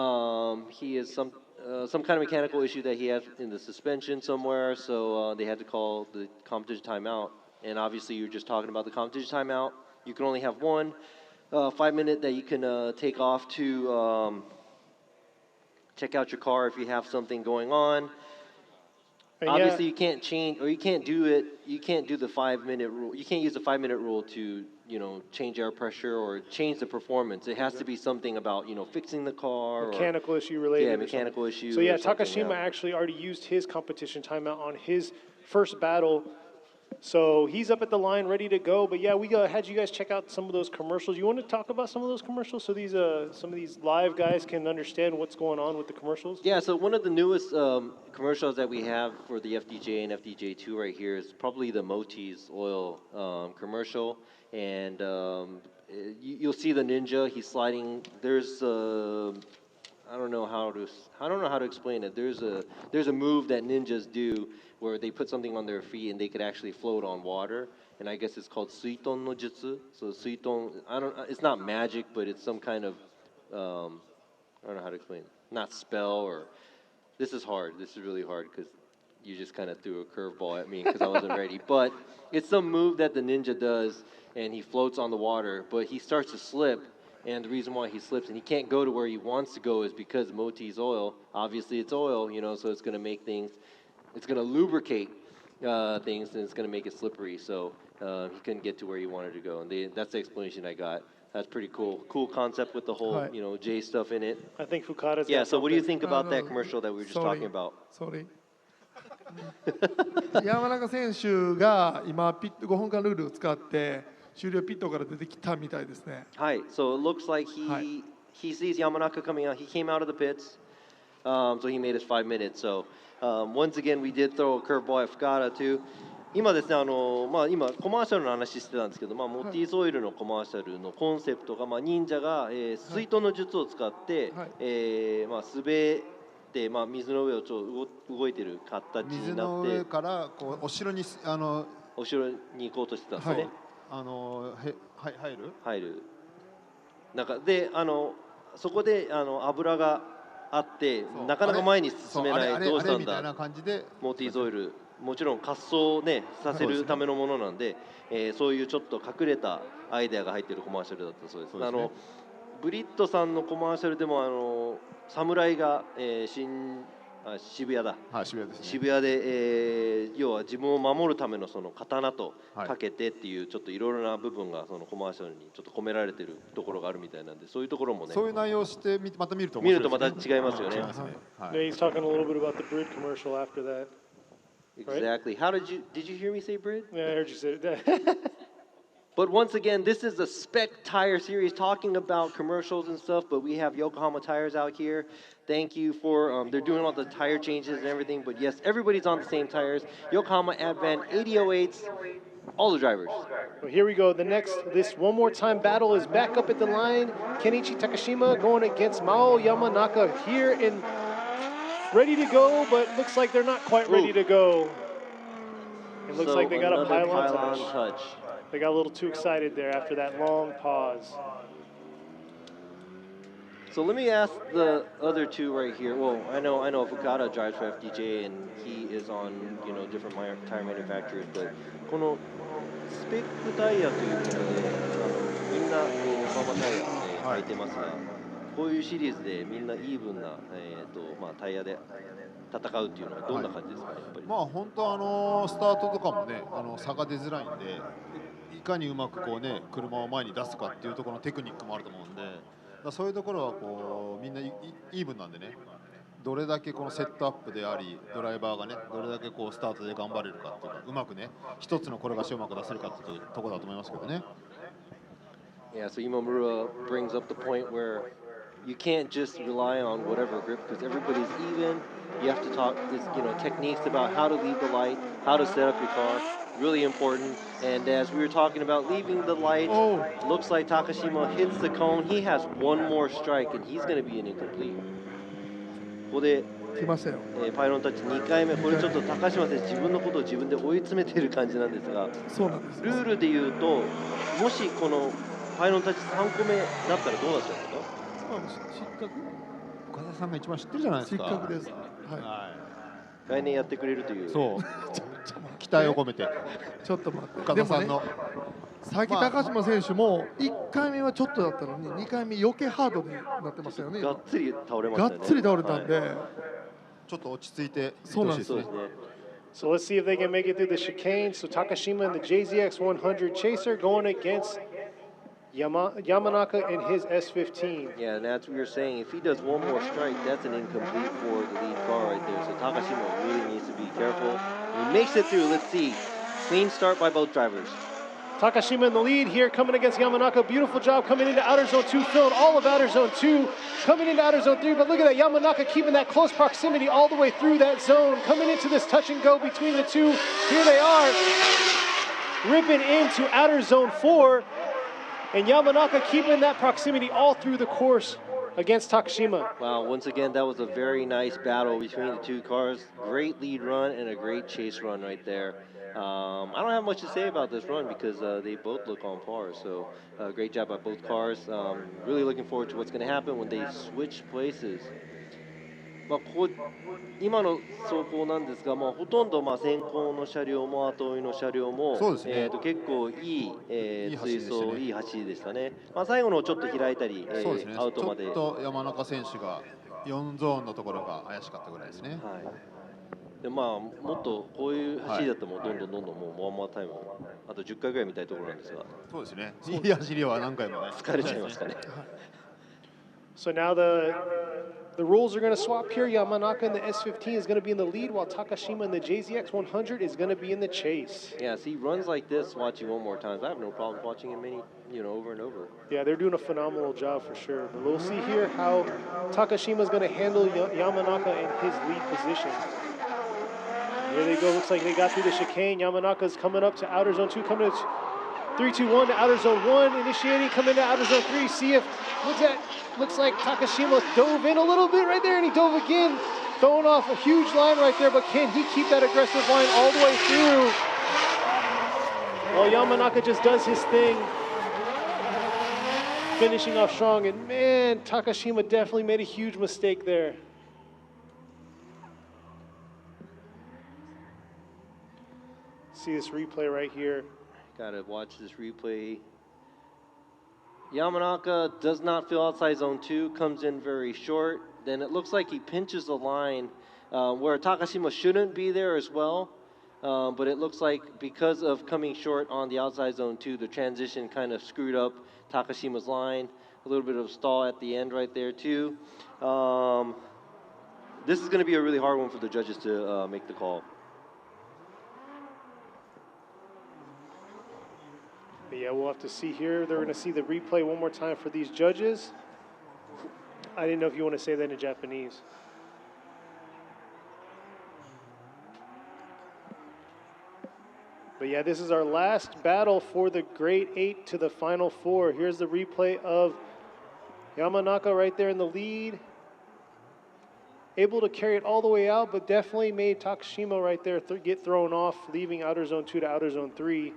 has some kind of mechanical issue that he has in the suspension somewhere, so they had to call the competition timeout. And obviously, you're just talking about the competition timeout. You can only have one 5-minute that you can take off to check out your car if you have something going on. Obviously, you can't change, or you can't do it. You can't do the 5-minute rule. You can't use the 5-minute rule to, change air pressure or change the performance. It has to be something about, fixing the car. Mechanical issue related. Yeah, mechanical issue. So yeah, Takashima actually already used his competition timeout on his first battle So he's up at the line, ready to go. But yeah, we had you guys check out some of those commercials. You want to talk about some of those commercials so these some of these live guys can understand what's going on with the commercials? Yeah, so one of the newest commercials that we have for the FDJ and FDJ2 right here is probably the Moti's oil commercial. And you'll see the ninja. He's sliding. There's I don't know how to explain it. There's a move that ninjas do where they put something on their feet and they could actually float on water. And I guess it's called suiton no jutsu. So suiton, it's not magic, but it's some kind of I don't know how to explain it. Not spell or this is hard. This is really hard because you just kind of threw a curveball at me because I wasn't ready. But it's some move that the ninja does, and he floats on the water, but he starts to slip. And the reason why he slips and he can't go to where he wants to go is because Moti's oil. Obviously, it's oil, so it's going to make things, it's going to lubricate things, and it's going to make it slippery. So he couldn't get to where he wanted to go. And that's the explanation I got. That's pretty cool. Cool concept with the whole, J stuff in it. I think Fukada's Yeah, so what do you think about that commercial that we were just talking about? Sorry. 山中選手が今ピット5分間ルールを使って終了ピットから出てきたみたいですね。はい、so it looks like he sees Yamanaka coming out. He came out of the pits, so he made his 5 minutes. So once again, we did throw a curveball at Fukada too. 今ですね、今コマーシャルの話してたんですけど、モティーズオイルのコマーシャルのコンセプトが、忍者が、水遁の術を使って、滑って、水の上を動いてる形になって、水の上からこうお城にお城に行こうとしてたんですね。入る。なんかでそこで油があってなかなか前に進めない。どうしたんだ。モティーズオイル。もちろん滑走をねさせるためのものなんで、そういうちょっと隠れたアイデアが入っているコマーシャルだったそうです。ブリットさんのコマーシャルでも侍が、渋谷だ。渋谷ですね。渋谷で、要は自分を守るためのその刀とかけてっていうちょっといろいろな部分がそのコマーシャルにちょっと込められているところがあるみたいなんで、そういうところもね。そういう内容をしてまた見ると面白いですね。見るとまた違いますよね。He's talking a little bit about the Brid commercial after that. Exactly. How did you hear me say Brid? Yeah, I heard you say it. But once again, this is a spec tire series talking about commercials and stuff, but we have Yokohama tires out here. Thank you for, they're doing all the tire changes and everything, but yes, everybody's on the same tires. Yokohama Advan 8008s, all the drivers. Well, here we go. This one more time battle is back up at the line. Kenichi Takashima going against Mao Yamanaka here in ready to go, but looks like they're not quite ready to go. It looks like they got a pylon touch. They got a little too excited there after that long pause. So let me ask the other two right here. Well, I know Fukada drives for FDJ and he is on, different tire manufacturers, but このスペックタイヤということで、みんな横浜タイヤ履いてますが、こういうシリーズでみんなイーブンなタイヤで戦うっていうのはどんな感じですかね、やっぱり。本当スタートとかもね差が出づらいんで。いかにうまくこうね車を前に出すかっていうところのテクニックもあると思うんで、そういうところはこうみんなイーブンなんでね、どれだけこのセットアップでありドライバーがねどれだけこうスタートで頑張れるかっていうか、うまくね一つの転がしをうまく出せるかっていうところだと思いますけどね。Yeah, so Imamura brings up the point where you can't just rely on whatever grip because everybody's even. You have to talk, techniques about how to leave the light, how to set up your car. Really important. And as we were talking about leaving the light, looks like Takashima hits the cone. He has one more strike and he's going to be an incomplete. ここでパイロンタッチ2回目、これちょっと高島選手自分のことを自分で追い詰めている感じなんですが、ルールでいうともしこのパイロンタッチ3個目だったらどうなっちゃうんですか？失格。岡田さんが一番知ってるじゃないですか。失格です。来年やってくれるという。そう。期待を込めて。ちょっと待って。岡田さんの。さっき高島選手も1回目はちょっとだったのに2回目余計ハードになってましたよね。がっつり倒れましたね。がっつり倒れたんで、ちょっと落ち着いて。そうなんですね。So let's see if they can make it through the chicane. So Takashima and the JZX 100 Chaser going against Yamanaka and his S15. Yeah, and that's what we were saying. If he does one more strike, that's an incomplete for the lead car right there. So Takashima really needs to be careful. He makes it through. Let's see. Clean start by both drivers. Takashima in the lead here, coming against Yamanaka. Beautiful job coming into outer zone 2, filling all of outer zone 2, coming into outer zone 3. But look at that, Yamanaka keeping that close proximity all the way through that zone, coming into this touch and go between the two. Here they are, ripping into outer zone 4, and Yamanaka keeping that proximity all through the course against Takashima. Wow, once again, that was a very nice battle between the two cars. Great lead run and a great chase run right there. I don't have much to say about this run because they both look on par. So great job by both cars. Really looking forward to what's going to happen when they switch places. 今の走行なんですが、ほとんど先行の車両も後追いの車両も、結構いい、追走、いい走りでしたね。最後のちょっと開いたり、アウトまで。ちょっと山中選手が4ゾーンのところが怪しかったぐらいですね。でもっとこういう走りだったらもうどんどんもうワンマータイムあと10回ぐらい見たいところなんですが。そうですね。いい走りは何回もね。疲れちゃいましたね。So now the rules are going to swap here. Yamanaka in the S15 is going to be in the lead, while Takashima in the JZX 100 is going to be in the chase. Yeah, see, runs like this, watching one more time, I have no problem watching him over and over. Yeah, they're doing a phenomenal job for sure. But we'll see here how Takashima is going to handle Yamanaka in his lead position. Here they go. Looks like they got through the chicane. Yamanaka's coming up to outer zone 2, coming to 3-2-1 to outer zone 1, initiating, coming to outer zone 3. See if looks like Takashima dove in a little bit right there, and he dove again, throwing off a huge line right there, but can he keep that aggressive line all the way through? Well, Yamanaka just does his thing, finishing off strong, and man, Takashima definitely made a huge mistake there. See this replay right here. Gotta watch this replay. Yamanaka does not feel outside zone 2, comes in very short. Then it looks like he pinches the line where Takashima shouldn't be there as well. But it looks like because of coming short on the outside zone 2, the transition kind of screwed up Takashima's line. A little bit of stall at the end right there too. This is going to be a really hard one for the judges to make the call. But yeah, we'll have to see here. They're going to see the replay one more time for these judges. I didn't know if you want to say that in Japanese. But yeah, this is our last battle for the grade 8 to the final 4. Here's the replay of Yamanaka right there in the lead. Able to carry it all the way out, but definitely made Takashima right there get thrown off, leaving outer zone 2 to outer zone 3.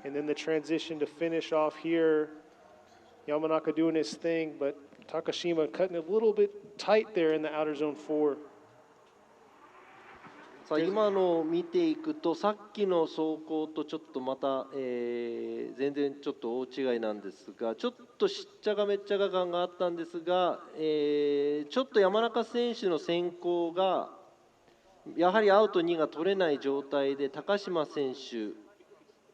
And then the transition to finish off here. Yamanaka doing his thing, but Takashima cutting a little bit tight there in the outer zone 4. さあ今のを見ていくとさっきの走行とちょっとまた、全然ちょっと大違いなんですがちょっとしっちゃがめっちゃが感があったんですが、ちょっと山中選手の先行がやはりアウト2が取れない状態で高島選手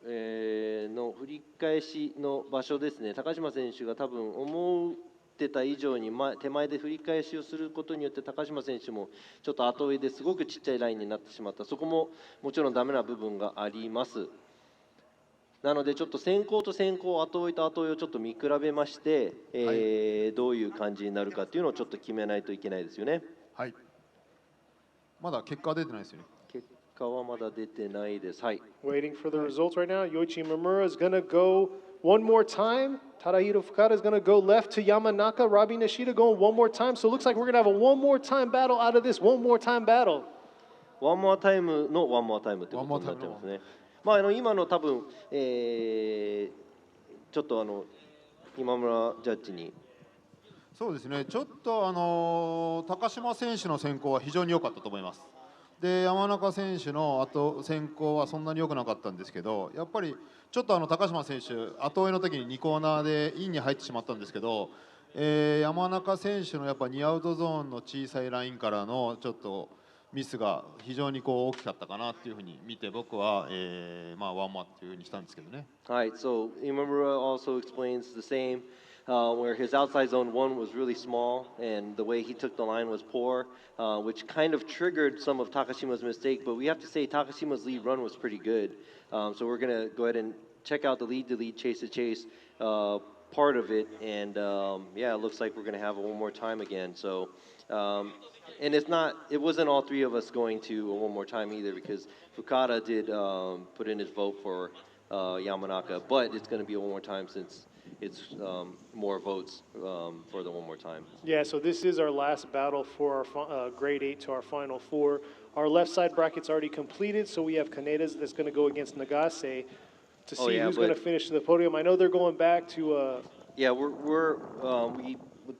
の振り返しの場所ですね。高島選手が多分思ってた以上に手前で振り返しをすることによって高島選手もちょっと後追いですごくちっちゃいラインになってしまった。そこももちろんダメな部分があります。なのでちょっと先行と先行、後追いと後追いをちょっと見比べまして、どういう感じになるかっていうのをちょっと決めないといけないですよね。はい。まだ結果は出てないですよね。Waiting for the results right now. Yoichi Mamura is going to go one more time. Tadahiro Fukada is going to go left to Yamanaka. Robbie Nishida going one more time. So it looks like we're going to have a one more time battle out of this one more time battle. One more time の one more time ってことになってますね。今の多分、ちょっと今村ジャッジに。そうですね。ちょっと高島選手の先行は非常に良かったと思います。で山中選手の先行はそんなに良くなかったんですけど、やっぱりちょっと高島選手後追いの時に2コーナーでインに入ってしまったんですけど、山中選手のやっぱ2アウトゾーンの小さいラインからのちょっとミスが非常にこう大きかったかなっていうふうに見て、僕は、まあワンマンっていうふうにしたんですけどね。Alright, so Imamura also explains the same, where his outside zone one was really small, and the way he took the line was poor, which kind of triggered some of Takashima's mistake. But we have to say Takashima's lead run was pretty good. So we're gonna go ahead and check out the lead to lead, chase to chase part of it, and yeah, it looks like we're gonna have it one more time again. So. And it wasn't all three of us going to one more time either, because Fukada did put in his vote for Yamanaka, but it's going to be a one more time since it's more votes for the one more time. Yeah, so this is our last battle for our grade 8 to our final 4. Our left side bracket's already completed, so we have Kineta's that's going to go against Nagase to see who's going to finish the podium. I know they're going back to... Yeah,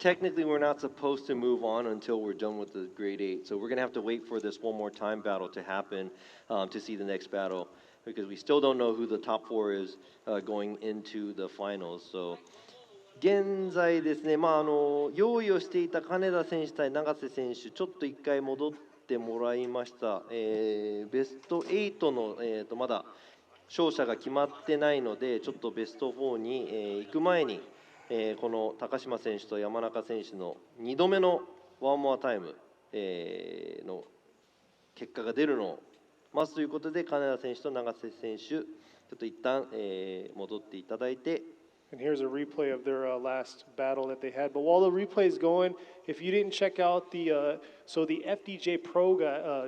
technically we're not supposed to move on until we're done with the grade 8. So we're going to have to wait for this one more time battle to happen to see the next battle, because we still don't know who the top 4 is going into the finals. So 現在ですね、用意をしていた金田選手対永瀬選手、ちょっと一回戻ってもらいました。ベスト8の、まだ勝者が決まってないので、ちょっとベスト4に、行く前に、この高島選手と山中選手の2度目のワンモアタイム、の結果が出るのを待つということで、金田選手と永瀬選手、ちょっと一旦、戻っていただいて。And here's a replay of their last battle that they had. But while the replay is going, if you didn't check out the FDJ Pro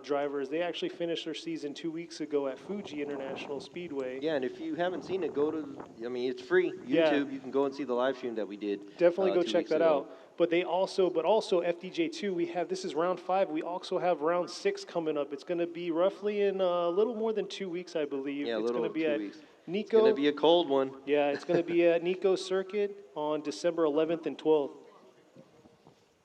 drivers, they actually finished their season 2 weeks ago at Fuji International Speedway. Yeah, and if you haven't seen it, it's free. YouTube, yeah. You can go and see the live stream that we did. Definitely go check that out. But also FDJ2, this is round 5. We also have round 6 coming up. It's going to be roughly in a little more than 2 weeks, I believe. Yeah, it's going to be at 2 weeks. Nico. It's going to be a cold one. Yeah, it's going to be at Nico Circuit on December 11th and 12th.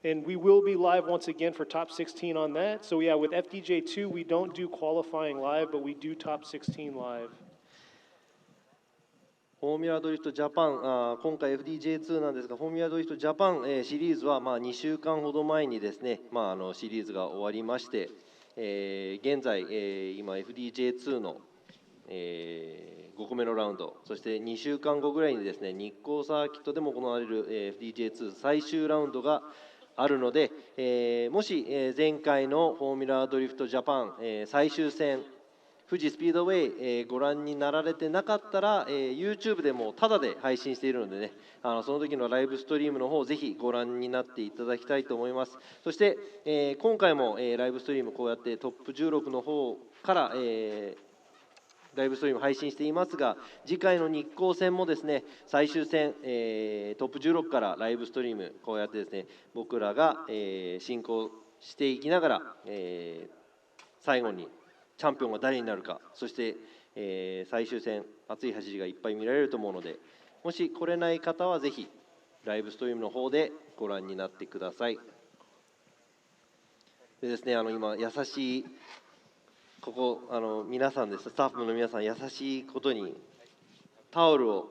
And we will be live once again for top 16 on that. So yeah, with FDJ2, we don't do qualifying live, but we do top 16 live. フォーミュラドリフトジャパン、今回 FDJ2 なんですが、フォーミュラドリフトジャパン、シリーズは2週間ほど前にですね、シリーズが終わりまして、現在、今 FDJ2 の、5個目のラウンド、そして2週間後ぐらいにですね、日光サーキットでも行われる、FDJ2 最終ラウンドがあるので、もし、前回のフォーミュラドリフトジャパン、最終戦富士スピードウェイ、ご覧になられてなかったら、YouTube でもタダで配信しているのでね、その時のライブストリームの方ぜひご覧になっていただきたいと思います。そして、今回も、ライブストリームこうやってトップ16の方から、ライブストリーム配信していますが、次回の日光戦もですね、最終戦、トップ16からライブストリームこうやってですね、僕らが、進行していきながら、最後にチャンピオンが誰になるか、そして、最終戦熱い走りがいっぱい見られると思うので、もし来れない方はぜひライブストリームの方でご覧になってください。でですね、今優しいここ皆さんです、スタッフの皆さん優しいことにタオルを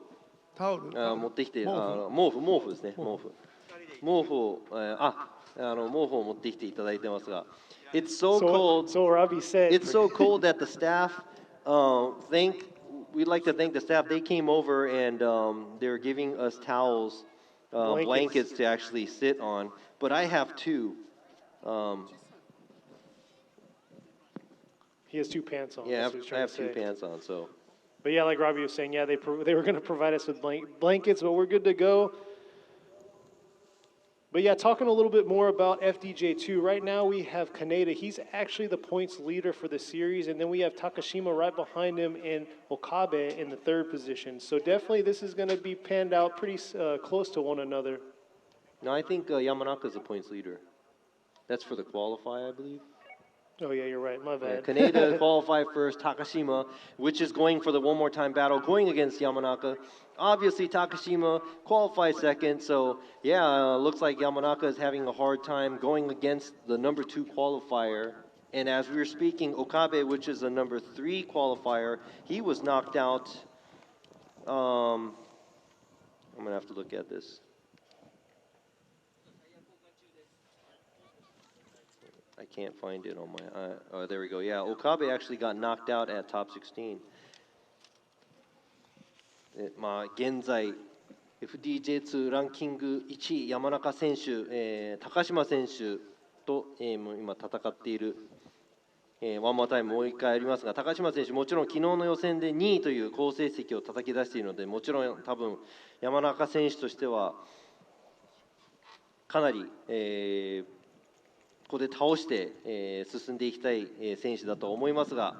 持ってきて、毛布ですね、毛布を持ってきていただいてますが。It's so cold. So Robbie said. It's so cold that the staff we'd like to thank the staff. They came over and they're giving us towels, blankets to actually sit on. But I have 2. He has 2 pants on. Yeah, I have 2 pants on. So. But yeah, like Robbie was saying, yeah, they were going to provide us with blankets, but we're good to go. But yeah, talking a little bit more about FDJ2, right now we have Kineta. He's actually the points leader for the series, and then we have Takashima right behind him and Okabe in the 3rd position. So definitely this is going to be panned out pretty close to one another. No, I think Yamanaka is the points leader. That's for the qualifier, I believe. Oh yeah, you're right. My bad. Kineta qualified first. Takashima, which is going for the one more time battle, going against Yamanaka. Obviously, Takashima qualified second. So yeah, looks like Yamanaka is having a hard time going against the number 2 qualifier. And as we were speaking, Okabe, which is a number 3 qualifier, he was knocked out. I'm gonna have to look at this. I can't find it on my. Oh, there we go. Yeah, Okabe actually got knocked out at top 16. まあ現在 FDJ2 ランキング1位山中選手、高島選手と、今戦っている、ワンモアタイムもう一回ありますが、高島選手もちろん昨日の予選で2位という好成績を叩き出しているので、もちろん多分山中選手としてはかなり、ここで倒して、進んでいきたい、選手だと思いますが、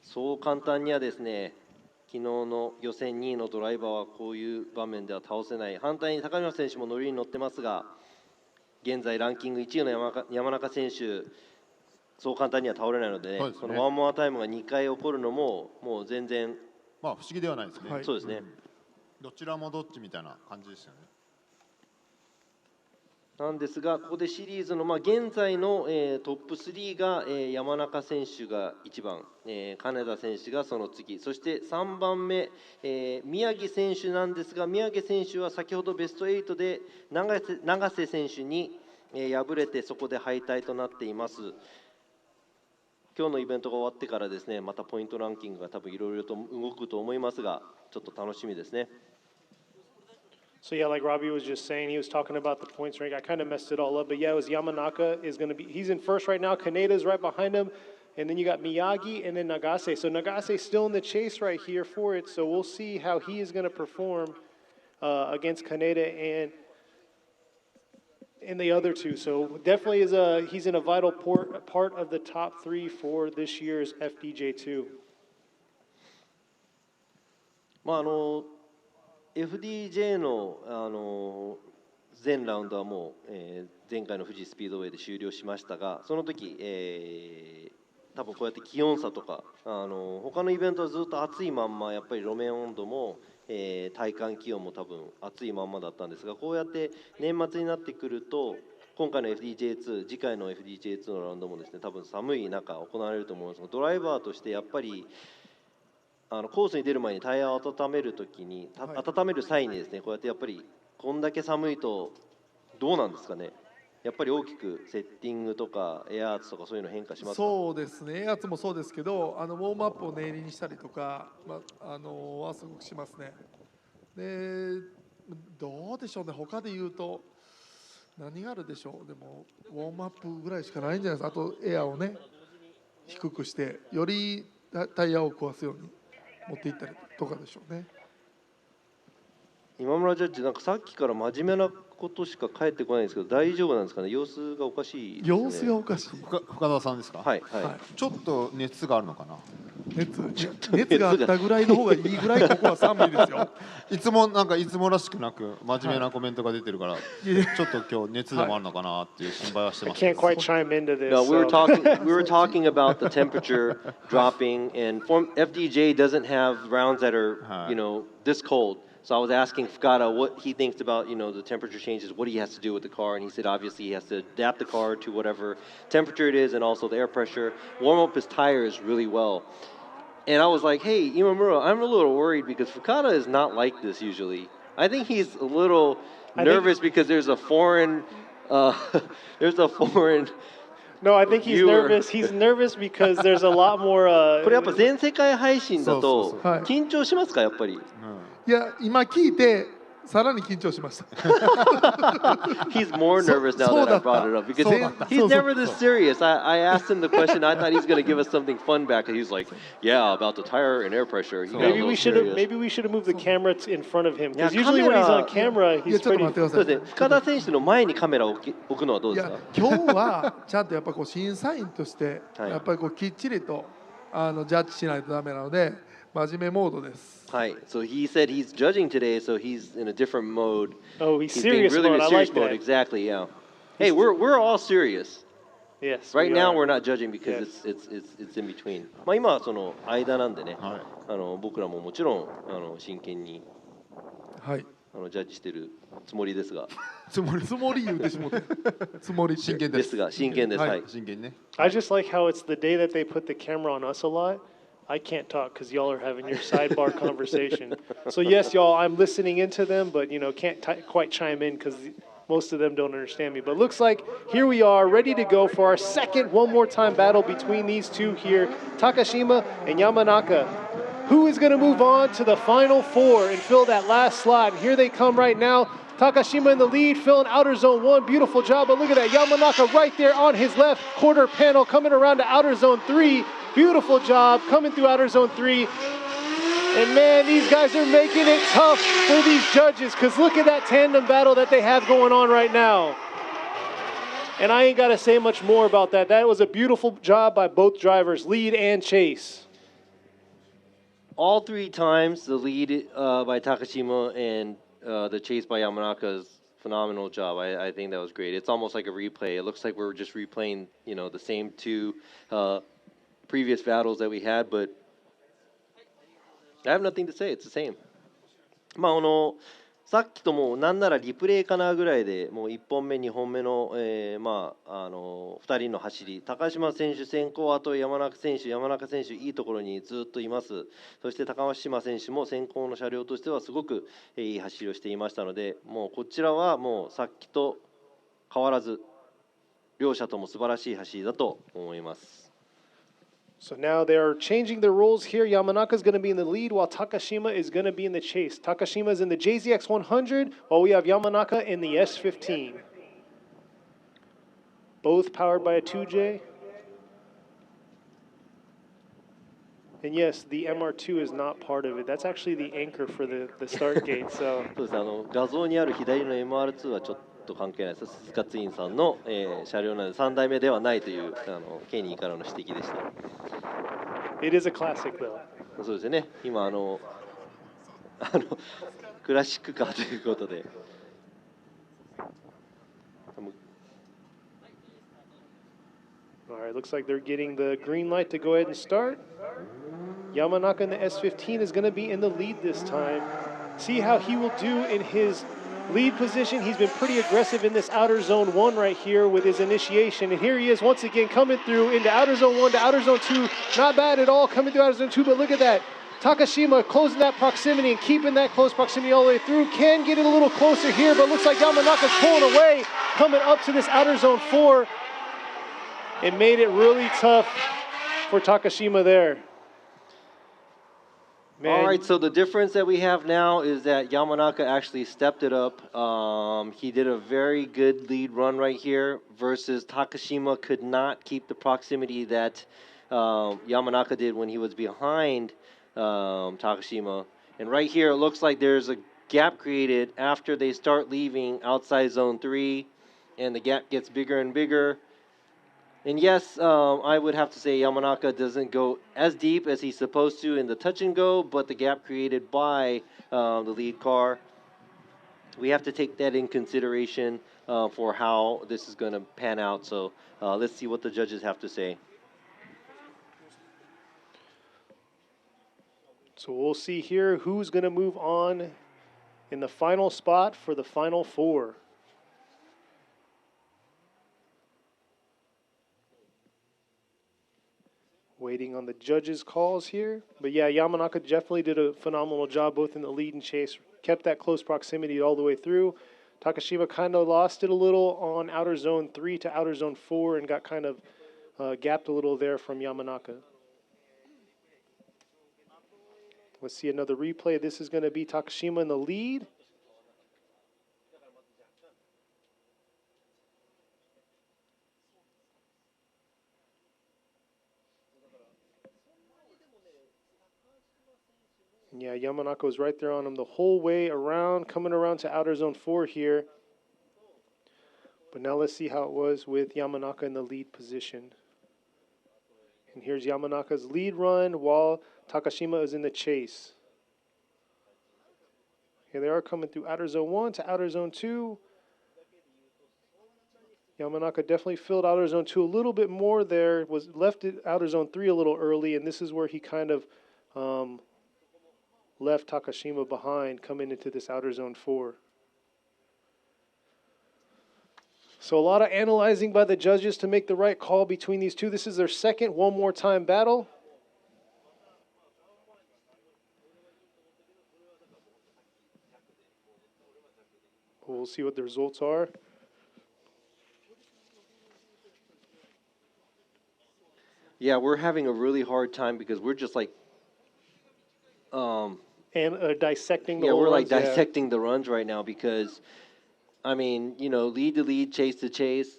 そう簡単にはですね、昨日の予選2位のドライバーはこういう場面では倒せない。反対に高島選手も乗りに乗ってますが、現在ランキング1位の山中選手、そう簡単には倒れないので、ね、そのワンモアタイムが2回起こるのももう全然まあ不思議ではないですね。はい、そうですね、どちらもどっちみたいな感じですよね。なんですが、ここでシリーズの、現在の、トップ3が、山中選手が1番、金田選手がその次、そして3番目、宮城選手なんですが、宮城選手は先ほどベスト8で永瀬選手に、敗れてそこで敗退となっています。今日のイベントが終わってからですね、またポイントランキングが多分いろいろと動くと思いますが、ちょっと楽しみですね。So yeah, like Robbie was just saying, he was talking about the points rank. I kind of messed it all up, but yeah, it was Yamanaka is going to be, he's in first right now. Kineta's right behind him. And then you got Miyagi and then Nagase. So Nagase's still in the chase right here for it. So we'll see how he is going to perform against Kineta and the other two. So definitely he's in a vital part of the top 3 for this year's FDJ2. FDJ の、全ラウンドはもう、前回の富士スピードウェイで終了しましたが、その時、多分こうやって気温差とか他のイベントはずっと暑いまんま、やっぱり路面温度も、体感気温も多分暑いまんまだったんですが、こうやって年末になってくると今回の FDJ2、次回の FDJ2 のラウンドもですね、多分寒い中行われると思うんですが、ドライバーとしてやっぱりコースに出る前にタイヤを温めるときに、温める際にですね、こうやってやっぱりこんだけ寒いとどうなんですかね。やっぱり大きくセッティングとかエア圧とかそういうの変化しますか。そうですね、エア圧もそうですけど、ウォームアップを念入りにしたりとか、はすごくしますね。で、どうでしょうね、他で言うと何があるでしょう。でもウォームアップぐらいしかないんじゃないですか。あとエアをね低くしてよりタイヤを壊すように持っていったりとかでしょうね。今村ジャッジ、なんかさっきから真面目なことしか返ってこないんですけど、大丈夫なんですかね。様子がおかしいですね。様子がおかしい。深田さんですか。はいはい。ちょっと熱があるのかな。熱があったぐらいの方がいいぐらいここは寒いですよ。いつもらしくなく真面目なコメントが出てるから、ちょっと今日熱でもあるのかなっていう心配はしてます。I can't quite chime into this. No, we were talking about the temperature dropping, and FDJ doesn't have rounds that are, this cold. So I was asking Fukada what he thinks about, the temperature changes, what he has to do with the car, and he said obviously he has to adapt the car to whatever temperature it is, and also the air pressure, warm up his tires really well. And I was like, hey, Imamura, I'm a little worried because Fukada is not like this usually. I think he's a little nervous because there's a foreign. No, I think he's nervous. He's nervous because there's a lot more. これやっぱ全世界配信だと緊張しますか、やっぱり。いや、今聞いてさらに緊張しました。He's more nervous now that I brought it up because he's never this serious. I asked him the question. I thought he's going to give us something fun back, and he's like, "Yeah, about the tire and air pressure." Maybe we should have moved the camera in front of him because usually when he's on camera, he's pretty. 深田選手の前にカメラを置くのはどうですか？今日はちゃんとやっぱ審査員としてやっぱりきっちりとジャッジしないとダメなので真面目モードです。はい。So he said he's judging today, so he's in a different mode. Oh, he's serious being really mode. I serious like that. mode. Exactly. Yeah. Hey, we're all serious. Yes. Right now we're not judging because it's in between. まあ今はその間なんでね。僕らももちろん真剣にジャッジしてるつもりですが。つもり言うてしもて。つもり真剣ですが真剣です。はい。真剣ね。I just like how it's the day that they put the camera on us a lot. I can't talk because y'all are having your sidebar conversation. So yes, y'all, I'm listening into them, but can't quite chime in because most of them don't understand me. But looks like here we are, ready to go for our second one more time battle between these two here, Takashima and Yamanaka. Who is going to move on to the final four and fill that last slot? And here they come right now. Takashima in the lead, filling outer zone 1. Beautiful job, but look at that. Yamanaka right there on his left quarter panel, coming around to outer zone 3. Beautiful job, coming through outer zone 3. And man, these guys are making it tough for these judges, because look at that tandem battle that they have going on right now. And I ain't got to say much more about that. That was a beautiful job by both drivers, lead and chase. All 3 times, the lead by Takashima and the chase by Yamanaka's phenomenal job. I think that was great. It's almost like a replay. It looks like we're just replaying, the same 2 previous battles that we had, but I have nothing to say. It's the same. さっきともなんならリプレイかなぐらいで、もう1本目、2本目の、2人の走り、高島選手先行、あと山中選手、いいところにずっといます。そして高島選手も先行の車両としてはすごくいい走りをしていましたので、もうこちらはもうさっきと変わらず、両者とも素晴らしい走りだと思います。So now they're changing the rules here. Yamanaka is going to be in the lead while Takashima is going to be in the chase. Takashima is in the JZX 100 while we have Yamanaka in the S15. Both powered by a 2J. And yes, the MR2 is not part of it. That's actually the anchor for the start gate. So そうですね、画像にある左の MR2 はちょっと関係ないです。鈴鹿ツインさんの、車両なので3台目ではないというケニーからの指摘でした。It is a classic though. そうですね。今クラシックカーということで。All right, looks like they're getting the green light to go ahead and start. Yamanaka in the S15 is going to be in the lead this time. See how he will do in his lead position. He's been pretty aggressive in this outer zone 1 right here with his initiation. And here he is once again coming through into outer zone 1 to outer zone 2. Not bad at all coming through outer zone 2, but look at that. Takashima closing that proximity and keeping that close proximity all the way through. Can get it a little closer here, but looks like Yamanaka's pulling away, coming up to this outer zone 4. It made it really tough for Takashima there. Man. All right, so the difference that we have now is that Yamanaka actually stepped it up. He did a very good lead run right here versus Takashima could not keep the proximity that Yamanaka did when he was behind Takashima. And right here, it looks like there's a gap created after they start leaving outside zone 3, and the gap gets bigger and bigger. And yes, I would have to say Yamanaka doesn't go as deep as he's supposed to in the touch and go, but the gap created by the lead car, we have to take that in consideration for how this is going to pan out. So let's see what the judges have to say. So we'll see here who's going to move on in the final spot for the final 4. Waiting on the judges' calls here. But yeah, Yamanaka definitely did a phenomenal job both in the lead and chase. Kept that close proximity all the way through. Takashima kind of lost it a little on outer zone 3 to outer zone 4 and got kind of gapped a little there from Yamanaka. Let's see another replay. This is going to be Takashima in the lead. Yeah, Yamanaka was right there on him the whole way around, coming around to outer zone 4 here. But now let's see how it was with Yamanaka in the lead position. And here's Yamanaka's lead run while Takashima is in the chase. Here they are coming through outer zone 1 to outer zone 2. Yamanaka definitely filled outer zone 2 a little bit more there, was left it outer zone 3 a little early, and this is where he kind of left Takashima behind coming into this outer zone 4. So a lot of analyzing by the judges to make the right call between these two. This is their second one more time battle. We'll see what the results are. Yeah, we're having a really hard time because we're just like, and dissecting the yeah, whole we're like runs, yeah. dissecting the runs right now because, I mean, you know, lead to lead, chase to chase.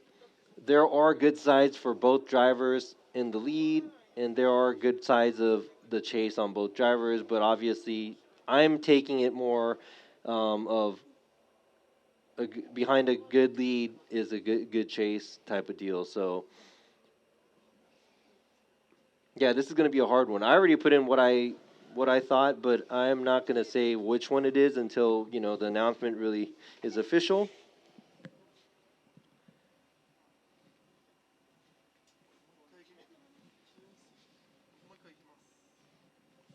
There are good sides for both drivers in the lead, and there are good sides of the chase on both drivers. But obviously, I'm taking it more of behind a good lead is a good chase type of deal. So. Yeah, this is going to be a hard one. I already put in what I thought, but I'm not going to say which one it is until, you know, the announcement really is official.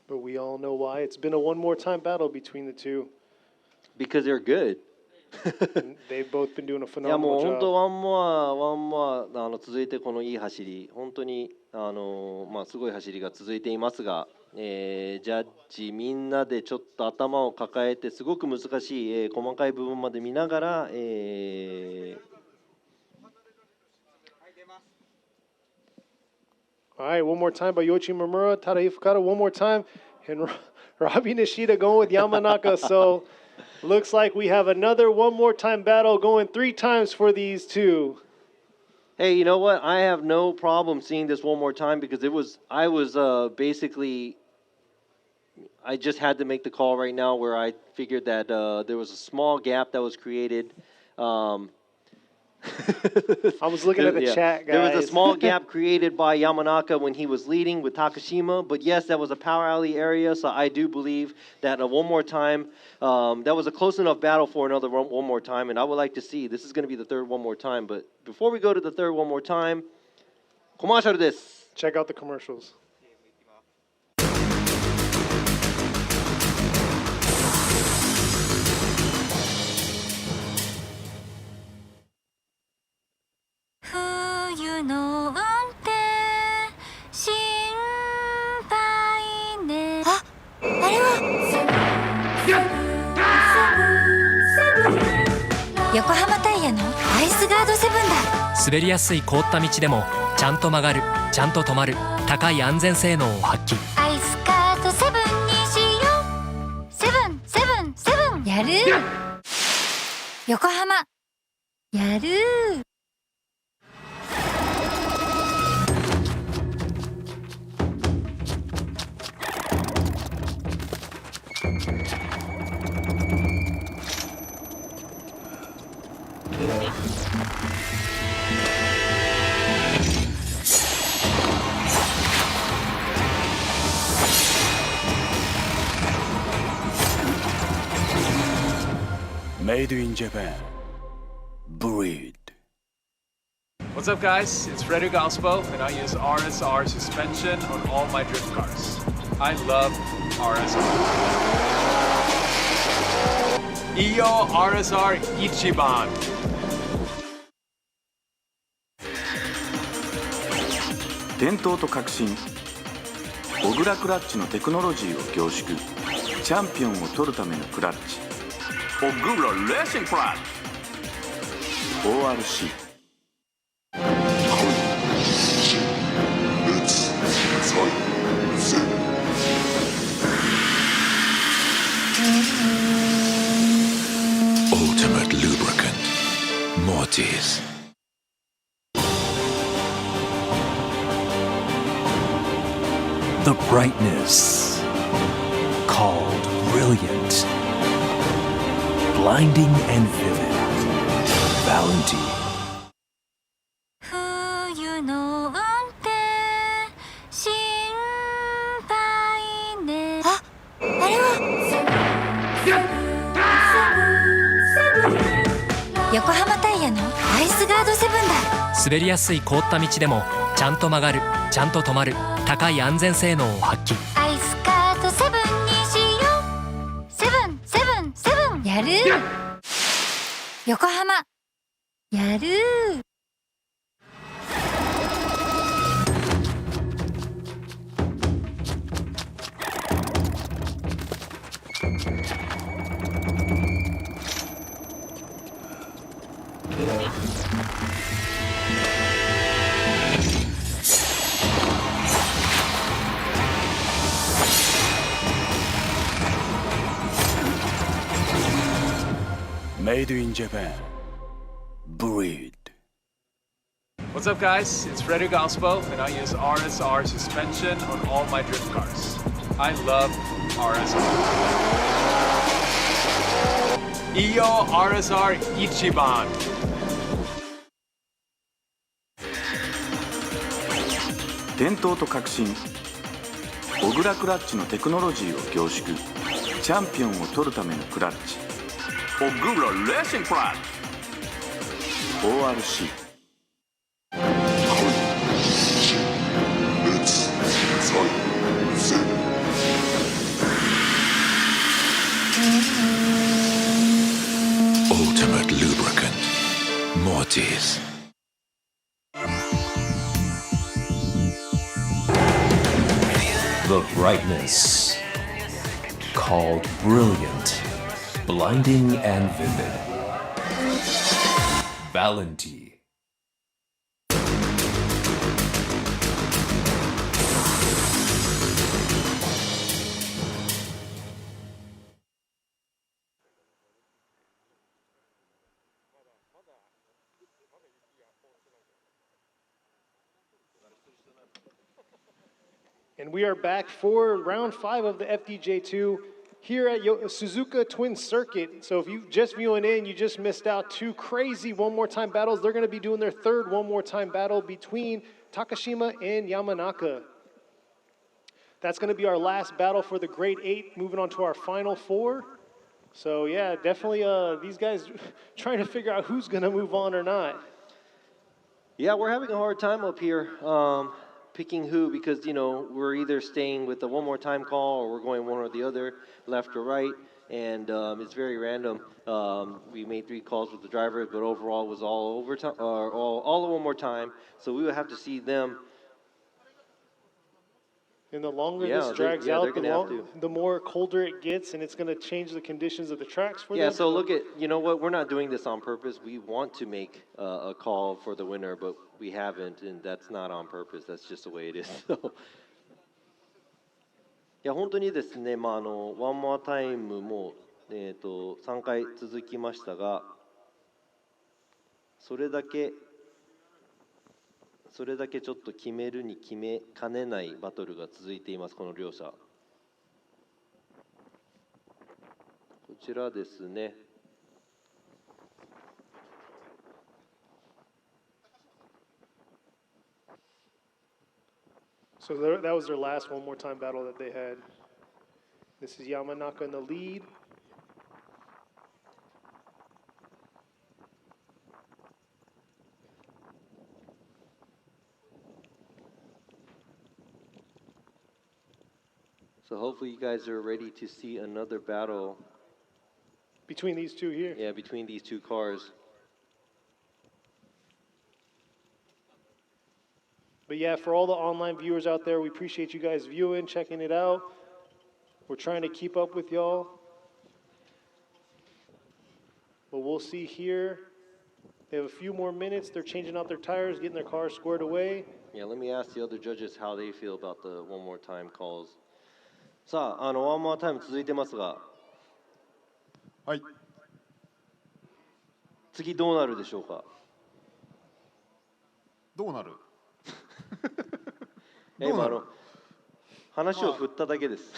But we all know why. It's been a one more time battle between the two. Because they're good. They've both been doing a いやも phenomenal う本当 job. ワンモア続いてこのいい走り本当にまあすごい走りが続いていますが、ジャッジみんなでちょっと頭を抱えてすごく難しい、細かい部分まで見ながら、All right, one more time by Yoichi Mimura, Tadahito Fukada, one more time. And Robbie Nishida going with Yamanaka. So looks like we have another one more time battle going 3 times for these two. Hey, you know what? I have no problem seeing this one more time because I was basically, I just had to make the call right now where I figured that there was a small gap that was created. I was looking at the chat, guys. There was a small gap created by Yamanaka when he was leading with Takashima, but yes, that was a power alley area, so I do believe that one more time, that was a close enough battle for another one more time, and I would like to see, this is going to be the third one more time, but before we go to the third one more time, commercial desu. Check out the commercials. Yokohama タイヤのアイスガード7だ。滑りやすい凍った道でもちゃんと曲がる、ちゃんと止まる、高い安全性能を発揮。アイスガード7にしよう。7やる。横浜やる。Made in Japan. Breed. What's up, guys? It's Frederick Gaspo, and I use RSR suspension on all my drift cars. I love RSR. Iyo RSR Ichiban. 伝統と革新小倉クラッチのテクノロジーを凝縮チャンピオンを取るためのクラッチ小倉レーシングクラッチ ORC Ultimate lubricant. Mortis. The brightness called brilliant, blinding and vivid. Valentine. 冬の運転心配ね。あれは横浜タイヤのアイスガード7だ。滑りやすい凍った道でもちゃんと曲がる、ちゃんと止まる、高い安全性能を発揮。アイスガード7にしよう。7やる。横浜やる。Made in Japan. Breed. What's up, guys? It's Freddy Galspo, and I use RSR suspension on all my drift cars. I love RSR. Iyo RSR Ichiban. 伝統と革新小倉クラッチのテクノロジーを凝縮チャンピオンを取るためのクラッチ小倉レーシングクラッチ ORC Ultimate lubricant. Mortis. The brightness. Called brilliant, blinding and vivid. Valenti. And we are back for round 5 of the FDJ2 here at Suzuka Twin Circuit. So if you just viewing in, you just missed out 2 crazy one more time battles. They're going to be doing their 3rd one more time battle between Takashima and Yamanaka. That's going to be our last battle for the grade 8, moving on to our final 4. So yeah, definitely these guys trying to figure out who's going to move on or not. Yeah, we're having a hard time up here. Picking who, because we're either staying with the one more time call or we're going one or the other, left or right, and it's very random. We made 3 calls with the drivers, but overall it was all overtime, all one more time. So we would have to see them. And the longer this drags out, the more colder it gets, and it's going to change the conditions of the tracks for them. Yeah, so look at, you know what, we're not doing this on purpose. We want to make a call for the winner, but we haven't, and that's not on purpose. That's just the way it is. いや、本当にですね、ワンモアタイムも、3回続きましたが、それだけちょっと決めるに決めかねないバトルが続いています、この両者。こちらですね。So that was their last one more time battle that they had. This is Yamanaka in the lead. So hopefully you guys are ready to see another battle. Between these 2 here? Yeah, between these 2 cars. But yeah, for all the online viewers out there, we appreciate you guys viewing, checking it out. We're trying to keep up with y'all. But we'll see here. They have a few more minutes. They're changing out their tires, getting their cars squared away. Yeah, let me ask the other judges how they feel about the one more time calls. さあ、ワンモアタイム続いてますが。はい。次どうなるでしょうか。どうなる？今話を振っただけです。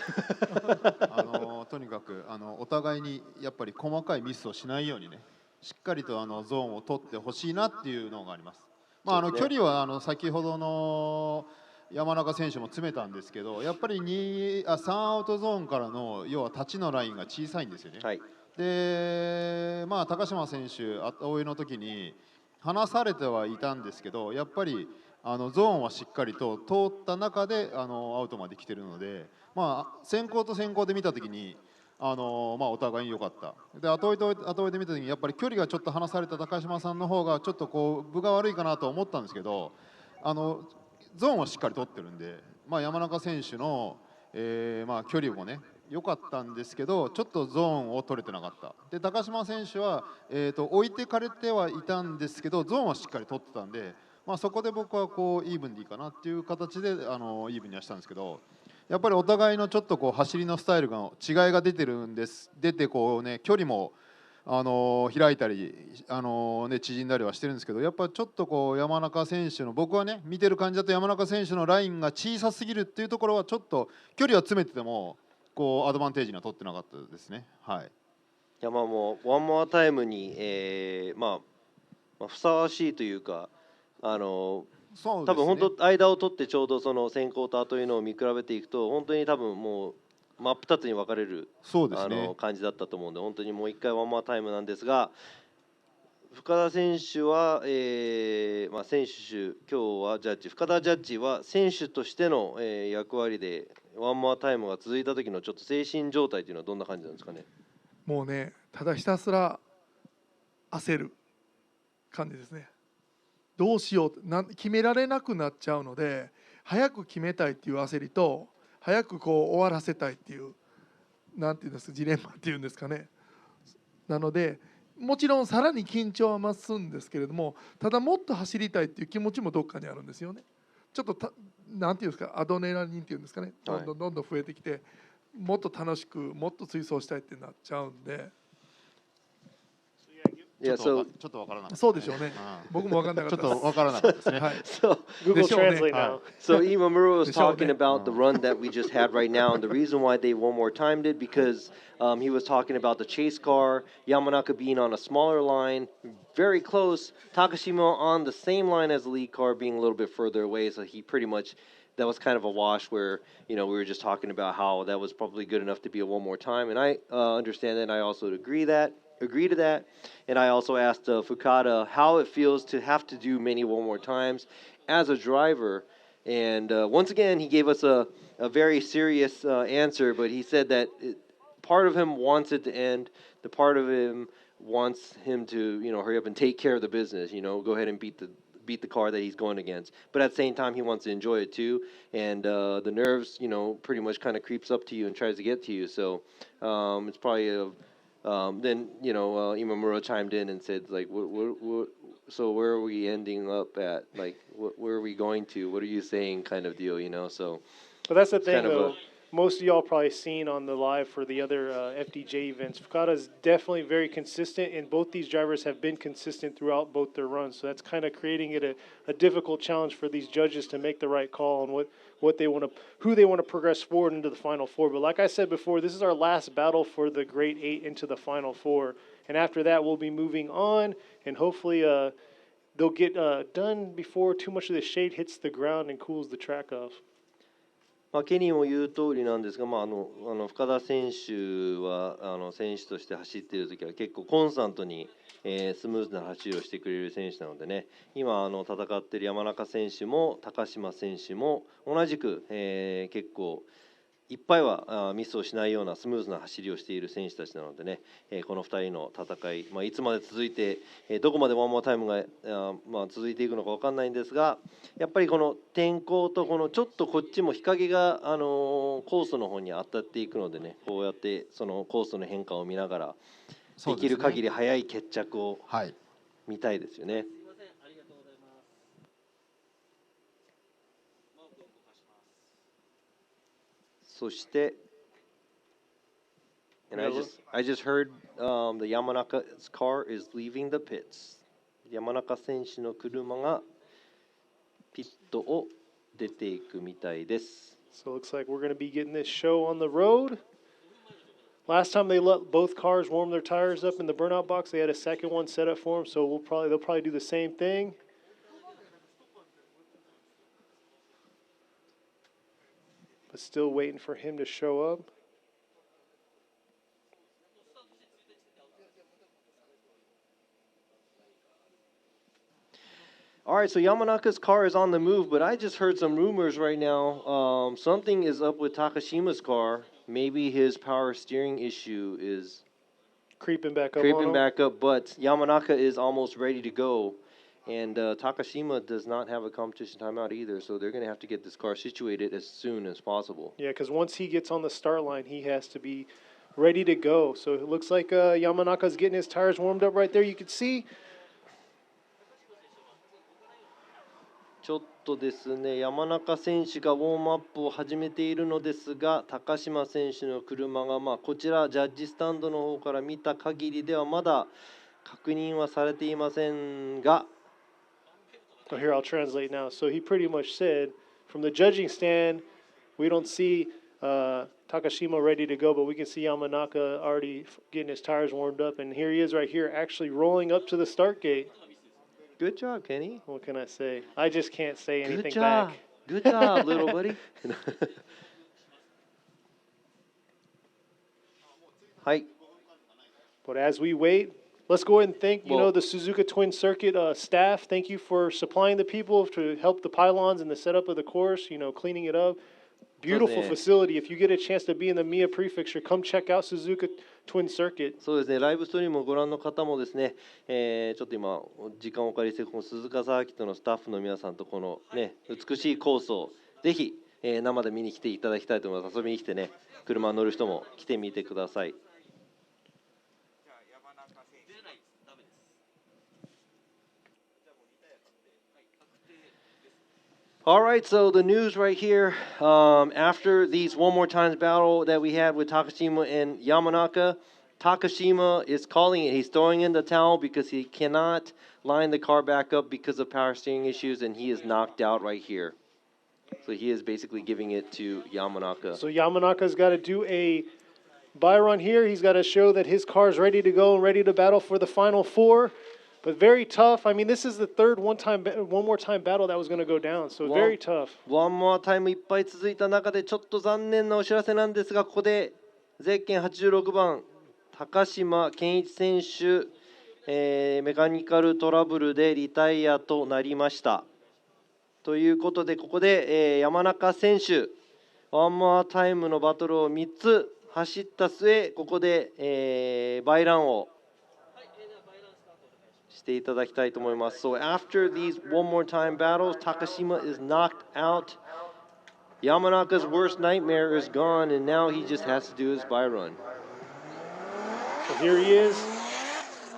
とにかくお互いにやっぱり細かいミスをしないようにね、しっかりとゾーンを取ってほしいなっていうのがあります。距離は先ほどの山中選手も詰めたんですけど、やっぱり3アウトゾーンからの要はタッチのラインが小さいんですよね。はい、で、高島選手追いの時に離されてはいたんですけど、やっぱりゾーンはしっかりと通った中でアウトまで来てるので、先行と先行で見た時にお互いに良かった。で後追いで見た時にやっぱり距離がちょっと離された高島さんの方がちょっと分が悪いかなと思ったんですけど、ゾーンはしっかり取ってるんで、山中選手の、距離もね良かったんですけど、ちょっとゾーンを取れてなかった。で、高島選手は、置いてかれてはいたんですけど、ゾーンはしっかり取ってたんで、そこで僕はこうイーブンでいいかなっていう形でイーブンにはしたんですけど、やっぱりお互いのちょっとこう走りのスタイルが違いが出てるんです。出てこうね、距離も開いたり、縮んだりはしてるんですけど、やっぱちょっとこう山中選手の、僕はね見てる感じだと山中選手のラインが小さすぎるっていうところはちょっと距離は詰めててもこうアドバンテージには取ってなかったですね。はい。いやもうワンモアタイムに、ふさわしいというか、多分本当間を取ってちょうどその先行と後いうのを見比べていくと本当に多分もう真っ二つに分かれる感じだったと思うんで、本当にもう一回ワンモアタイムなんですが、深田選手は、選手今日はジャッジ、深田ジャッジは選手としての、役割でワンモアタイムが続いた時のちょっと精神状態というのはどんな感じなんですかね。もうね、ただひたすら焦る感じですね。どうしよう決められなくなっちゃうので、早く決めたいっていう焦りと、早くこう終わらせたいっていう、なんていうんですか、ジレンマっていうんですかね。なのでもちろんさらに緊張は増すんですけれども、ただもっと走りたいっていう気持ちもどっかにあるんですよね。ちょっとなんていうんですか、アドレナリンっていうんですかね、どんどん増えてきて、もっと楽しくもっと追走したいってなっちゃうんで。ちょっとわからなかった。そうでしょうね。僕もわからなかった。ちょっとわからなかったですね。So Google Translate now. So Imamura was talking about the run that we just had right now, and the reason why they one more timed it because he was talking about the chase car, Yamanaka being on a smaller line, very close, Takashima on the same line as the lead car, being a little bit further away. So he pretty much that was kind of a wash where we were just talking about how that was probably good enough to be a one more time, and I understand that, and I also agree to that. And I also asked Fukada how it feels to have to do many one more times as a driver. And once again, he gave us a very serious answer, but he said that part of him wants it to end. The part of him wants him to, hurry up and take care of the business, go ahead and beat the car that he's going against. But at the same time, he wants to enjoy it too. And the nerves, pretty much kind of creeps up to you and tries to get to you. So it's probably then Imamura chimed in and said like, so where are we ending up at? Like, where are we going to? What are you saying? Kind of deal, So. But that's the thing, though. Most of y'all probably seen on the live for the other FDJ events. Fukada is definitely very consistent, and both these drivers have been consistent throughout both their runs. So that's kind of creating it a difficult challenge for these judges to make the right call on what they want to, who they want to progress forward into the Final Four. But like I said before, this is our last battle for the Great 8 into the Final Four, and after that we'll be moving on, and hopefully they'll get done before too much of the shade hits the ground and cools the track off. ケニーも言う通りなんですが、深田選手は選手として走っているときは結構コンスタントに、スムーズな走りをしてくれる選手なのでね、今戦っている山中選手も高島選手も同じく、結構いっぱいはミスをしないようなスムーズな走りをしている選手たちなのでね、この2人の戦い、いつまで続いて、どこまでワンモアタイムが、続いていくのか分かんないんですが、やっぱりこの天候とこのちょっとこっちも日陰が、コースの方に当たっていくのでね、こうやってそのコースの変化を見ながらできる限り早い決着を見たいですよね。そして、and I just heard the Yamanaka's car is leaving the pits. 山中選手の車がピットを出ていくみたいです。So it looks like we're going to be getting this show on the road. Last time they let both cars warm their tires up in the burnout box, they had a second one set up for them. So they'll probably do the same thing. But still waiting for him to show up. All right, so Yamanaka's car is on the move, but I just heard some rumors right now. Something is up with Takashima's car. Maybe his power steering issue is creeping back up. But Yamanaka is almost ready to go. And Takashima does not have a competition timeout either, so they're going to have to get this car situated as soon as possible. Yeah, because once he gets on the start line, he has to be ready to go. So it looks like Yamanaka's getting his tires warmed up right there. You can see. ちょっとですね、山中選手がウォームアップを始めているのですが、高島選手の車が、こちらジャッジスタンドの方から見た限りではまだ確認はされていませんが。So here I'll translate now. So he pretty much said, from the judging stand, we don't see Takashima ready to go, but we can see Yamanaka already getting his tires warmed up, and here he is right here, actually rolling up to the start gate. Good job, Kenny. What can I say? I just can't say anything Good job. back. Good job, little buddy. はい。But as we wait, let's go ahead and thank, the Suzuka Twin Circuit staff. Thank you for supplying the people to help the pylons and the setup of the course, cleaning it up. Beautiful facility. If you get a chance to be in the Mia Prefecture, come check out Suzuka Twin Circuit. そうですね、ライブストリームをご覧の方もですね、ちょっと今、時間をお借りして、この鈴鹿サーキットのスタッフの皆さんと、このね、美しいコースをぜひ、生で見に来ていただきたいと思います。遊びに来てね、車に乗る人も来てみてください。All right, so the news right here, after these one more times battle that we had with Takashima and Yamanaka, Takashima is calling it. He's throwing in the towel because he cannot line the car back up because of power steering issues, and he is knocked out right here. So he is basically giving it to Yamanaka. So Yamanaka's got to do a buy run here. He's got to show that his car is ready to go and ready to battle for the final four. But very tough. I mean, this is the third one more time battle that was going to go down. So very tough. One more time いっぱい続いた中でちょっと残念なお知らせなんですが、ここでゼッケン86番高島健一選手、メカニカルトラブルでリタイアとなりました。ということでここで、山中選手ワンモアタイムのバトルを3つ走った末、ここで、バイランをしていただきたいと思います。So after these one more time battles, Takashima is knocked out. Yamanaka's worst nightmare is gone, and now he just has to do his buy run. So here he is,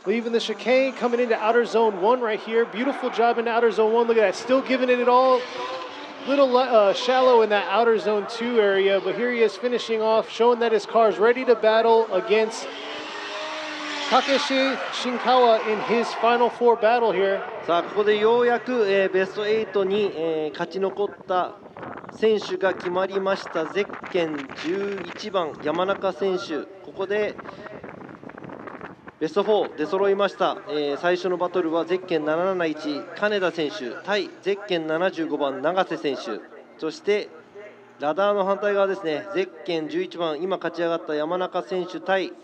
leaving the chicane, coming into outer zone 1 right here. Beautiful job in outer zone 1. Look at that, still giving it all. Little shallow in that outer zone 2 area, but here he is finishing off, showing that his car is ready to battle against Takashima Shinkawa in his final four battle here. さあここでようやく、ベスト8に、勝ち残った選手が決まりました。ゼッケン11番山中選手、ここでベスト4出揃いました。最初のバトルはゼッケン771金田選手対ゼッケン75番永瀬選手、そしてラダーの反対側ですね、ゼッケン11番今勝ち上がった山中選手対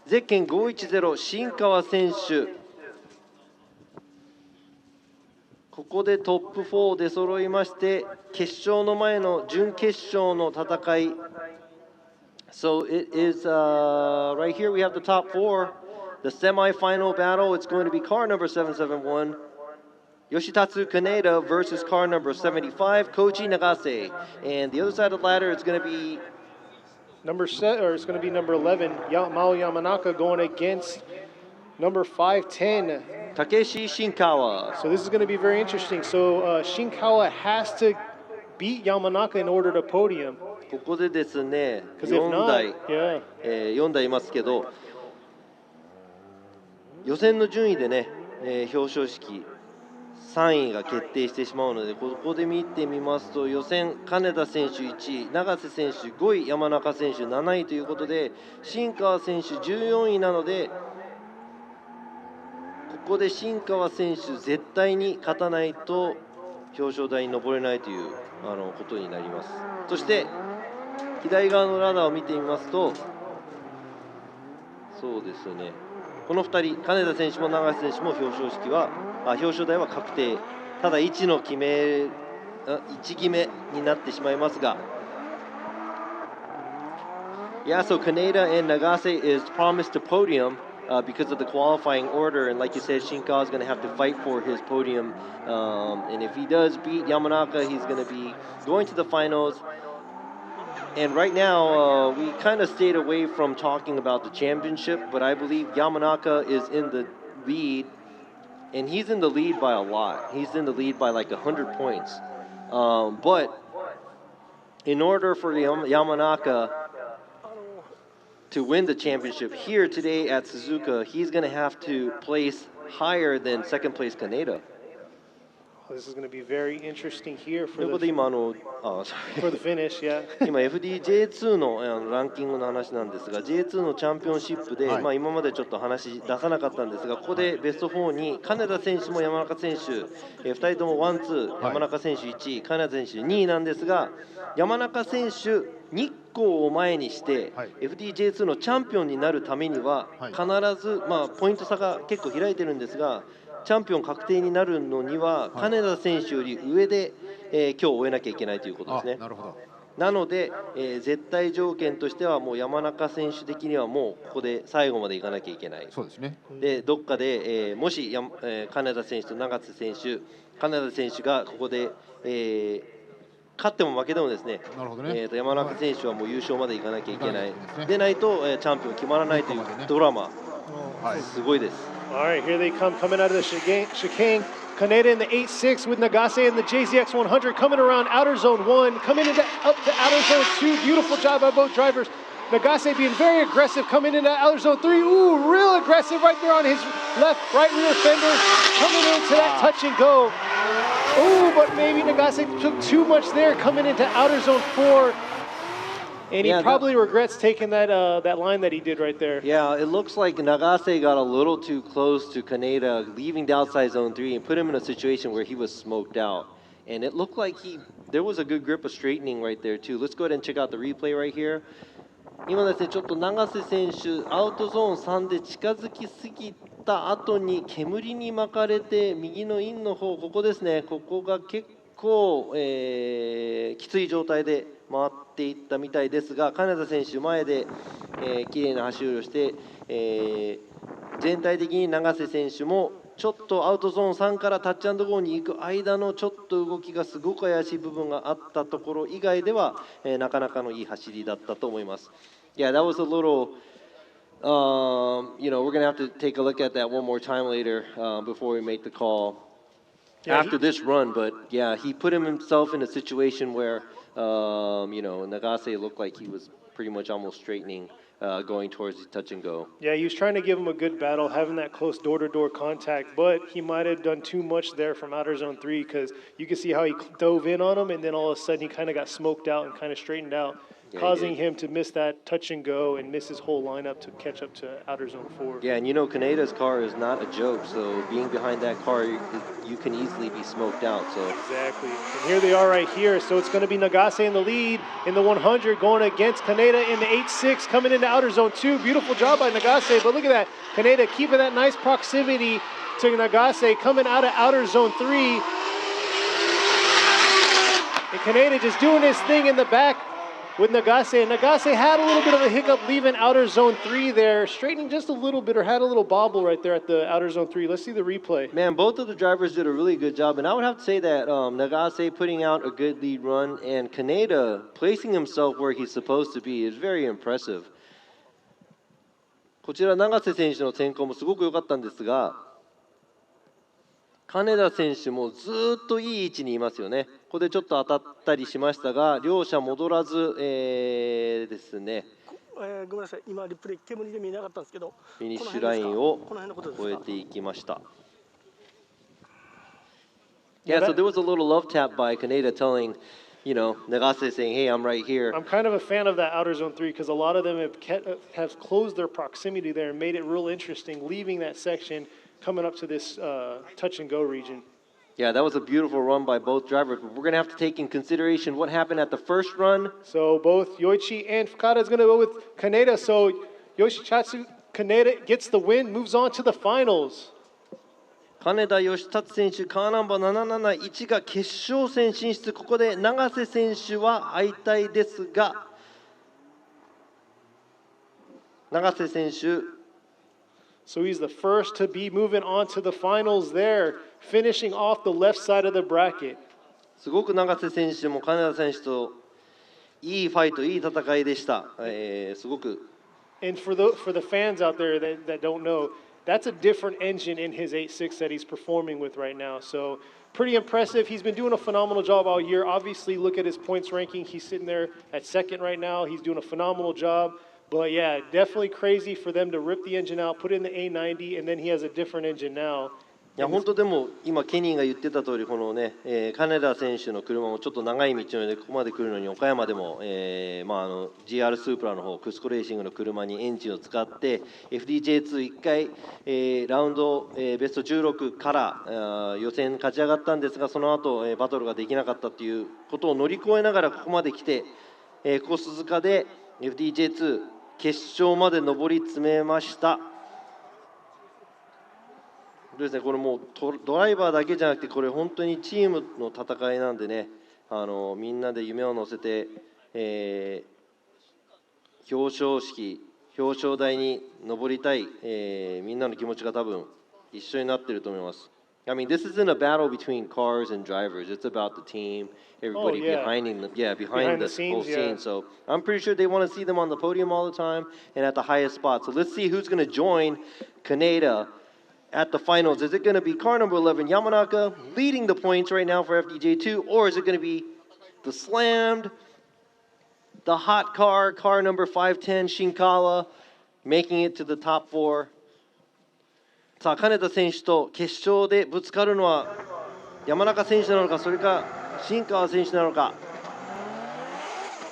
ゼッケン510新川選手、ここでトップ4出揃いまして、決勝の前の準決勝の戦い。 So it is right here we have the top 4, the semi-final battle. It's going to be car number 771 Yoshitatsu Kineta versus car number 75 Koji Nagase, and the other side of the ladder it's going to be it's going to be number 11 Mao Yamanaka going against number 510 Takeshi Shinkawa. So this is going to be very interesting. So Shinkawa has to beat Yamanaka in order to podium. ここでですね、4台、4台いますけど、予選の順位でね、表彰式3位が決定してしまうので、ここで見てみますと、予選金田選手1位、永瀬選手5位、山中選手7位ということで、新川選手14位なので、ここで新川選手絶対に勝たないと表彰台に上れないということになります。そして左側のラダーを見てみますと、そうですね、この2人、金田選手も永瀬選手も表彰台は確定。ただ1決めになってしまいますが、Yeah, so Kineta and Nagase is promised to podium, because of the qualifying order. And like you said, Shinkawa is going to have to fight for his podium. And if he does beat Yamanaka, he's going to be going to the finals. And right now, we kind of stayed away from talking about the championship, but I believe Yamanaka is in the lead, and he's in the lead by a lot. He's in the lead by like 100 points. But in order for Yamanaka to win the championship here today at Suzuka, he's going to have to place higher than second place Kineta. This is going to be very interesting here for ということで今the finish, yeah. 今 FDJ2 のランキングの話なんですが J2 のチャンピオンシップで、まあ、今までちょっと話出さなかったんですがここでベスト4に金田選手も山中選手、2人ともワンツー、山中選手1位、金田選手2位なんですが山中選手日光を前にして、FDJ2 のチャンピオンになるためには必ず、まあ、ポイント差が結構開いてるんですがチャンピオン確定になるのには金田選手より上で、今日終えなきゃいけないということですね。なるほど。なので、絶対条件としてはもう山中選手的にはもうここで最後までいかなきゃいけない。そうですね。でどっかで、もし金田選手と永瀬選手、金田選手がここで、勝っても負けてもですね、なるほどね。山中選手はもう優勝までいかなきゃいけない。でないと、チャンピオン決まらないというドラマ、すごいです。All right, here they come, coming out of the chicane. Kineta in the 8-6 with Nagase in the JZX 100, coming around outer zone 1, coming up to outer zone 2. Beautiful job by both drivers. Nagase being very aggressive, coming into outer zone 3. Ooh, real aggressive right there on his left, right rear fender, coming into that touch and go. Ooh, but maybe Nagase took too much there, coming into outer zone 4. And he probably regrets taking that line that he did right there. Yeah, it looks like Nagase got a little too close to Kineta, leaving the outside zone 3 and put him in a situation where he was smoked out. And it looked like there was a good grip of straightening right there too. Let's go ahead and check out the replay right here. 今ですね、ちょっと永瀬選手、アウトゾーン3で近づきすぎた後に煙に巻かれて右のインの方、ここですね、ここが結構、きつい状態で回っていったみたいですが金田選手前で、綺麗な走りをして、全体的に永瀬選手もちょっとアウトゾーン3からタッチアンドゴーに行く間のちょっと動きがすごく怪しい部分があったところ以外では、なかなかのいい走りだったと思います。Yeah, that was a little, you know, we're going to have to take a look at that one more time later before we make the call after this run. But yeah, he put himself in a situation where, you know, Nagase looked like he was pretty much almost straightening, going towards the touch and go. Yeah, he was trying to give him a good battle, having that close door-to-door contact, but he might have done too much there from outer zone 3 because you can see how he dove in on him, and then all of a sudden he kind of got smoked out and kind of straightened out, causing him to miss that touch and go and miss his whole lineup to catch up to outer zone 4. Yeah, and you know Kineta's car is not a joke, so being behind that car, you can easily be smoked out. So exactly, and here they are right here. So it's going to be Nagase in the lead in the 100, going against Kineta in the 8-6, coming into outer zone 2. Beautiful job by Nagase, but look at that, Kineta keeping that nice proximity to Nagase, coming out of outer zone 3. And Kineta just doing his thing in the back with Nagase. And Nagase had a little bit of a hiccup leaving outer zone 3 there, straightening just a little bit, or had a little bobble right there at the outer zone 3. Let's see the replay. Man, both of the drivers did a really good job, and I would have to say that Nagase putting out a good lead run and Kineta placing himself where he's supposed to be is very impressive. こちら永瀬選手の先行もすごく良かったんですが金田選手もずっといい位置にいますよね。ここでちょっと当たったりしましたが両者戻らず、ですね、ごめんなさい、今リプレイ煙で見えなかったんですけどフィニッシュラインを越えていきました。Yeah, so there was a little love tap by Kineta telling, you know, Nagase saying, hey, I'm right here. I'm kind of a fan of that outer zone 3 because a lot of them have closed their proximity there and made it real interesting, leaving that section, coming up to this touch and go region. Yeah, that was a beautiful run by both drivers. But we're going to have to take in consideration what happened at the first run. So both Yoichi and Fukada is going to go with Kineta. So Yoshichatsu Kineta gets the win, moves on to the finals. 金田義達選手、カーナンバー771が決勝戦進出。ここで永瀬選手は敗退ですが、永瀬選手、So he's the first to be moving on to the finals there, finishing off the left side of the bracket. すごく永瀬選手も金田選手といいファイト、いい戦いでした。すごく。And for the fans out there that don't know, that's a different engine in his 8.6 that he's performing with right now. So pretty impressive. He's been doing a phenomenal job all year. Obviously, look at his points ranking. He's sitting there at second right now. He's doing a phenomenal job. But yeah, definitely crazy for them to rip the engine out, put in the A90, and then he has a different engine now. いや本当でも今ケニーが言ってた通りこのね、金田選手の車もちょっと長い道のでここまで来るのに岡山でも、GR スープラの方クスコレーシングの車にエンジンを使って FDJ2 1回、ラウンド、ベスト16から、予選勝ち上がったんですがその後、バトルができなかったということを乗り越えながらここまで来て、ここ鈴鹿で FDJ2 決勝まで上り詰めました。ですね、これもうドライバーだけじゃなくてこれ本当にチームの戦いなんでね、みんなで夢を乗せて、表彰式表彰台に上りたい、みんなの気持ちが多分一緒になってると思います。I mean, this isn't a battle between cars and drivers. It's about the team, everybody behind the scenes, whole scene. So I'm pretty sure they want to see them on the podium all the time and at the highest spot. So let's see who's going to join Kineta at the finals. Is it going to be car number 11 Yamanaka leading the points right now for FDJ2, or is it going to be the slammed, the hot car number 510 Shinkawa making it to the top 4? さあ金田選手と決勝でぶつかるのは山中選手なのかそれか新川選手なのか。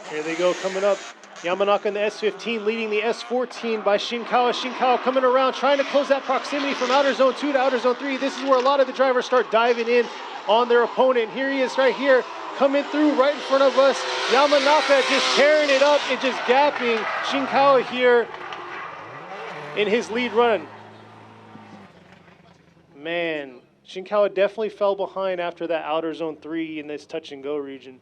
Here they go coming up. Yamanaka in the S15 leading the S14 by Shinkawa. Shinkawa coming around trying to close that proximity from outer zone 2 to outer zone 3. This is where a lot of the drivers start diving in on their opponent. Here he is right here coming through right in front of us. Yamanaka just tearing it up and just gapping Shinkawa here in his lead run. Man, Shinkawa definitely fell behind after that outer zone 3 in this touch and go region.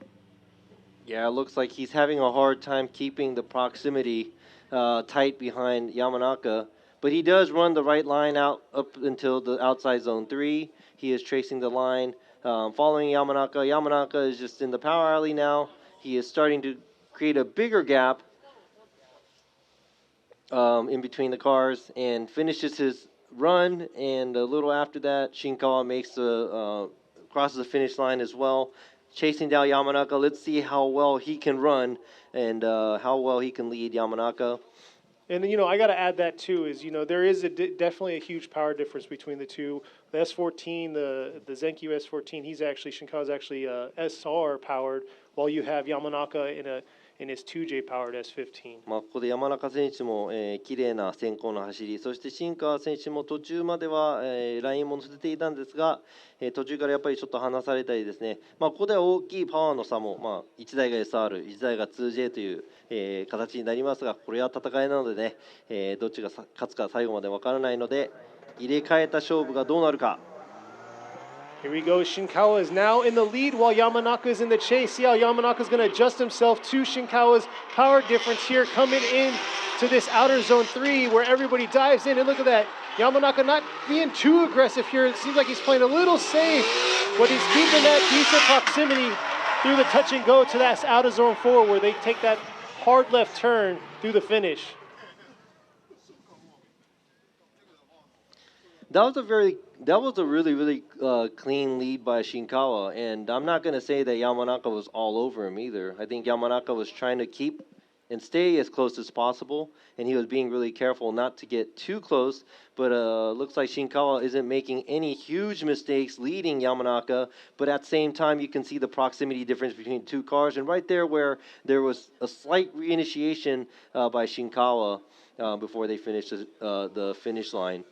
Yeah, it looks like he's having a hard time keeping the proximity tight behind Yamanaka. But he does run the right line out up until the outside zone 3. He is tracing the line, following Yamanaka. Yamanaka is just in the power alley now. He is starting to create a bigger gap in between the cars and finishes his run. And a little after that, Shinkawa makes crosses the finish line as well, chasing down Yamanaka. Let's see how well he can run and how well he can lead Yamanaka. And, you know, I got to add that, too, is, you know, there is definitely a huge power difference between the two. The S14, the Zenkyu S14, Shinkawa's actually SR powered, while you have Yamanaka in his 2J powered S15. ここで山中選手も、綺麗な先行の走り、そして新川選手も途中までは、ラインも乗せていたんですが、途中からやっぱりちょっと離されたりですね、ここでは大きいパワーの差も、1台が SR、1台が 2J という、形になりますが、これは戦いなのでね、どっちが勝つか最後まで分からないので、入れ替えた勝負がどうなるか。Here we go. Shinkawa is now in the lead while Yamanaka is in the chase. See how Yamanaka is going to adjust himself to Shinkawa's power difference here coming in to this outer zone 3 where everybody dives in. And look at that. Yamanaka not being too aggressive here. It seems like he's playing a little safe, but he's keeping that decent proximity through the touch and go to that outer zone 4 where they take that hard left turn through the finish. That was a really clean lead by Shinkawa, and I'm not going to say that Yamanaka was all over him either. I think Yamanaka was trying to keep and stay as close as possible, and he was being really careful not to get too close, but looks like Shinkawa isn't making any huge mistakes leading Yamanaka, but at the same time you can see the proximity difference between two cars, and right there where there was a slight reinitiation by Shinkawa before they finished the finish line.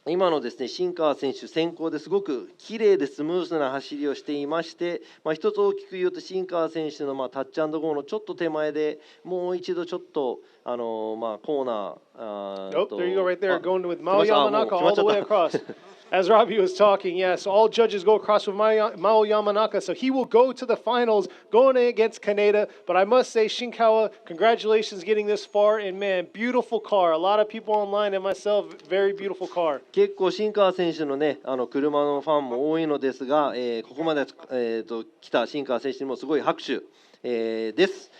今のですね、新川選手先行ですごく綺麗でスムーズな走りをしていまして、一つ大きく言うと新川選手のタッチ&ゴーのちょっと手前でもう一度ちょっとコーナー。Oh, there you go, right there, going with Mao 来ました。Yamanaka all the way across. As Robbie was talking, yes, all judges go across with Mao Yamanaka, so he will go to the finals, going against Kineta. But I must say, Shinkawa, congratulations getting this far, and man, beautiful car. A lot of people online and myself, very beautiful car. 結構新川選手のね、車のファンも多いのですが、ここまで、来た新川選手にもすごい拍手、です。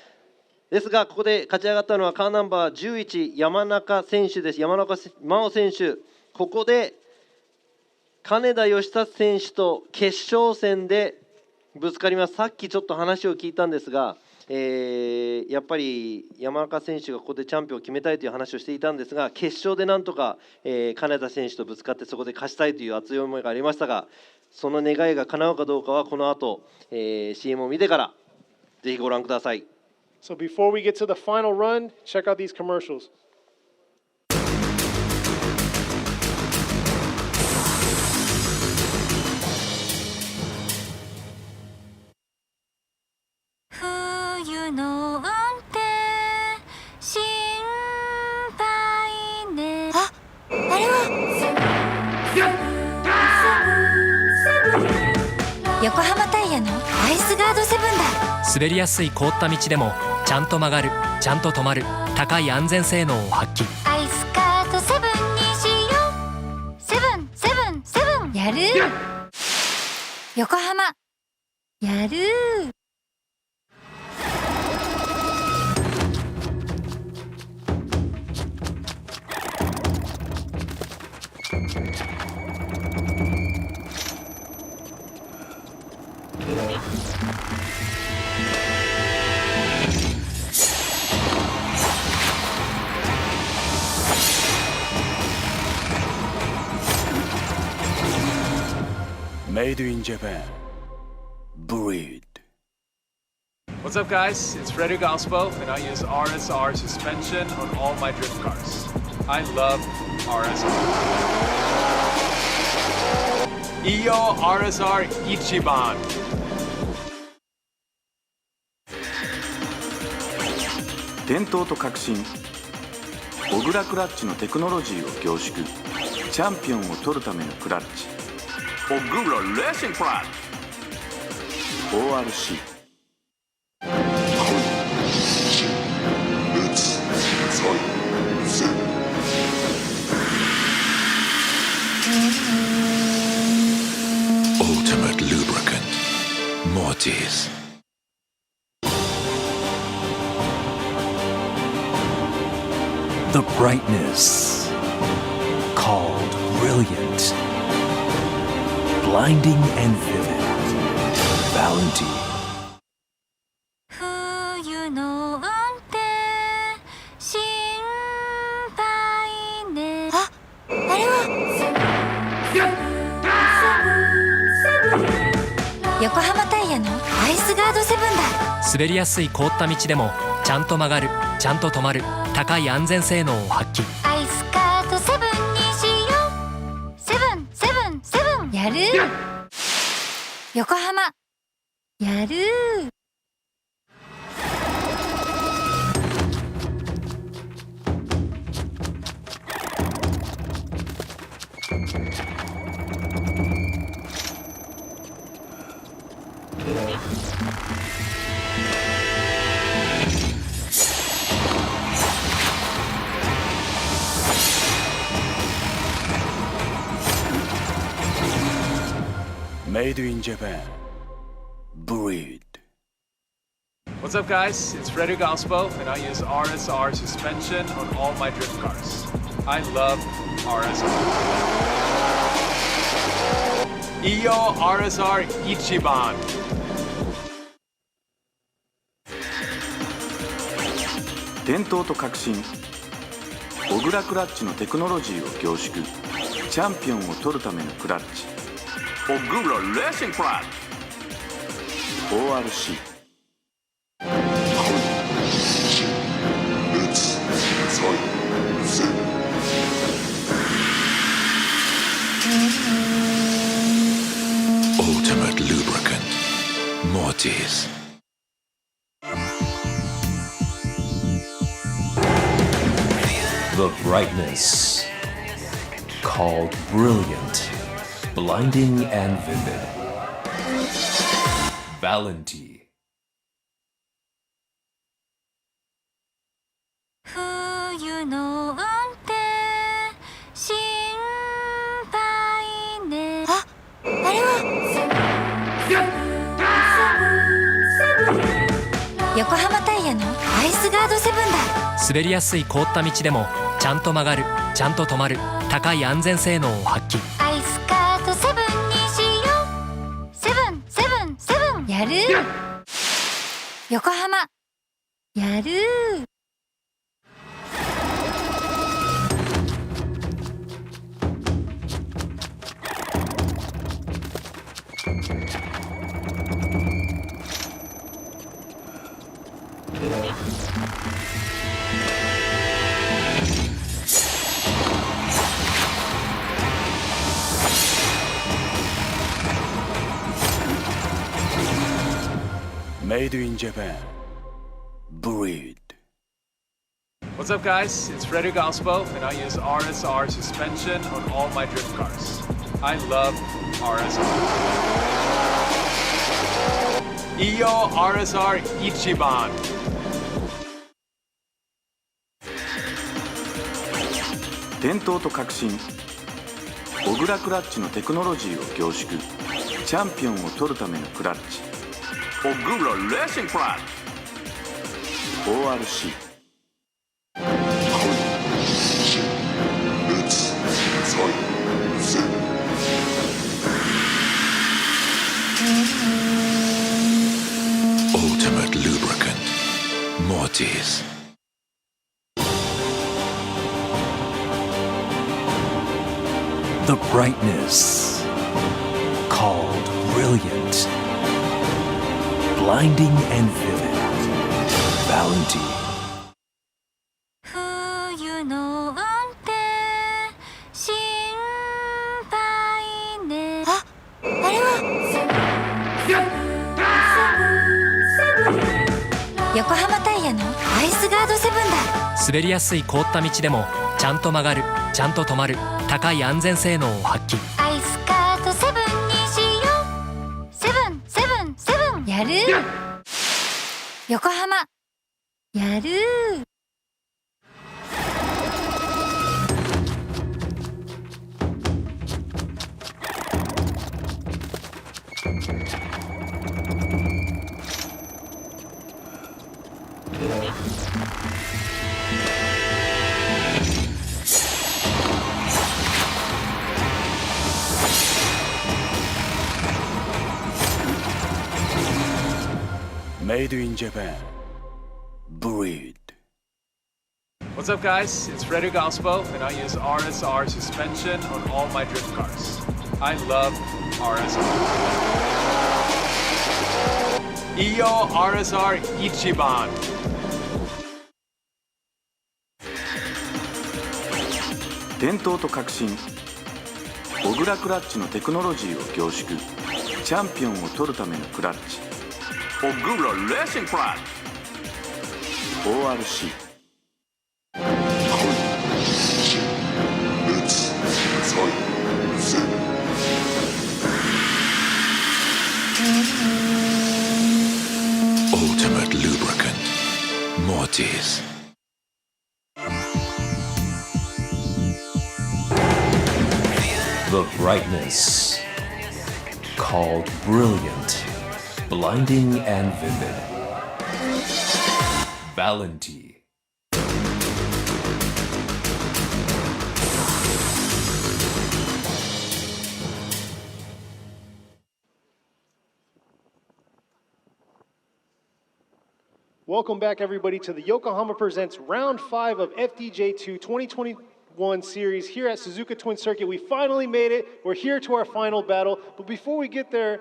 ですが、ここで勝ち上がったのはカーナンバー11、山中選手です。山中真央選手、ここで金田義達選手と決勝戦でぶつかります。さっきちょっと話を聞いたんですが、やっぱり山中選手がここでチャンピオンを決めたいという話をしていたんですが、決勝でなんとか、金田選手とぶつかってそこで勝ちたいという熱い思いがありましたが、その願いが叶うかどうかはこの後、CM を見てからぜひご覧ください。So before we get to the final run, check out these commercials. Yokohama タイヤのアイスガードセブンだ。滑りやすい凍った道でもちゃんと曲がる、ちゃんと止まる、高い安全性能を発揮。アイスカートセブンにしよう。セブンセブンセブンやる。横浜やる。Made in Japan. Breed. What's up, guys? It's Frederick Ospo, and I use RSR suspension on all my drift cars. I love RSR. Iyo RSR Ichiban. 伝統と革新、小倉クラッチのテクノロジーを凝縮、チャンピオンを取るためのクラッチ、小倉レーシングクラッチ ORC。 Ultimate lubricant. Mortis. The brightness called brilliant, blinding and vivid. Valentine. 冬の運転心配ね。あ、あれは横浜タイヤのアイスガードセブンだ。滑りやすい凍った道でもちゃんと曲がる、ちゃんと止まる、高い安全性能を発揮。アイスカートセブンにしよう。セブンセブンセブンやる。横浜やる。Made in Japan. Breed. What's up, guys? It's Frederick Ospo, and I use RSR suspension on all my drift cars. I love RSR. Iyo RSR Ichiban. 伝統と革新、小倉クラッチのテクノロジーを凝縮、チャンピオンを取るためのクラッチ、小倉レーシングクラッチ ORC。 Ultimate lubricant. Mortis. The brightness called brilliant, blinding and vivid. Valenti. 冬の運転心配ね。あ、あれは横浜タイヤのアイスガードセブンだ。滑りやすい凍った道でもちゃんと曲がる、ちゃんと止まる、高い安全性能を発揮。アイスカードセブンにしよう。セブンセブンセブン。やる横浜やる。Made in Japan. Breed. What's up, guys? It's Frederick Ospo, and I use RSR suspension on all my drift cars. I love RSR. Iyo RSR Ichiban. 伝統と革新小倉クラッチのテクノロジーを凝縮チャンピオンを取るためのクラッチ小倉レーシングクラッチ ORC Ultimate lubricant. Mortis. The brightness called brilliant, blinding and vivid. Valenti. 冬の運転心配ね。あ、あれは横浜タイヤのアイスガードセブンだ。滑りやすい凍った道でもちゃんと曲がる、ちゃんと止まる、高い安全性能を発揮。アイスカードセブンにしよう。セブンセブンセブン。やる横浜やる。Made in Japan. Breed. What's up, guys? It's Frederick Ospo, and I use RSR suspension on all my drift cars. I love RSR. Iyo RSR Ichiban. 伝統と革新小倉クラッチのテクノロジーを凝縮チャンピオンを取るためのクラッチ小倉レーシングクラッチ ORC Ultimate lubricant. Mortis. The brightness called brilliant, blinding and vivid. Valenti. Welcome back, everybody, to the Yokohama Presents Round 5 of FDJ2 2021 series here at Suzuka Twin Circuit. We finally made it. We're here to our final battle. But before we get there,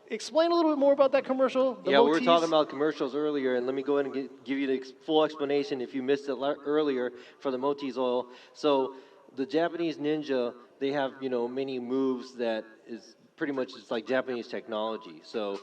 explain a little bit more about that commercial. We were talking about commercials earlier, and let me go ahead and give you the full explanation if you missed it earlier for the Motis oil. So the Japanese ninja, they have, many moves that is pretty much it's like Japanese technology. So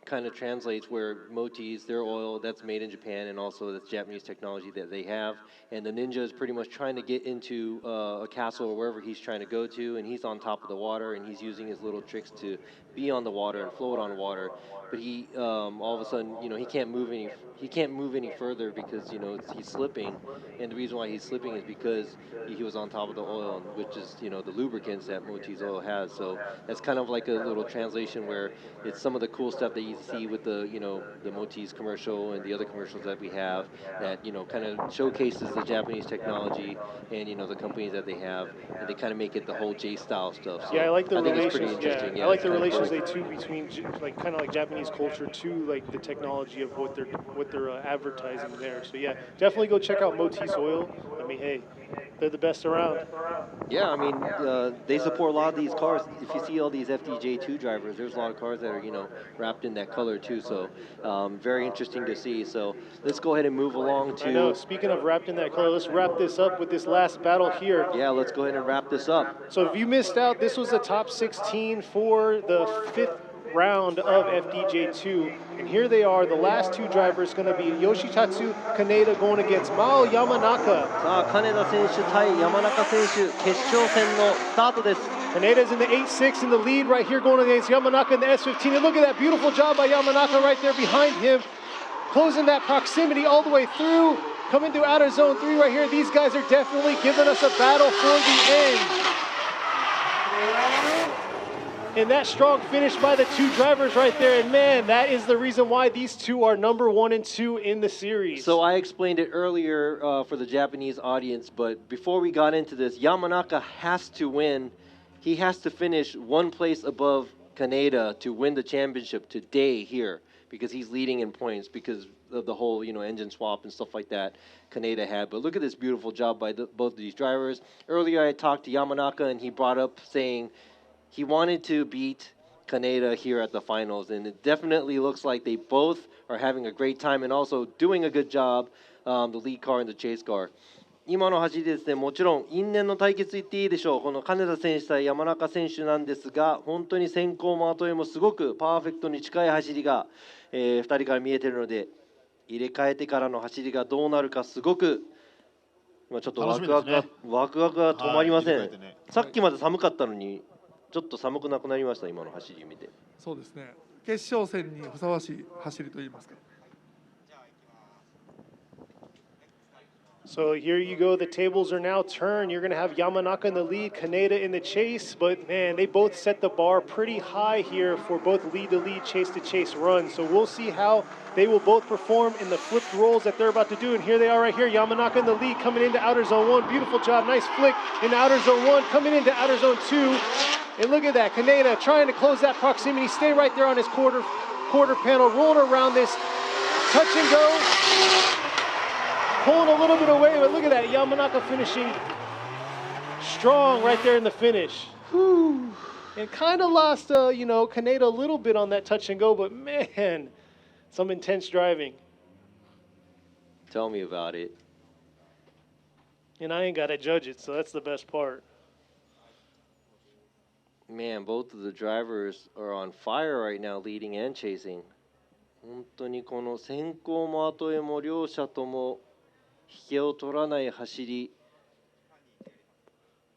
kind of translates where Moti's, their oil that's made in Japan, and also that's Japanese technology that they have. And the ninja is pretty much trying to get into a castle or wherever he's trying to go to, and he's on top of the water, and he's using his little tricks to be on the water and float on water. But he, all of a sudden, he can't move any further because he's slipping, and the reason why he's slipping is because he was on top of the oil, which is the lubricants that Moti's oil has. So that's kind of like a little translation where it's some of the cool stuff that you see with the the Moti's commercial and the other commercials that we have that kind of showcases the Japanese technology and the companies that they have, and they kind of make it the whole J style stuff. So yeah, I like the relations. I like the relations they do between like kind of like Japanese culture to like the technology of what they're advertising there. So yeah, definitely go check out Moti's oil. I mean, hey, they're the best around. Yeah, I mean, they support a lot of these cars. If you see all these FDJ2 drivers, there's a lot of cars that are, wrapped in that color too. So very interesting to see. So let's go ahead and move along to... I know, speaking of wrapped in that color, let's wrap this up with this last battle here. Yeah, let's go ahead and wrap this up. So if you missed out, this was the top 16 for the 5th round of FDJ2. And here they are, the last two drivers going to be Yoshitatsu Kineta going against Mao Yamanaka. さあ、金田選手対山中選手、決勝戦のスタートです。Kineta's in the 8-6 in the lead right here going against Yamanaka in the S15. And look at that beautiful job by Yamanaka right there behind him, closing that proximity all the way through, coming through outer zone 3 right here. These guys are definitely giving us a battle for the end. And that strong finish by the two drivers right there. And man, that is the reason why these two are number 1 and 2 in the series. So I explained it earlier for the Japanese audience, but before we got into this, Yamanaka has to win. He has to finish 1 place above Kineta to win the championship today here, because he's leading in points because of the whole, engine swap and stuff like that Kineta had. But look at this beautiful job by both of these drivers. Earlier I talked to Yamanaka, and he brought up saying he wanted to beat Kineta here at the finals, and it definitely looks like they both are having a great time and also doing a good job, the lead car and the chase car. 今の走りですね、もちろん因縁の対決言っていいでしょう。この金田選手対山中選手なんですが、本当に先行も後へもすごくパーフェクトに近い走りが、2人から見えているので、入れ替えてからの走りがどうなるかすごく今ちょっとワクワクが止まりません。さっきまで寒かったのにちょっと寒くなくなりました。今の走り見て。そうですね。決勝戦にふさわしい走りといいますか。So here you go, the tables are now turned. You're going to have Yamanaka in the lead, Kineta in the chase, but man, they both set the bar pretty high here for both lead-to-lead, chase-to-chase runs. So we'll see how they will both perform in the flipped rolls that they're about to do. And here they are right here, Yamanaka in the lead, coming into outer zone 1. Beautiful job, nice flick in outer zone 1, coming into outer zone 2. And look at that, Kineta trying to close that proximity, stay right there on his quarter panel, rolling around this, touch and go. Pulling a little bit away, but look at that, Yamanaka finishing strong right there in the finish. Whew. And kind of lost, Kineta a little bit on that touch and go, but man, some intense driving. Tell me about it. And I ain't got to judge it, so that's the best part. Man, both of the drivers are on fire right now, leading and chasing. 本当にこの先行も後へも両者とも引けを取らない走り。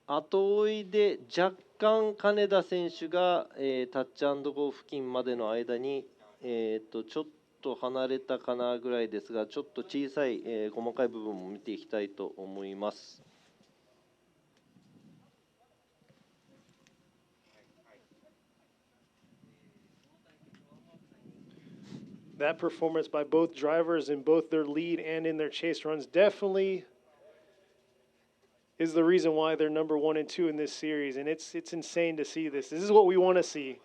後追いで若干金田選手が、タッチアンドゴー付近までの間に、ちょっと離れたかなぐらいですが、ちょっと小さい、細かい部分も見ていきたいと思います。That performance by both drivers in both their lead and in their chase runs definitely is the reason why they're number 1 and 2 in this series. And it's insane to see this. This is what we want to see.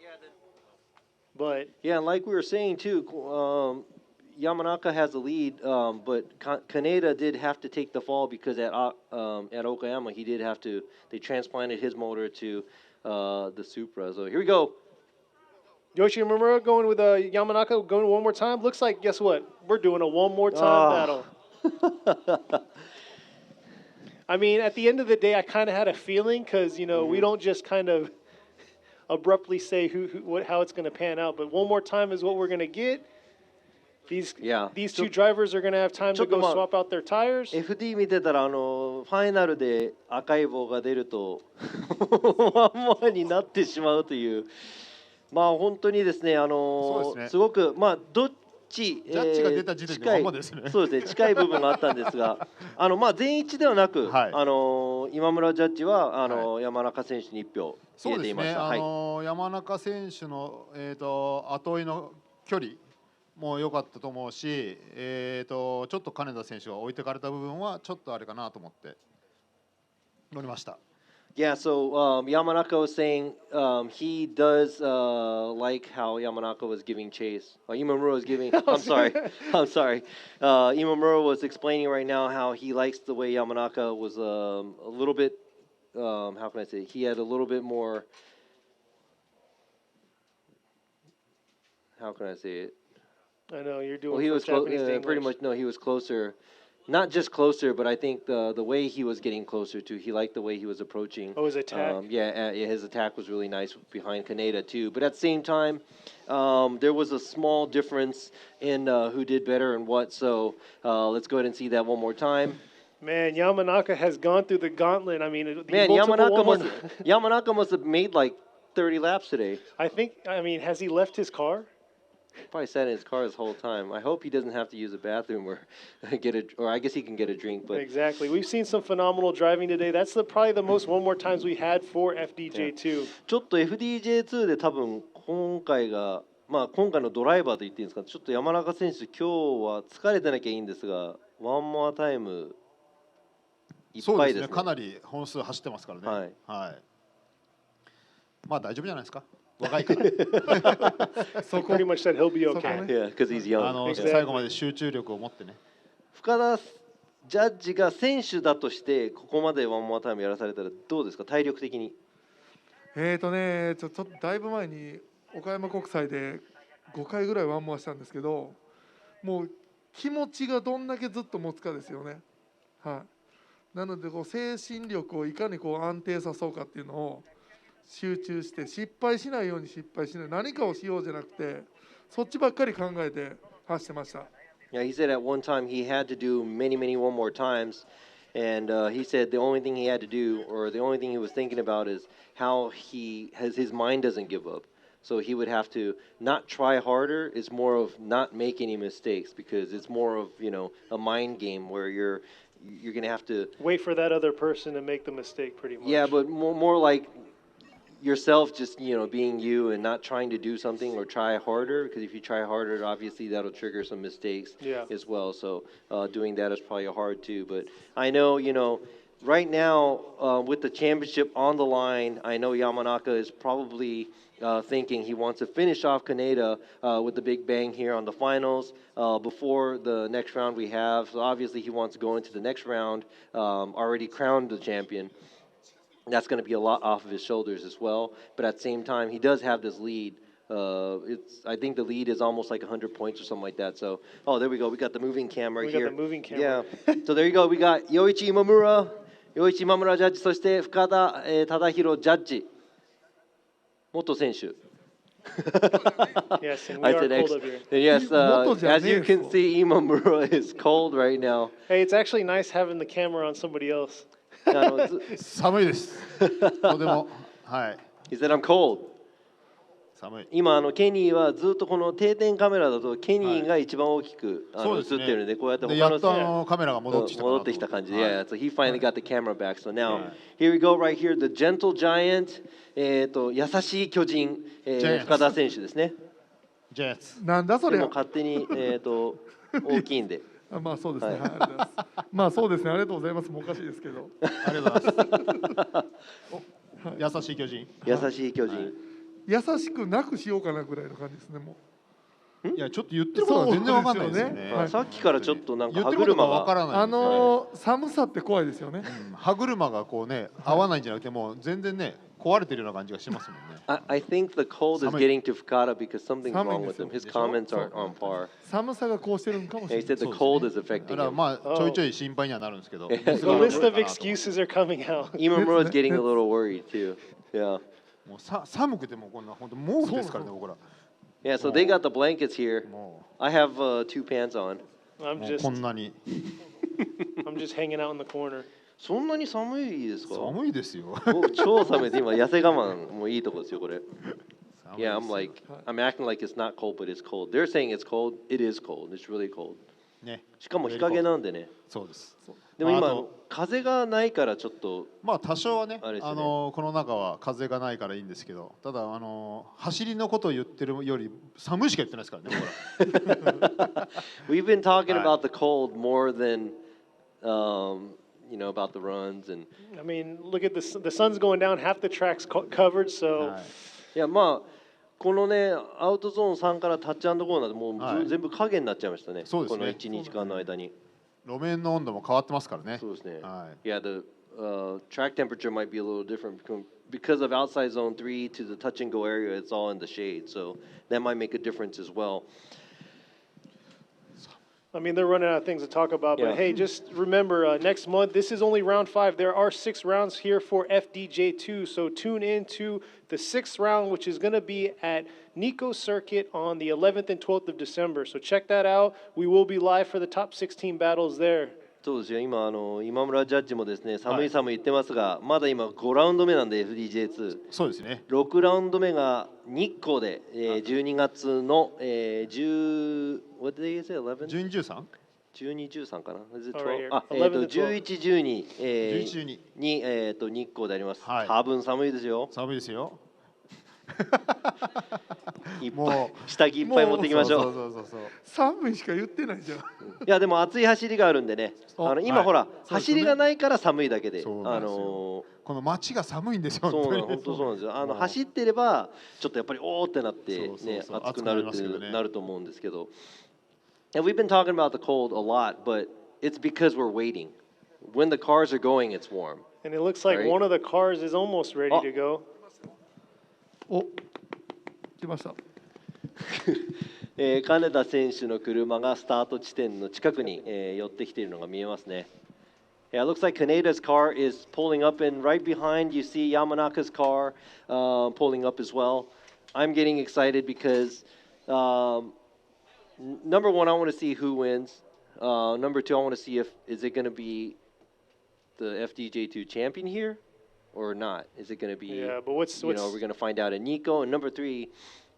But yeah, and like we were saying too, Yamanaka has the lead, but Kineta did have to take the fall because at Okayama they transplanted his motor to the Supra. So here we go. Yoshi Mimura going with Yamanaka going one more time. Looks like, guess what? We're doing a one more time battle. I mean, at the end of the day, I kind of had a feeling because, we don't just kind of abruptly say how it's going to pan out. But one more time is what we're going to get. These two drivers are going to have time to go swap out their tires. FD 見てたらファイナルで赤い棒が出るとワンモアになってしまうという、まあ本当にですねすごくまあどっちジャッジが出た時点でワンモアですね。そうですね、近い部分があったんですがまあ全一ではなく、今村ジャッジは山中選手に1票入れていました。山中選手の後追いの距離も良かったと思うし、ちょっと金田選手が置いてかれた部分はちょっとあれかなと思って乗りました。Yeah, so Yamanaka was saying he does like how Yamanaka was giving chase. Imamura was giving. I'm sorry. Imamura was explaining right now how he likes the way Yamanaka was a little bit. How can I say? He had a little bit more. How can I say it? I know you're doing. Well, he was pretty much. No, he was closer. Not just closer, but I think the way he was getting closer to, he liked the way he was approaching. Oh, his attack? His attack was really nice behind Kineta too. But at the same time, there was a small difference in who did better and what. So let's go ahead and see that one more time. Man, Yamanaka has gone through the gauntlet. I mean, Yamanaka must have made like 30 laps today. I mean, has he left his car? Probably sat in his car this whole time. I hope he doesn't have to use a bathroom or or I guess he can get a drink. But exactly, we've seen some phenomenal driving today. That's probably the most one more times we had for FDJ2. ちょっと FDJ2 で多分今回のドライバーと言っていいんですか。ちょっと山中選手今日は疲れてなきゃいいんですが、ワンモアタイムいっぱいですね。かなり本数走ってますからね。はい。まあ大丈夫じゃないですか。若いから。So pretty much said he'll be okay. Yeah, because he's young. 最後まで集中力を持ってね。深田ジャッジが選手だとしてここまでワンモアタイムやらされたらどうですか、体力的に。ちょっとだいぶ前に岡山国際で5回ぐらいワンモアしたんですけど、もう気持ちがどんだけずっと持つかですよね。はい。なので精神力をいかに安定さそうかっていうのを集中して失敗しないように何かをしようじゃなくてそっちばっかり考えて走ってました。Yeah, he said at one time he had to do many one more times, and he said the only thing he had to do, or the only thing he was thinking about, is how his mind doesn't give up. So he would have to not try harder. It's more of not make any mistakes because it's more of a mind game where you're gonna have to wait for that other person to make the mistake, pretty much. Yeah, but more like yourself just being you and not trying to do something or try harder, because if you try harder obviously that'll trigger some mistakes as well. So doing that is probably hard too. But I know right now with the championship on the line, I know Yamanaka is probably thinking he wants to finish off Kineta with the big bang here on the finals before the next round we have. So obviously he wants to go into the next round already crowned the champion. That's going to be a lot off of his shoulders as well. But at the same time, he does have this lead. I think the lead is almost like 100 points or something like that. So, there we go. We got the moving camera here. We got the moving camera. Yeah. So there you go. We got Yoichi Imamuraジャッジ、そして深田忠宏ジャッジ。元選手。Yes, and we are cold up here. Yes, as you can see, Imamura is cold right now. Hey, it's actually nice having the camera on somebody else. 寒いです。とても。はい。He said I'm cold. 寒い。今ケニーはずっとこの定点カメラだとケニーが一番大きく映ってるので、こうやって他のやっとカメラが戻ってきた感じで、yeah, so he finally got the camera back. So now here we go right here, the gentle giant. 優しい巨人、深田選手ですね。ジャイアンツ。なんだそれ。でも勝手に大きいんで。まあそうですね。まあそうですね。ありがとうございます。もうおかしいですけど。ありがとうございます。優しい巨人。優しい巨人。優しくなくしようかなぐらいの感じですね。もう。いやちょっと言ってることは全然わかんないですよね。さっきからちょっとなんか歯車が寒さって怖いですよね。歯車がこうね合わないんじゃなくてもう全然ね壊れてるような感じがしますもんね。I think the cold is getting to Fukada because something's wrong with him. His comments aren't on par. 寒さがこうしてるんかもしれない。He said the cold is affecting him. まあちょいちょい心配にはなるんですけど。The list of excuses are coming out. Imamura is getting a little worried too. Yeah. もう寒くてもこんな本当毛布ですからね僕ら。 Yeah, so they got the blankets here. I have 2 pants on. もうこんなに。I'm just hanging out in the corner. そんなに寒いですか？寒いですよ。超寒いです。今痩せ我慢もいいとこですよこれ。Yeah, I'm acting like it's not cold, but it's cold. They're saying it's cold. It is cold. It's really cold. ね。しかも日陰なんでね。そうです。でも今風がないからちょっと。まあ多少はね、この中は風がないからいいんですけど、ただ走りのことを言ってるより寒いしか言ってないですからね。We've been talking about the cold more than, you know, about the runs and. I mean, look at the sun's going down. Half the track's covered, so. いやまあ。このね、アウトゾーン3からタッチアンドゴーなんで、もう全部影になっちゃいましたね。そうですね。この1、2時間の間に。路面の温度も変わってますからね。そうですね。Yeah, the track temperature might be a little different because of outside zone 3 to the touch and go area. It's all in the shade, so that might make a difference as well. I mean, they're running out of things to talk about, but hey, just remember next month, this is only round 5. There are 6 rounds here for FDJ2, so tune in to the 6th round, which is going to be at Nico Circuit on the 11th and 12th of December. So check that out. We will be live for the top 16 battles there. そうですよ。今今村ジャッジもですね、寒い寒い言ってますが、まだ今5ラウンド目なんで FDJ2。そうですね。6ラウンド目が日光で、12月の、10 What did they say? 11? 12、13? 12、13かな。11、12に、日光であります。多分寒いですよ。寒いですよ。いっぱい下着いっぱい持ってきましょう。寒いしか言ってないじゃん。いやでも熱い走りがあるんでね。今ほら走りがないから寒いだけで。この街が寒いんですよ。本当そうなんですよ。走ってればちょっとやっぱりおーってなってね熱くなるってなると思うんですけど。And we've been talking about the cold a lot, but it's because we're waiting. When the cars are going, it's warm. And it looks like one of the cars is almost ready to go. お、来ました。金田選手の車がスタート地点の近くに、寄ってきているのが見えますね。Yeah, it looks like Kineta's car is pulling up, and right behind you see Yamanaka's car pulling up as well. I'm getting excited because number one, I want to see who wins. Number two, I want to see is it going to be the FDJ2 champion here or not? Is it going to be? Yeah, but what's we're going to find out in Nico. And number three,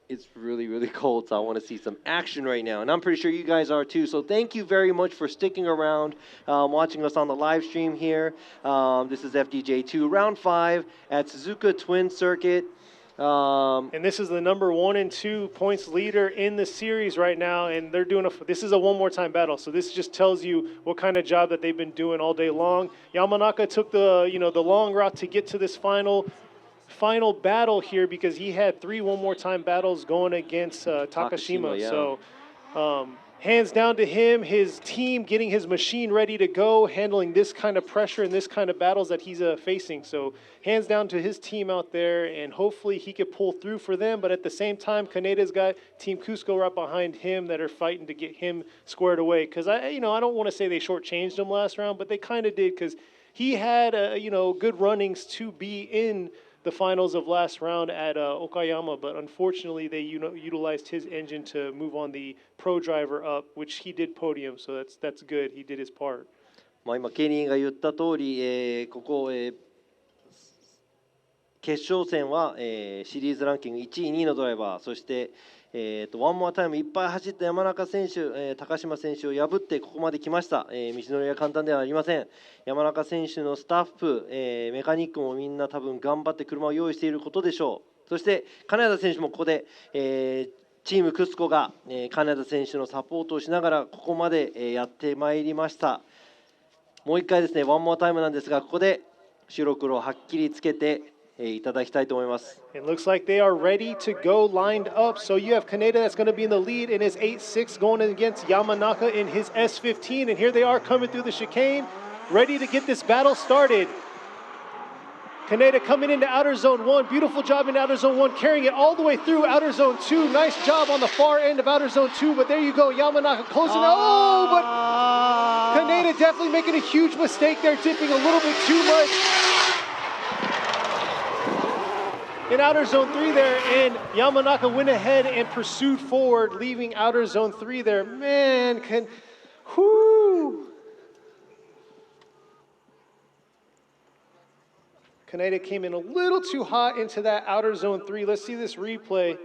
it's really, really cold, so I want to see some action right now. And I'm pretty sure you guys are too. So thank you very much for sticking around, watching us on the live stream here. This is FDJ2 Round 5 at Suzuka Twin Circuit. And this is the number 1 and 2 points leader in the series right now, and they're doing this is a one more time battle. So this just tells you what kind of job that they've been doing all day long. Yamanaka took the long route to get to this final battle here because he had 3 one more time battles going against Takashima. Yeah. So hands down to him, his team getting his machine ready to go, handling this kind of pressure and this kind of battles that he's facing. So hands down to his team out there, and hopefully he could pull through for them. But at the same time, Kaneta's got Team Cusco right behind him that are fighting to get him squared away. Because I don't want to say they shortchanged him last round, but they kind of did because he had good runnings to be in the finals of last round at Okayama, but unfortunately they utilized his engine to move on the pro driver up, which he did podium, so that's good. He did his part. まあ今ケニーが言った通り、ここ、決勝戦は、シリーズランキング1位、2位のドライバー、そして、ワンモアタイムいっぱい走った山中選手、高島選手を破ってここまで来ました。道のりは簡単ではありません。山中選手のスタッフ、メカニックもみんな多分頑張って車を用意していることでしょう。そして金田選手もここで、チームクスコが、金田選手のサポートをしながらここまで、やってまいりました。もう一回ですね、ワンモアタイムなんですが、ここで白黒はっきりつけていただきたいと思います。It looks like they are ready to go lined up. So you have Kineta that's going to be in the lead in his 8-6 going against Yamanaka in his S15. And here they are coming through the chicane, ready to get this battle started. Kineta coming into outer zone 1. Beautiful job in outer zone 1, carrying it all the way through outer zone 2. Nice job on the far end of outer zone 2. But there you go, Yamanaka closing out. Oh, but Kineta definitely making a huge mistake there, dipping a little bit too much. in outer zone 3 there, and Yamanaka went ahead and pursued forward, leaving outer zone 3 there. Man, Kineta came in a little too hot into that outer zone 3. Let's see this replay.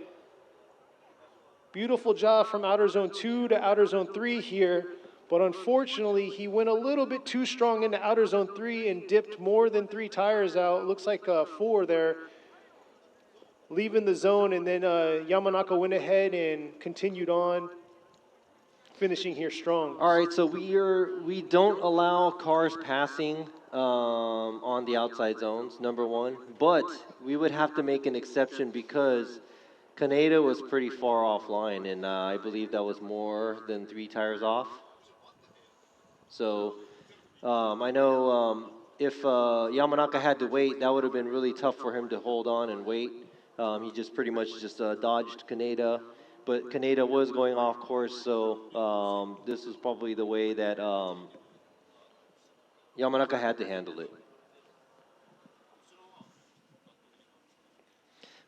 Beautiful job from outer zone 2 to outer zone 3 here, but unfortunately he went a little bit too strong into outer zone 3 and dipped more than 3 tires out. Looks like 4 there, leaving the zone, and then Yamanaka went ahead and continued on, finishing here strong. All right, so we don't allow cars passing on the outside zones, number one, but we would have to make an exception because Kineta was pretty far offline, and I believe that was more than 3 tires off. So I know if Yamanaka had to wait, that would have been really tough for him to hold on and wait. He just pretty much just dodged Kineta, but Kineta was going off course, so this is probably the way that Yamanaka had to handle it.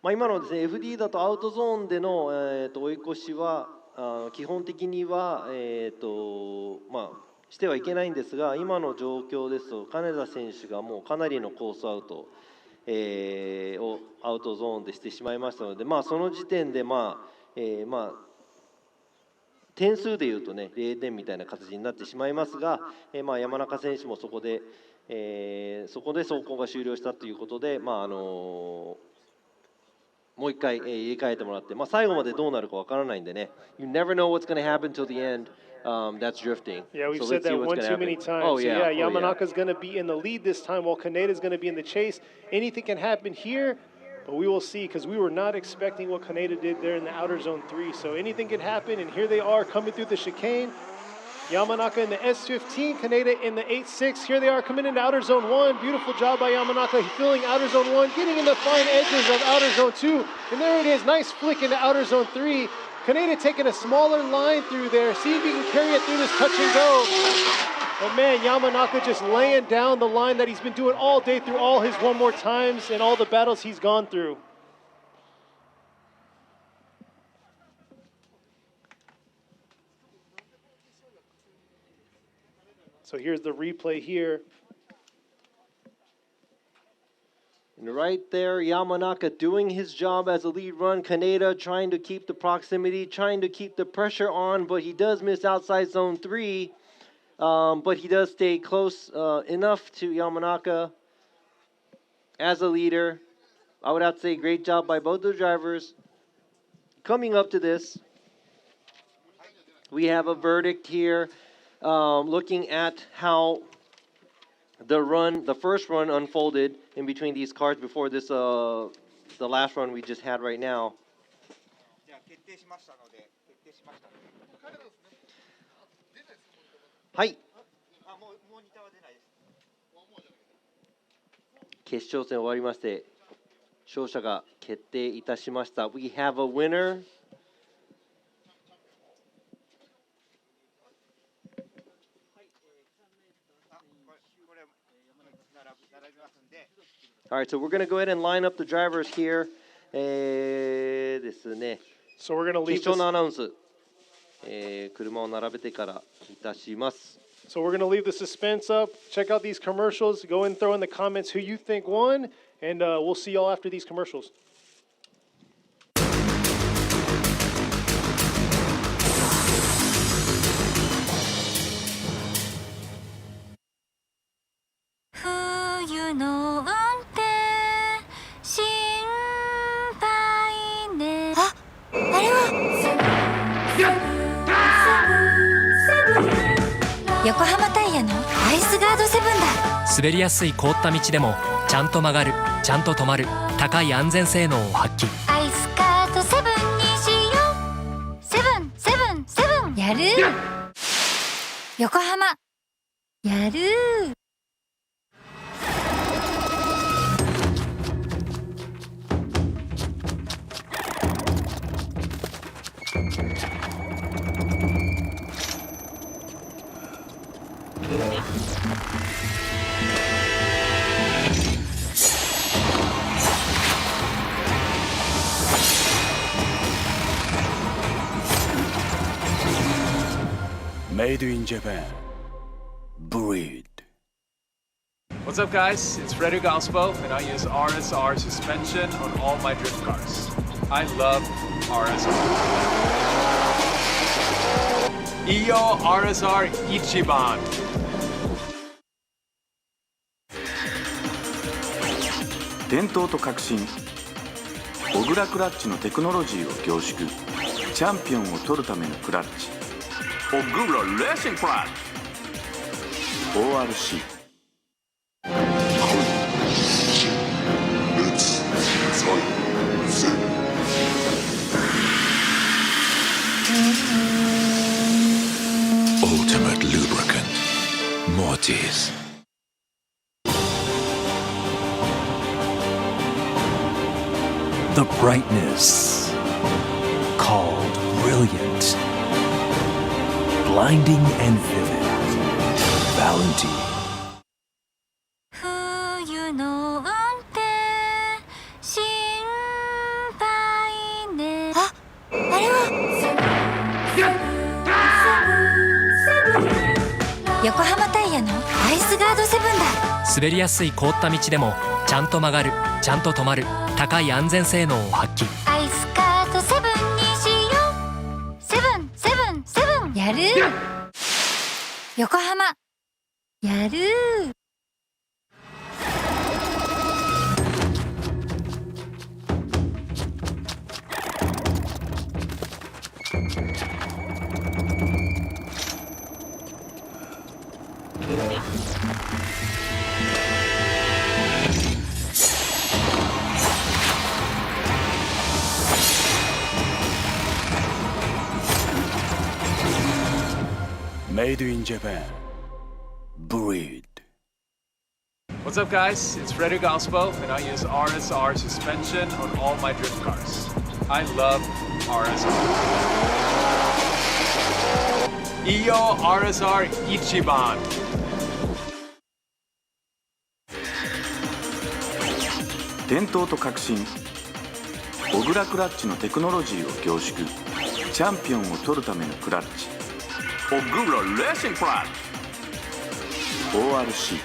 今のですね、FD だとアウトゾーンでの、追い越しは基本的には、してはいけないんですが、今の状況ですと金田選手がもうかなりのコースアウト、をアウトゾーンでしてしまいましたので、その時点で点数でいうとね0点みたいな形になってしまいますが、山中選手もそこで走行が終了したということで、もう一回入れ替えてもらって、最後までどうなるかわからないんでね。You never know what's going to happen till the end. That's drifting. Yeah, we've said that one too many times. Oh, yeah. Yamanaka's going to be in the lead this time, while Kineta's going to be in the chase. Anything can happen here, but we will see, because we were not expecting what Kineta did there in the outer zone 3. So anything can happen, and here they are coming through the chicane. Yamanaka in the S15, Kineta in the 8.6. Here they are coming into outer zone 1. Beautiful job by Yamanaka, filling outer zone 1, getting in the fine edges of outer zone 2. And there it is, nice flick into outer zone 3. Kineta taking a smaller line through there. See if he can carry it through this touch and go. But man, Yamanaka just laying down the line that he's been doing all day through all his one more times and all the battles he's gone through. So here's the replay here. And right there, Yamanaka doing his job as a lead run. Kineta trying to keep the proximity, trying to keep the pressure on, but he does miss outside zone 3. But he does stay close enough to Yamanaka as a leader. I would have to say great job by both the drivers. Coming up to this, we have a verdict here. Looking at how the first run unfolded in between these cars before this, the last run we just had right now. はい。決勝戦終わりまして、勝者が決定いたしました。We have a winner. All right, so we're going to go ahead and line up the drivers here. ですね。So we're going to leave 決勝のアナウンス、車を並べてからいたします。So we're going to leave the suspense up. Check out these commercials. Go and throw in the comments who you think won, and we'll see y'all after these commercials. Yokohama タイヤのアイスガード7だ。滑りやすい凍った道でもちゃんと曲がる、ちゃんと止まる、高い安全性能を発揮。アイスガード7にしよう。7やる。横浜やる。Made in Japan. Breed. What's up, guys? It's Freddy Galspo, and I use RSR suspension on all my drift cars. I love RSR. Iyo RSR Ichiban. 伝統と革新小倉クラッチのテクノロジーを凝縮チャンピオンを取るためのクラッチ小倉レーシングクラッチ ORC Ultimate lubricant. Mortis. The brightness called brilliant, blinding and vivid. Valentine. 冬の運転心配ね。あれは横浜タイヤのアイスガードセブンだ。滑りやすい凍った道でもちゃんと曲がる、ちゃんと止まる、高い安全性能を発揮。アイスカードセブンにしよう。セブンセブンセブンやる。横浜やる。Made in Japan. Breed. What's up, guys? It's Freddy Galspo, and I use RSR suspension on all my drift cars. I love RSR. Iyo RSR Ichiban. 伝統と革新小倉クラッチのテクノロジーを凝縮チャンピオンを取るためのクラッチ小倉レーシングクラッチ ORC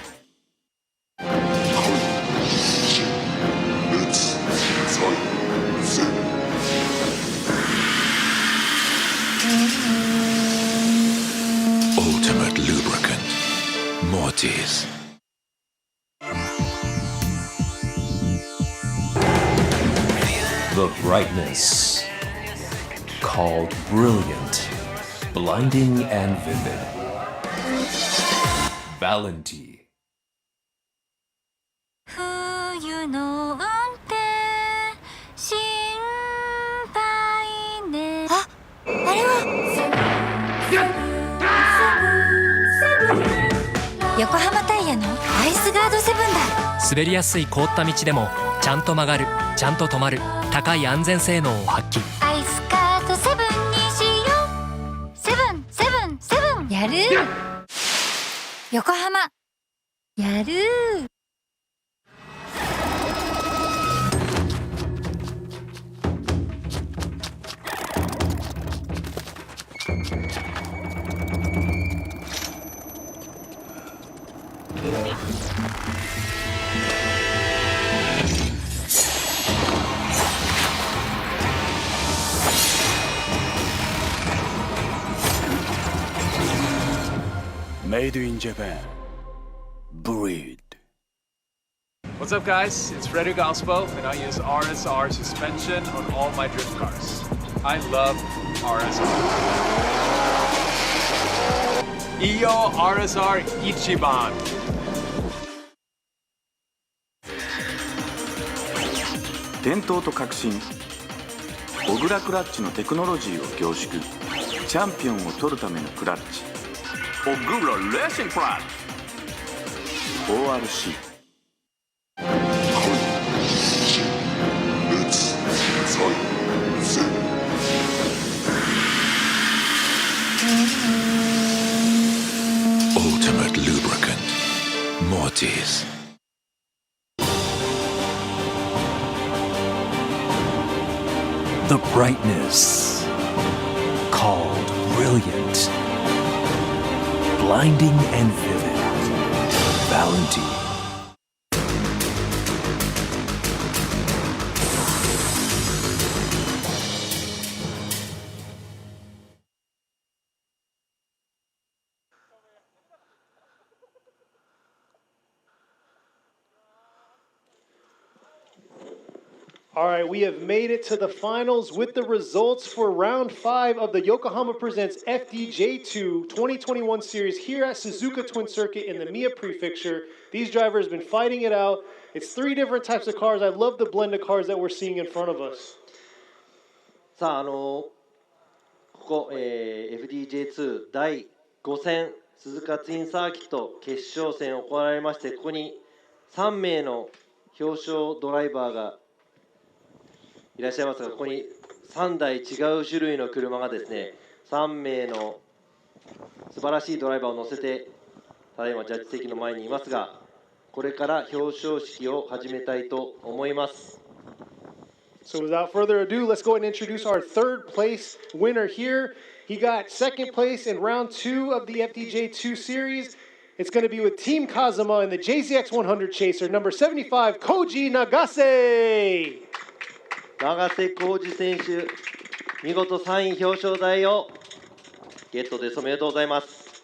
Ultimate lubricant. Mortis. The brightness called brilliant, blinding and vivid. Valentine. 冬の運転心配ね。あれは横浜タイヤのアイスガードセブンだ。滑りやすい凍った道でもちゃんと曲がる、ちゃんと止まる、高い安全性能を発揮。アイスカードセブンにしよう。セブンセブンセブンやる。横浜やる。Made in Japan. Breed. What's up, guys? It's Freddy Galspo, and I use RSR suspension on all my drift cars. I love RSR. Iyo RSR Ichiban. 伝統と革新小倉クラッチのテクノロジーを凝縮チャンピオンを取るためのクラッチ小倉レーシングクラッチ ORC Ultimate lubricant. Mortis. The brightness called brilliant, blinding and vivid. Valentine. All right, we have made it to the finals with the results for round 5 of the Yokohama Presents FDJ2 2021 series here at Suzuka Twin Circuit in the Mie Prefecture. These drivers have been fighting it out. It's 3 different types of cars. I love the blend of cars that we're seeing in front of us. さあ、ここ、FDJ2 第5戦鈴鹿ツインサーキット決勝戦行われまして、ここに3名の表彰ドライバーがいらっしゃいますが、ここに3台違う種類の車がですね、3名の素晴らしいドライバーを乗せて、ただいまジャッジ席の前にいますが、これから表彰式を始めたいと思います。So without further ado, let's go ahead and introduce our third place winner here. He got second place in round 2 of the FDJ2 series. It's going to be with Team Kazuma in the JZX100 Chaser, number 75, Koji Nagase. 永瀬浩二選手、見事3位表彰台をゲットです。おめでとうございます。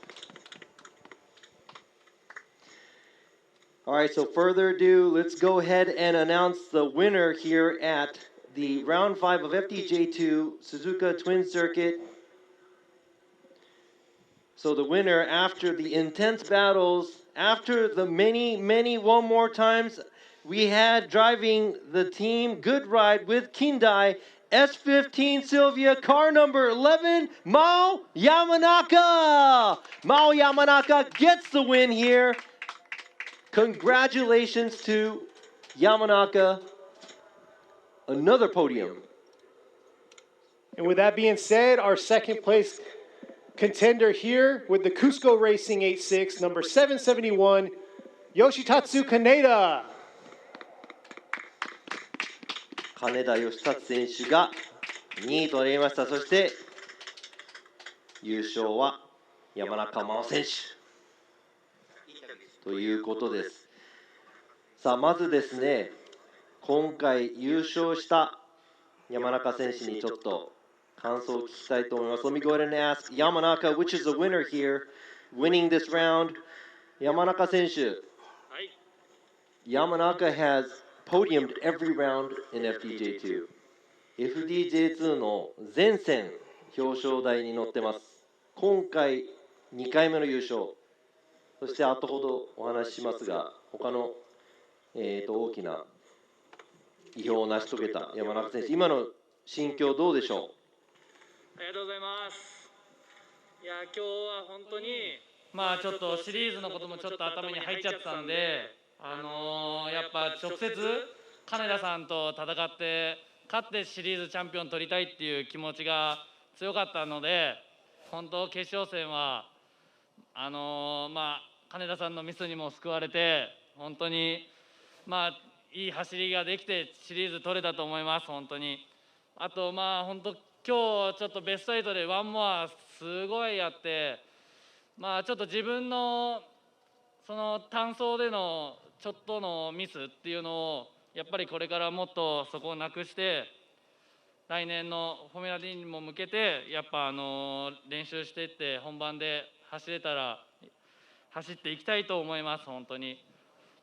All right, so further ado, let's go ahead and announce the winner here at the round 5 of FDJ2 Suzuka Twin Circuit. So the winner, after the intense battles, after the many one more times we had driving the team Good Ride with Kindai, S15 Sylvia, car number 11, Mao Yamanaka. Mao Yamanaka gets the win here. Congratulations to Yamanaka. Another podium. And with that being said, our second place contender here with the Cusco Racing 86, number 771, Yoshitatsu Kineta. 金田義達選手が2位となりました。そして優勝は山中真央選手ということです。さあ、まずですね、今回優勝した山中選手にちょっと感想を聞きたいと思います。Let me go ahead and ask Yamanaka, which is the winner here, winning this round. 山中選手、Yamanaka has podiumed every round in FDJ2. FDJ2 の全戦表彰台に乗ってます。今回2回目の優勝。そして後ほどお話ししますが、他の、大きな偉業を成し遂げた山中選手、今の心境どうでしょう？ありがとうございます。いや、今日は本当に、ちょっとシリーズのこともちょっと頭に入っちゃってたんで、やっぱ直接金田さんと戦って勝ってシリーズチャンピオン取りたいっていう気持ちが強かったので、本当決勝戦は金田さんのミスにも救われて、本当にいい走りができてシリーズ取れたと思います。本当に。あと本当今日ちょっとベスト8でワンモアすごいやって、ちょっと自分のその単走でのちょっとのミスっていうのをやっぱりこれからもっとそこをなくして来年のフォーミュラ D にも向けてやっぱ練習していって本番で走れたら走っていきたいと思います。本当に。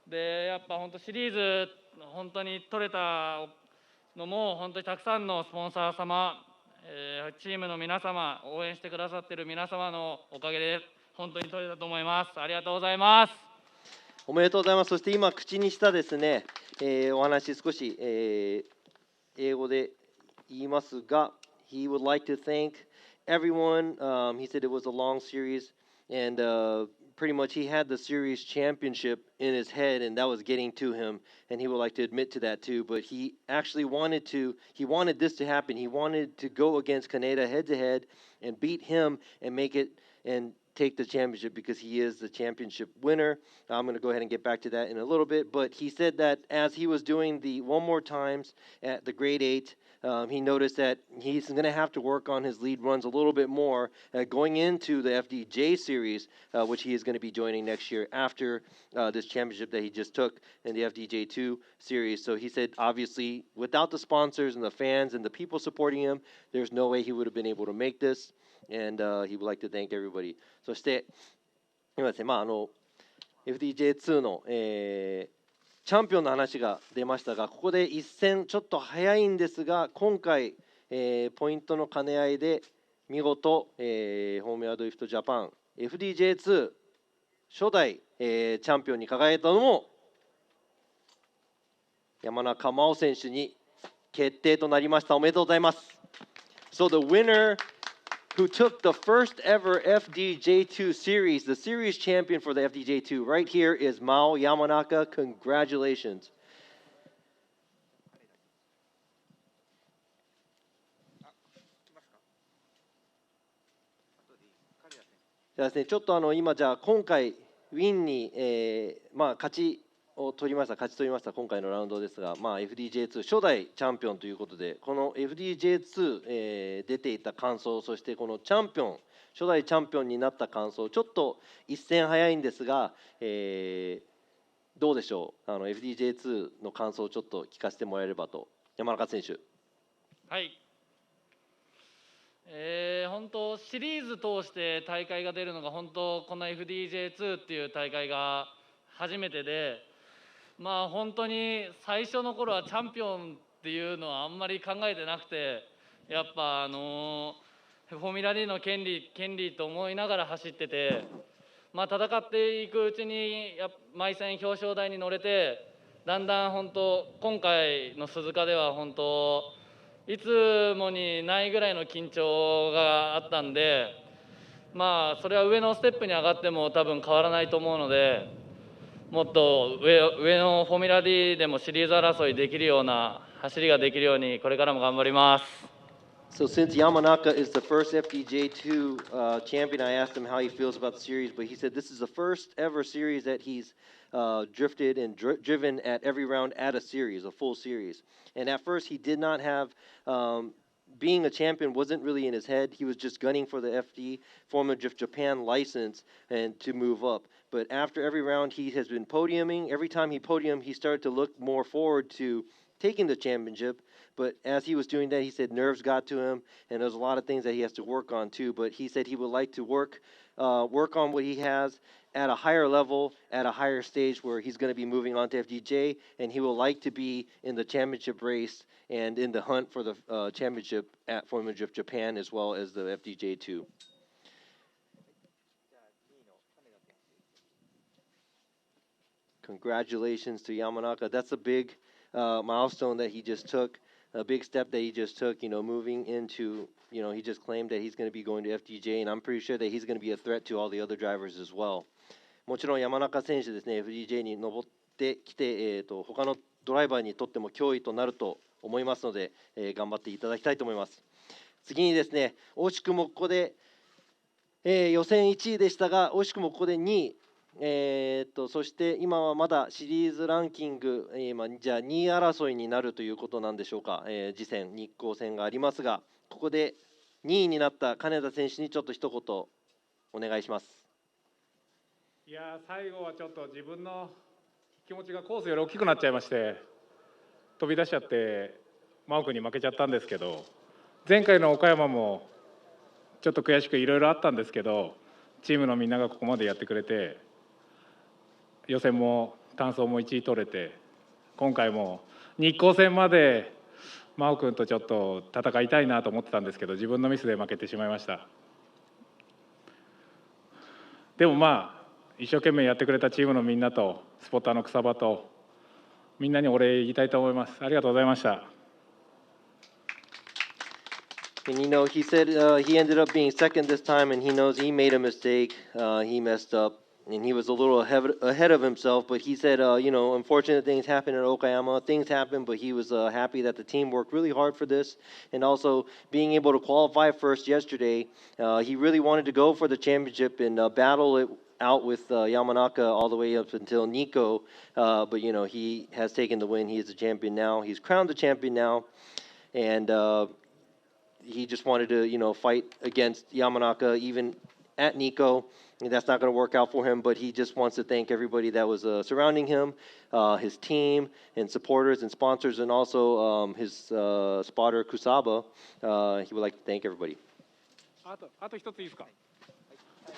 でやっぱ本当シリーズ本当に取れたのも本当にたくさんのスポンサー様、チームの皆様、応援してくださっている皆様のおかげで本当に取れたと思います。ありがとうございます。おめでとうございます。そして今口にしたですね、お話少し、英語で言いますが、He would like to thank everyone. He said it was a long series and pretty much he had the series championship in his head and that was getting to him and he would like to admit to that too, but he actually wanted this to happen. He wanted to go against Kineta head to head and beat him and make it and take the championship because he is the championship winner. I'm going to go ahead and get back to that in a little bit, but he said that as he was doing the one more times at the grade 8 he noticed that he's going to have to work on his lead runs a little bit more going into the FDJ series, which he is going to be joining next year after this championship that he just took in the FDJ2 series. So he said, obviously, without the sponsors and the fans and the people supporting him, there's no way he would have been able to make this, and he would like to thank everybody. そして、今ですね、FDJ2 の、チャンピオンの話が出ましたが、ここで一戦ちょっと早いんですが、今回、ポイントの兼ね合いで見事、ホームヤードリフトジャパン FDJ2 初代、チャンピオンに輝いたのも山中真央選手に決定となりました。おめでとうございます。So the winner who took the first ever FDJ2 series, the series champion for the FDJ2, right here is Mao Yamanaka. Congratulations. じゃあですね、ちょっと今じゃあ今回ウィンに、勝ち取りました今回のラウンドですが、FDJ2 初代チャンピオンということで、この FDJ2、出ていた感想、そしてこのチャンピオン初代チャンピオンになった感想、ちょっと一戦早いんですが、どうでしょう、FDJ2 の感想をちょっと聞かせてもらえればと。山中選手。はい、本当シリーズ通して大会が出るのが本当この FDJ2 っていう大会が初めてで、本当に最初の頃はチャンピオンっていうのはあんまり考えてなくて、やっぱフォーミュラ D の権利と思いながら走ってて、戦っていくうちに毎戦表彰台に乗れて、だんだん本当今回の鈴鹿では本当いつもにないぐらいの緊張があったんで、それは上のステップに上がっても多分変わらないと思うので、もっと上のフォーミュラ D でもシリーズ争いできるような走りができるようにこれからも頑張ります。So since Yamanaka is the first FDJ2 champion, I asked him how he feels about the series, but he said this is the first ever series that he's drifted and driven at every round at a series, a full series. And at first he did not have, being a champion wasn't really in his head. He was just gunning for the FD, Formula Drift Japan license, and to move up. But after every round he has been podiuming. Every time he podiumed, he started to look more forward to taking the championship. But as he was doing that, he said nerves got to him, and there's a lot of things that he has to work on too. But he said he would like to work on what he has at a higher level, at a higher stage where he's going to be moving on to FDJ, and he would like to be in the championship race and in the hunt for the championship at Formula Drift Japan as well as the FDJ2. Congratulations to Yamanaka. That's a big milestone that he just took. A big step that he just took, moving into, he just claimed that he's going to be going to FDJ, and I'm pretty sure that he's going to be a threat to all the other drivers as well. もちろん山中選手ですね、FDJ に登ってきて、他のドライバーにとっても脅威となると思いますので、頑張っていただきたいと思います。次にですね、惜しくもここで、予選1位でしたが、惜しくもここで2位。そして今はまだシリーズランキング、じゃあ2位争いになるということなんでしょうか。次戦、日光戦がありますが、ここで2位になった金田選手にちょっと一言お願いします。いや最後はちょっと自分の気持ちがコースより大きくなっちゃいまして、飛び出しちゃって真央君に負けちゃったんですけど、前回の岡山もちょっと悔しくいろいろあったんですけど、チームのみんながここまでやってくれて、予選も単走も1位取れて、今回も日光戦まで真央君とちょっと戦いたいなと思ってたんですけど、自分のミスで負けてしまいました。でも一生懸命やってくれたチームのみんなとスポッターの草場とみんなにお礼言いたいと思います。ありがとうございました。And he said he ended up being second this time, and he knows he made a mistake. He messed up, and he was a little ahead of himself. But he said, unfortunate things happened in Okayama. Things happened, but he was happy that the team worked really hard for this. And also being able to qualify first yesterday, he really wanted to go for the championship and battle it out with Yamanaka all the way up until Nico. But, he has taken the win. He is the champion now. He's crowned the champion now. and he just wanted to, fight against Yamanaka, even at Nico. And that's not going to work out for him, but he just wants to thank everybody that was surrounding him, his team and supporters and sponsors, and also his spotter, Kusaba. He would like to thank everybody. あと一ついいですか。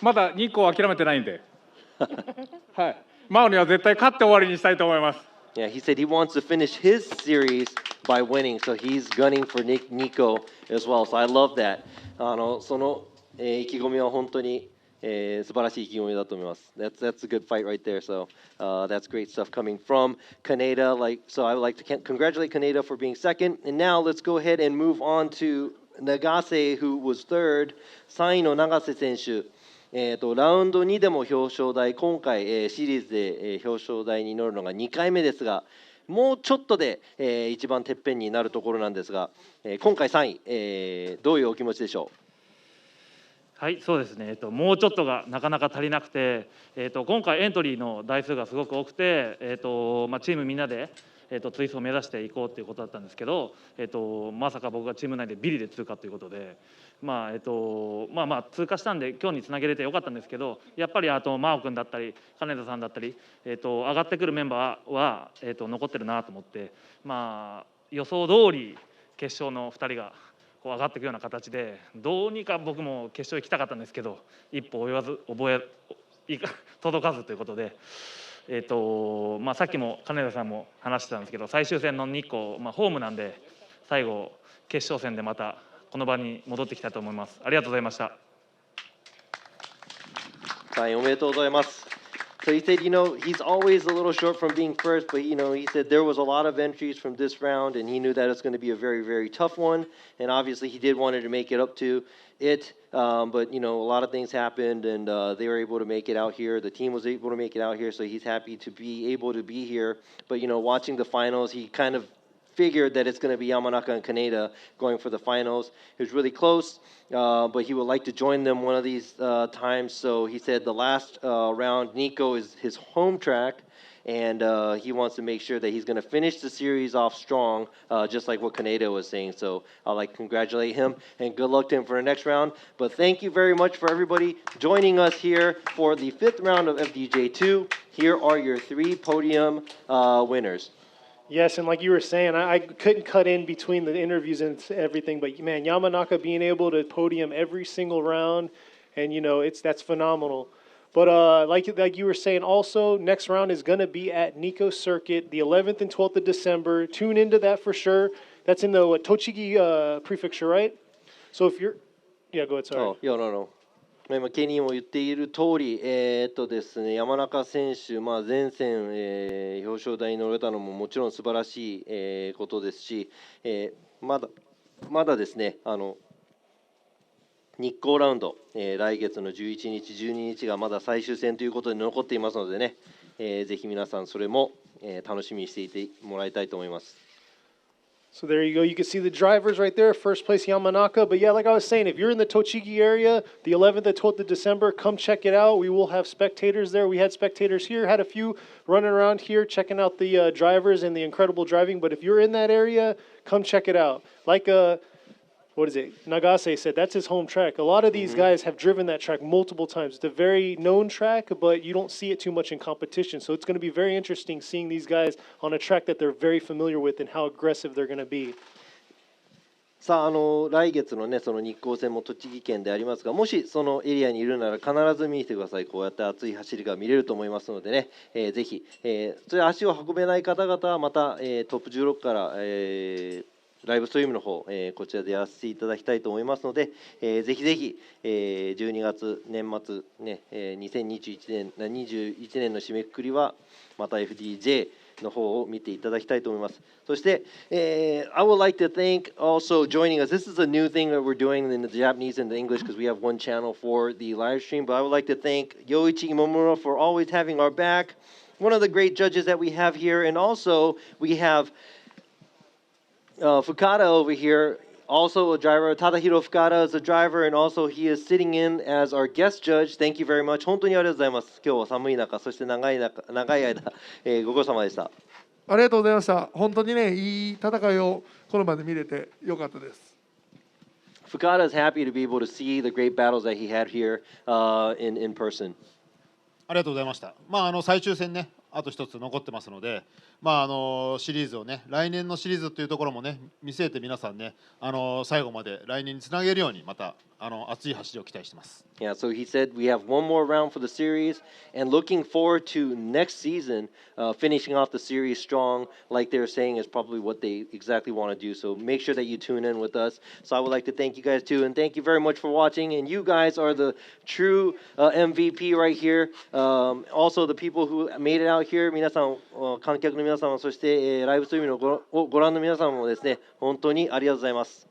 まだ2個諦めてないんで、はい、マオには絶対勝って終わりにしたいと思います。Yeah, he said he wants to finish his series by winning, so he's gunning for Nico as well. So I love that. その意気込みは本当に素晴らしい意気込みだと思います。That's a good fight right there. So that's great stuff coming from Kineta. So I would like to congratulate Kineta for being second. And now let's go ahead and move on to Nagase, who was third. 3位のNagase選手。ラウンド2でも表彰台、今回、シリーズで、表彰台に乗るのが2回目ですが、もうちょっとで、一番てっぺんになるところなんですが、今回3位、どういうお気持ちでしょう。はい、そうですね、もうちょっとがなかなか足りなくて、今回エントリーの台数がすごく多くて、チームみんなで、ツイストを目指していこうということだったんですけど、まさか僕がチーム内でビリで通過ということで、通過したんで今日につなげれてよかったんですけど、やっぱりあと真央君だったり金田さんだったり、上がってくるメンバーは、残ってるなと思って、予想通り決勝の2人がこう上がっていくような形で、どうにか僕も決勝行きたかったんですけど、一歩届かずということで。さっきも金田さんも話してたんですけど、最終戦の日光、ホームなんで最後決勝戦でまたこの場に戻ってきたと思います。ありがとうございました。はい、おめでとうございます。So he said, he's always a little short from being first, but he said there was a lot of entries from this round, and he knew that it's going to be a very, very tough one. And obviously, he did wanted to make it up to it, but a lot of things happened, and they were able to make it out here. The team was able to make it out here, so he's happy to be able to be here. But watching the finals, he kind of figured that it's going to be Yamanaka and Kineta going for the finals. It was really close, but he would like to join them one of these times. So he said the last round, Nico is his home track, and he wants to make sure that he's going to finish the series off strong, just like what Kineta was saying. So I'd like to congratulate him, and good luck to him for the next round. But thank you very much for everybody joining us here for the 5th round of FDJ2. Here are your 3 podium winners. Yes, and like you were saying, I couldn't cut in between the interviews and everything, but man, Yamanaka being able to podium every single round, and that's phenomenal. But like you were saying, also next round is going to be at Nikko Circuit, the 11th and 12th of December. Tune into that for sure. That's in the Tochigi prefecture, right? So if you're, yeah, go ahead. Sorry. Oh, yeah, no. 今ケニーも言っている通り、ですね、山中選手、前線、表彰台に乗れたのももちろん素晴らしい、ことですし、まだですね、日光ラウンド、来月の11日、12日がまだ最終戦ということで残っていますのでね、ぜひ皆さんそれも、楽しみにしていてもらいたいと思います。So there you go. You can see the drivers right there. First place Yamanaka. But yeah, like I was saying, if you're in the Tochigi area, the 11th and 12th of December, come check it out. We will have spectators there. We had spectators here, had a few running around here checking out the drivers and the incredible driving. But if you're in that area, come check it out. Like what is it? Nagase said that's his home track. A lot of these guys have driven that track multiple times. It's a very known track, but you don't see it too much in competition. So it's going to be very interesting seeing these guys on a track that they're very familiar with and how aggressive they're going to be. さあ、来月のね、その日光戦も栃木県でありますが、もしそのエリアにいるなら必ず見に来てください。こうやって熱い走りが見れると思いますのでね、ぜひ、それ足を運べない方々はまた、トップ16から、ライブストリームの方、こちらでやらせていただきたいと思いますので、ぜひぜひ、12月年末ね、2021年の締めくくりはまた FDJ の方を見ていただきたいと思います。そして、I would like to thank also joining us. This is a new thing that we're doing in the Japanese and the English because we have one channel for the live stream. But I would like to thank Yoichi Imamura for always having our back. One of the great judges that we have here, and also we have Fukada over here, also a driver. Tadahiro Fukada is a driver, and also he is sitting in as our guest judge. Thank you very much. 本当にありがとうございます。今日は寒い中、そして長い間、ご苦労様でした。ありがとうございました。本当にね、いい戦いをこの場で見れてよかったです。Fukada is happy to be able to see the great battles that he had here in person. ありがとうございました。最終戦ね、あと一つ残ってますので、シリーズをね、来年のシリーズというところもね、見据えて皆さんね、最後まで来年につなげるように、また熱い走りを期待してます。Yeah, so he said we have one more round for the series, and looking forward to next season, finishing off the series strong, like they were saying, is probably what they exactly want to do. So make sure that you tune in with us. So I would like to thank you guys too, and thank you very much for watching. And you guys are the true MVP right here. Also, the people who made it out here, 皆さん、観客の皆様、そして、ライブストリームをご覧の皆様もですね、本当にありがとうございます。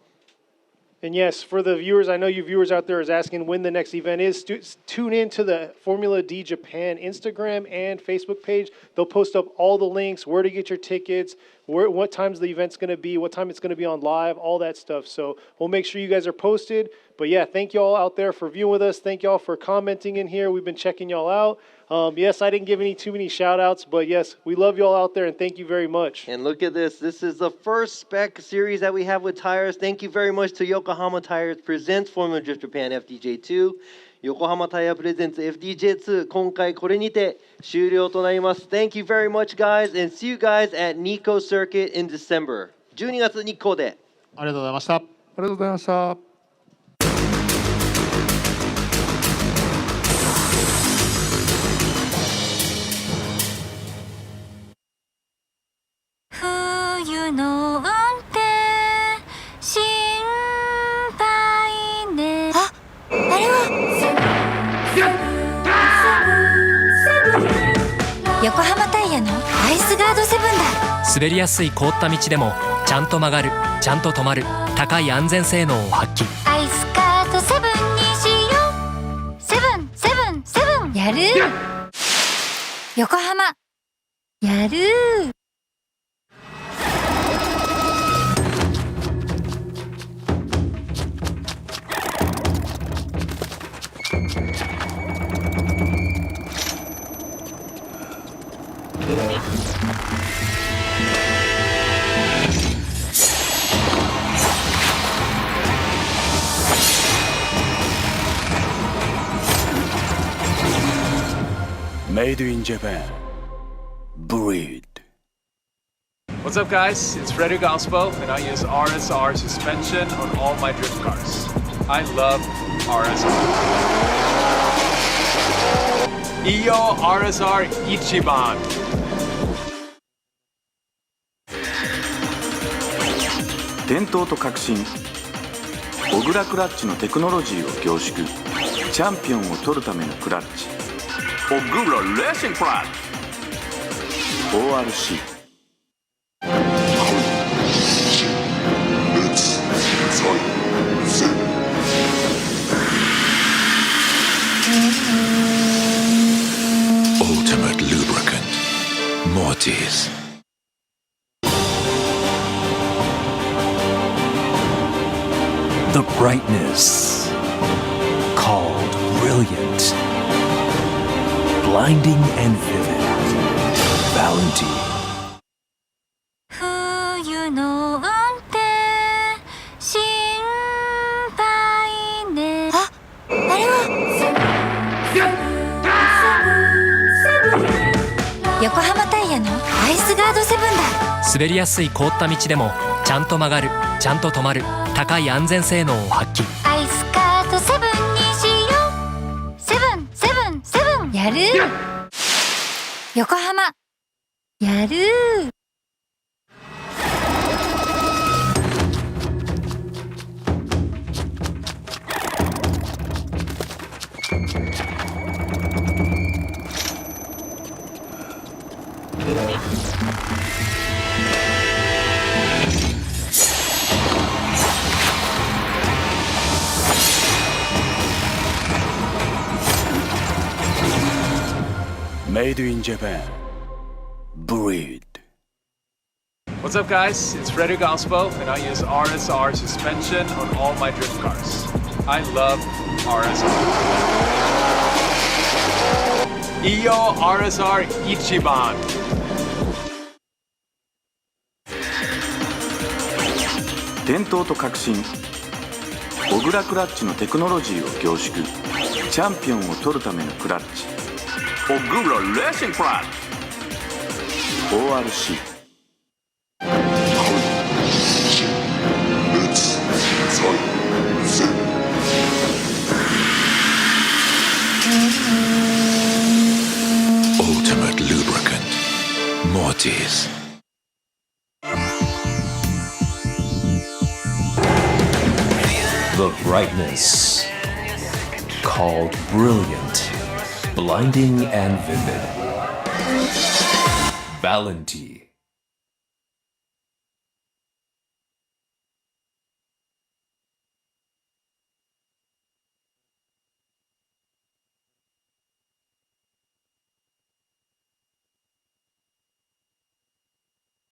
And yes, for the viewers, I know you viewers out there is asking when the next event is. Tune in to the Formula D Japan Instagram and Facebook page. They'll post up all the links, where to get your tickets, what times the event's going to be, what time it's going to be on live, all that stuff. So we'll make sure you guys are posted. But yeah, thank you all out there for viewing with us. Thank you all for commenting in here. We've been checking y'all out. Yes, I didn't give too many shout outs, but yes, we love you all out there and thank you very much. And look at this. This is the first spec series that we have with tires. Thank you very much to Yokohama Tires Presents Formula Drift Japan FDJ2. 横浜タイヤプレゼンツ FDJ2 今回これにて終了となります。Thank you very much, guys, and see you guys at Nikko Circuit in December. 12月日光で。ありがとうございました。ありがとうございました。冬の運転心配ね。あれは横浜タイヤのアイスガード7だ。滑りやすい凍った道でもちゃんと曲がる、ちゃんと止まる、高い安全性能を発揮。アイスガード7にしよう。7やる。横浜やる。Made in Japan. Breed. What's up, guys? It's Frederick Ospo, and I use RSR suspension on all my drift cars. I love RSR. Iyo RSR Ichiban. 伝統と革新、小倉クラッチのテクノロジーを凝縮、チャンピオンを取るためのクラッチ、小倉レーシングクラッチ ORC。 Ultimate lubricant. Mortis. The brightness called brilliant, blinding and vivid. Valentine. 冬の運転心配ね。あれは横浜タイヤのアイスガード7だ。滑りやすい凍った道でもちゃんと曲がる、ちゃんと止まる、高い安全性能を発揮。アイスガード7にしよう。7やる。横浜やる。Made in Japan. Breed. What's up, guys? It's Frederick Ospo, and I use RSR suspension on all my drift cars. I love RSR. Iyo RSR Ichiban. 伝統と革新小倉クラッチのテクノロジーを凝縮チャンピオンを取るためのクラッチ小倉レーシングクラッチ ORC Ultimate lubricant. Mortis. The brightness. Called brilliant, blinding and vivid. Valenti.